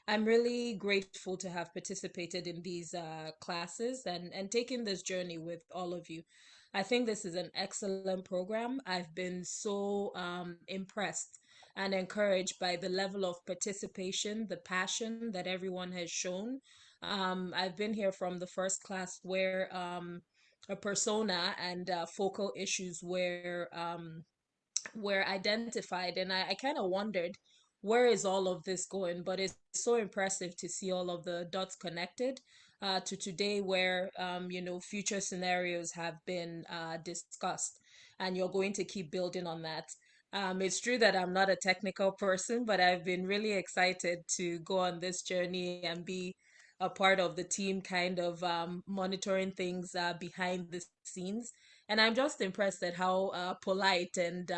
I'm really grateful to have participated in these classes and taken this journey with all of you. I think this is an excellent program. I've been so impressed and encouraged by the level of participation, the passion that everyone has shown. I've been here from the first class where a persona and focal issues were identified, and I kind of wondered where is all of this going, but it's so impressive to see all of the dots connected to today where future scenarios have been discussed, and you're going to keep building on that. It's true that I'm not a technical person, but I've been really excited to go on this journey and be a part of the team, kind of monitoring things behind the scenes. And I'm just impressed at how polite and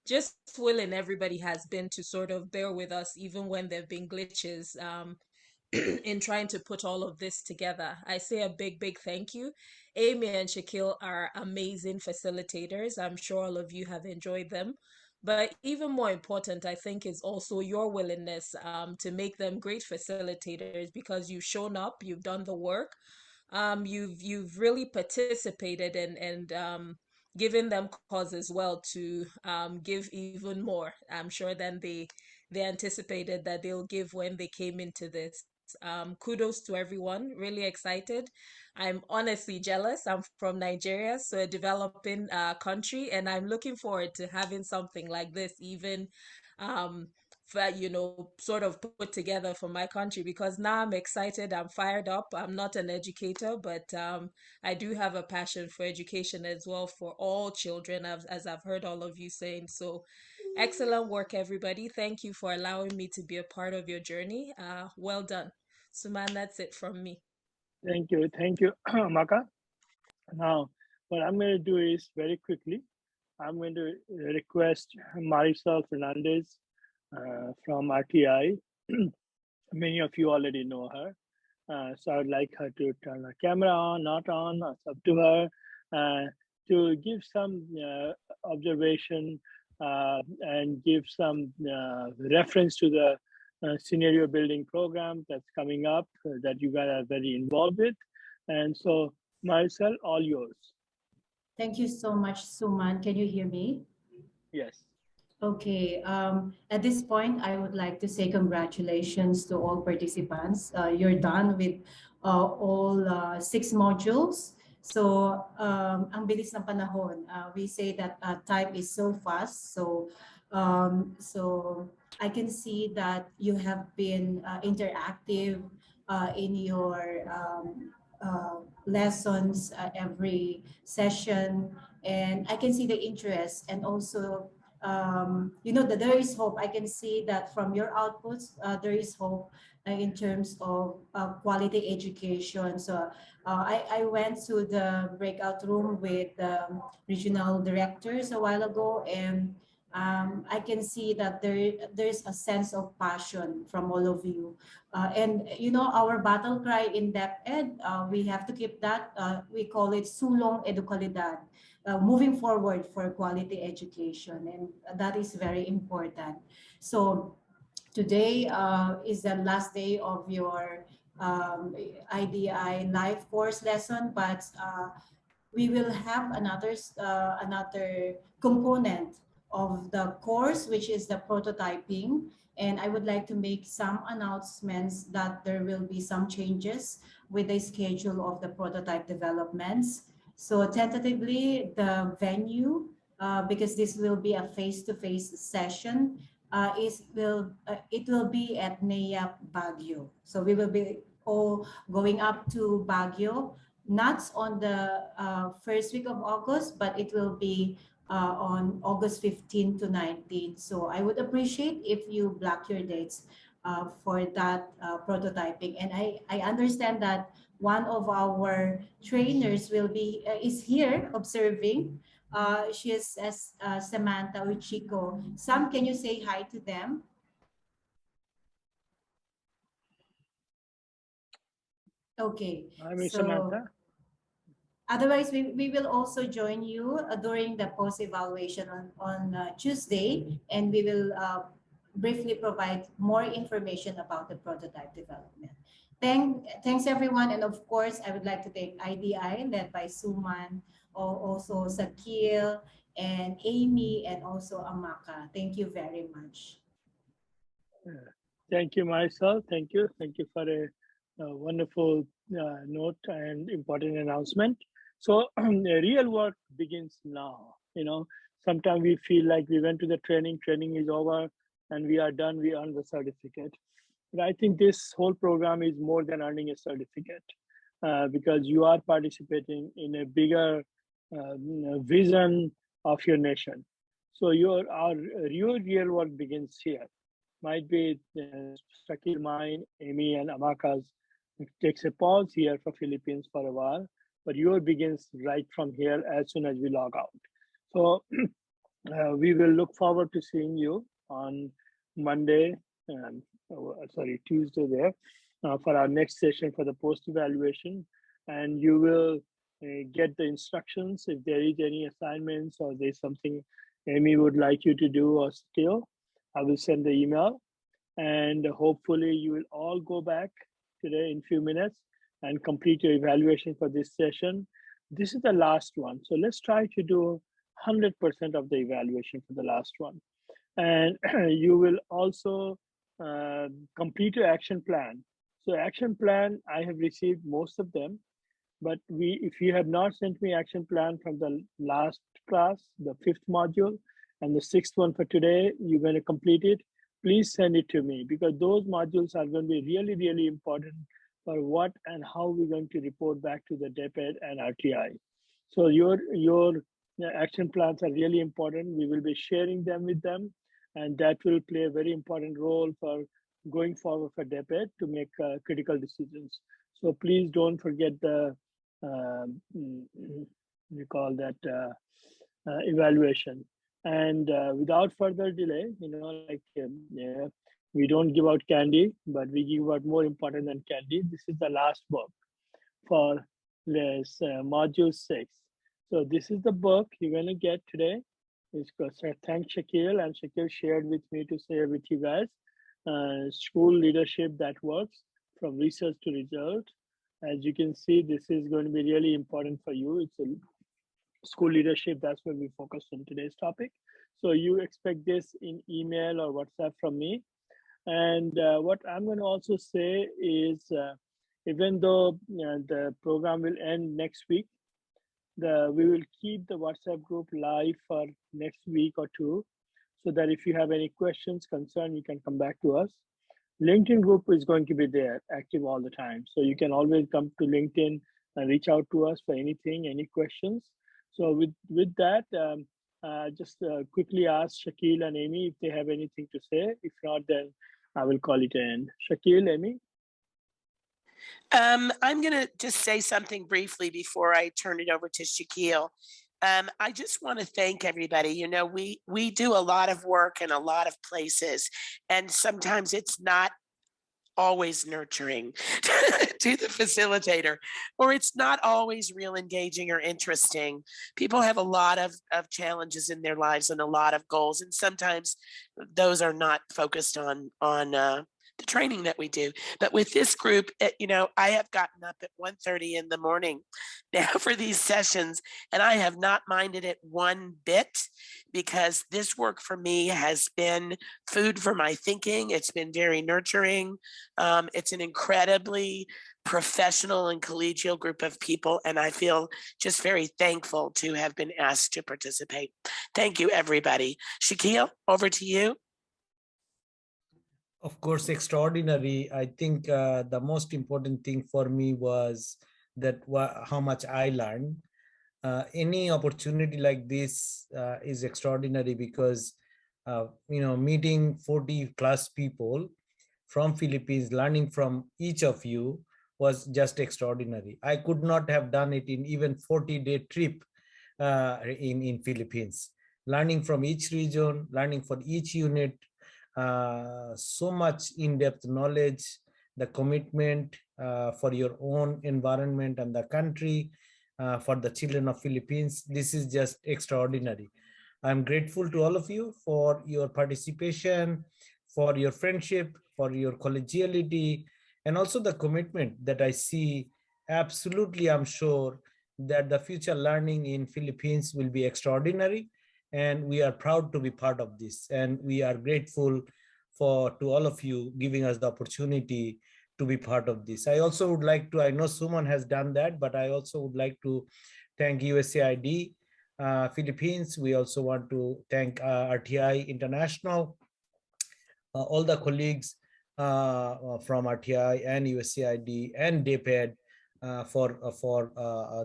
just willing everybody has been to sort of bear with us, even when there have been glitches in trying to put all of this together. I say a big, big thank you. Amy and Shaquille are amazing facilitators. I'm sure all of you have enjoyed them. But even more important, I think, is also your willingness to make them great facilitators, because you've shown up, you've done the work, you've really participated and given them cause as well to give even more, I'm sure, than they anticipated that they'll give when they came into this. Kudos to everyone. Really excited. I'm honestly jealous. I'm from Nigeria, so a developing country, and I'm looking forward to having something like this, even um, sort of put together for my country, because now I'm excited. I'm fired up. I'm not an educator, but I do have a passion for education as well for all children, as I've heard all of you saying. So, excellent work, everybody. Thank you for allowing me to be a part of your journey. Well done. Suman, that's it from me. Thank you, Maka. Now, what I'm going to do is very quickly, I'm going to request Marisol Fernandez from RTI. Many of you already know her. So I would like her to turn her camera on, not on, it's up to her, to give some observation and give some reference to the scenario building program that's coming up that you guys are very involved with. And so, Maricel, all yours. Thank you so much, Suman. Can you hear me? Yes. Okay. At this point, I would like to say congratulations to all participants. You're done with all 6 modules. So, ang bilis ng panahon. We say that time is so fast. So I can see that you have been interactive in your lessons every session, and I can see the interest, and also that there is hope. I can see that from your outputs, there is hope in terms of quality education. So I went to the breakout room with regional directors a while ago, and I can see that there's a sense of passion from all of you. And our battle cry in DepEd, we have to keep that. We call it Sulong Edukalidad. Moving forward for quality education, and that is very important. So today is the last day of your IDI live course lesson, but we will have another component of the course, which is the prototyping. And I would like to make some announcements that there will be some changes with the schedule of the prototype developments. So tentatively, the venue, because this will be a face-to-face session, it will be at NEA Baguio. So we will be all going up to Baguio, not on the first week of August, but it will be on August 15 to 19. So I would appreciate if you block your dates for that prototyping. And I understand that one of our trainers is here observing. She is Samantha with Chico. Sam, can you say hi to them? Okay. Hi, Miss Samantha. Otherwise, we will also join you during the post-evaluation on Tuesday, and we will briefly provide more information about the prototype development. Thanks everyone. And of course, I would like to thank IDI led by Suman, also Sakil and Amy, and also Amaka. Thank you very much. Thank you, Marisol. Thank you. Thank you for a wonderful note and important announcement. So the real work begins now. Sometimes we feel like we went to the training is over, and we are done, we earn the certificate. But I think this whole program is more than earning a certificate, because you are participating in a bigger vision of your nation. So your real work begins here. Might be Sakil, mine, Amy, and Amaka's takes a pause here for Philippines for a while, but your begins right from here as soon as we log out. So we will look forward to seeing you on Monday, Tuesday there, for our next session for the post-evaluation. And you will get the instructions if there is any assignments or there's something Amy would like you to do or still. I will send the email, and hopefully you will all go back today in a few minutes and complete your evaluation for this session. This is the last one. So let's try to do 100% of the evaluation for the last one. And you will also complete your action plan. So action plan, I have received most of them, but if you have not sent me action plan from the last class, the 5th module, and the 6th one for today, you're going to complete it, please send it to me, because those modules are going to be really, really important for what and how we're going to report back to the DEPED and RTI. So your action plans are really important. We will be sharing them with them, and that will play a very important role for going forward for DEPED to make critical decisions. So please don't forget the, we call that evaluation. And without further delay, we don't give out candy, but we give out more important than candy. This is the last book for this module 6. So this is the book you're going to get today. It's because thank Sakil, and Sakil shared with me to share with you guys. School Leadership That Works, From Research to Result. As you can see, this is going to be really important for you. It's a school leadership. That's where we focus on today's topic. So you expect this in email or WhatsApp from me. And what I'm going to also say is, even though the program will end next week, we will keep the WhatsApp group live for next week or two, so that if you have any questions, concern, you can come back to us. LinkedIn group is going to be there, active all the time. So you can always come to LinkedIn and reach out to us for anything, any questions. So with that, just quickly ask Sakil and Amy if they have anything to say. If not, then I will call it an end. Sakil, Amy? I'm going to just say something briefly before I turn it over to Sakil. I just want to thank everybody. We do a lot of work in a lot of places, and sometimes it's not always nurturing to the facilitator, or it's not always real engaging or interesting. People have a lot of challenges in their lives and a lot of goals, and sometimes those are not focused on the training that we do. But with this group, I have gotten up at 1:30 in the morning now for these sessions, and I have not minded it one bit, because this work for me has been food for my thinking. It's been very nurturing. It's an incredibly professional and collegial group of people, and I feel just very thankful to have been asked to participate. Thank you, everybody. Sakil, over to you. Of course, extraordinary. I think the most important thing for me was that how much I learned. Any opportunity like this is extraordinary, because meeting 40 plus people from Philippines, learning from each of you was just extraordinary. I could not have done it in even 40-day trip in Philippines. Learning from each region, learning for each unit, so much in-depth knowledge, the commitment for your own environment and the country, for the children of Philippines. This is just extraordinary. I'm grateful to all of you for your participation, for your friendship, for your collegiality, and also the commitment that I see. Absolutely, I'm sure that the future learning in Philippines will be extraordinary, and we are proud to be part of this. And we are grateful to all of you giving us the opportunity to be part of this. I also would like to, I know Suman has done that, but I also would like to thank USAID Philippines. We also want to thank RTI International, all the colleagues from RTI and USAID and DPED for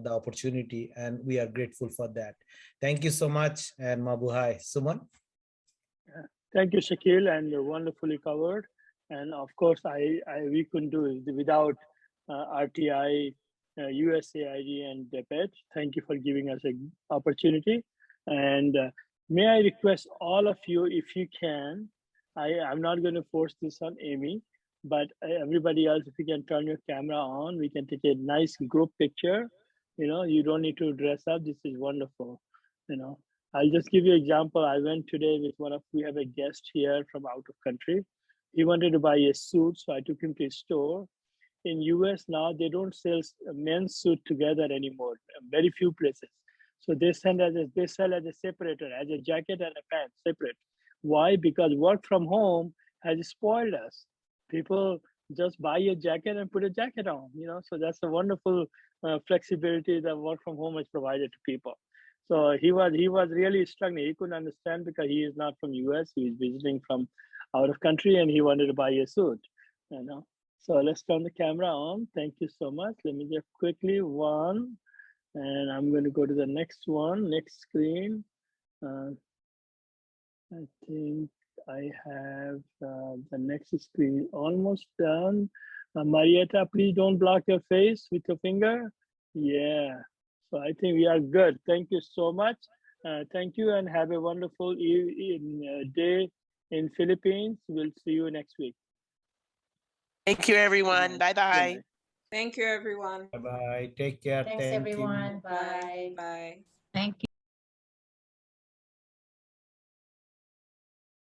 the opportunity, and we are grateful for that. Thank you so much, and mabuhay. Suman? Thank you, Sakil, and wonderfully covered. And of course, we couldn't do it without RTI, USAID, and DPED. Thank you for giving us an opportunity. And may I request all of you, if you can, I'm not going to force this on Amy, but everybody else, if you can turn your camera on, we can take a nice group picture. You don't need to dress up. This is wonderful. I'll just give you an example. I went today with we have a guest here from out of country. He wanted to buy a suit, so I took him to a store. In US now, they don't sell a men's suit together anymore. Very few places. So they sell as a separator, as a jacket and a pant, separate. Why? Because work from home has spoiled us. People just buy a jacket and put a jacket on. So that's a wonderful flexibility that work from home has provided to people. So he was really struggling. He couldn't understand because he is not from US. He is visiting from out of country, and he wanted to buy a suit. So let's turn the camera on. Thank you so much. Let me just quickly one, and I'm going to go to the next one, next screen. I think I have the next screen almost done. Marietta, please don't block your face with your finger. Yeah. So I think we are good. Thank you so much. Thank you, and have a wonderful day in Philippines. We'll see you next week. Thank you, everyone. Bye-bye. Thank you, everyone. Bye-bye. Take care. Thanks, everyone. Bye. Bye. Thank you.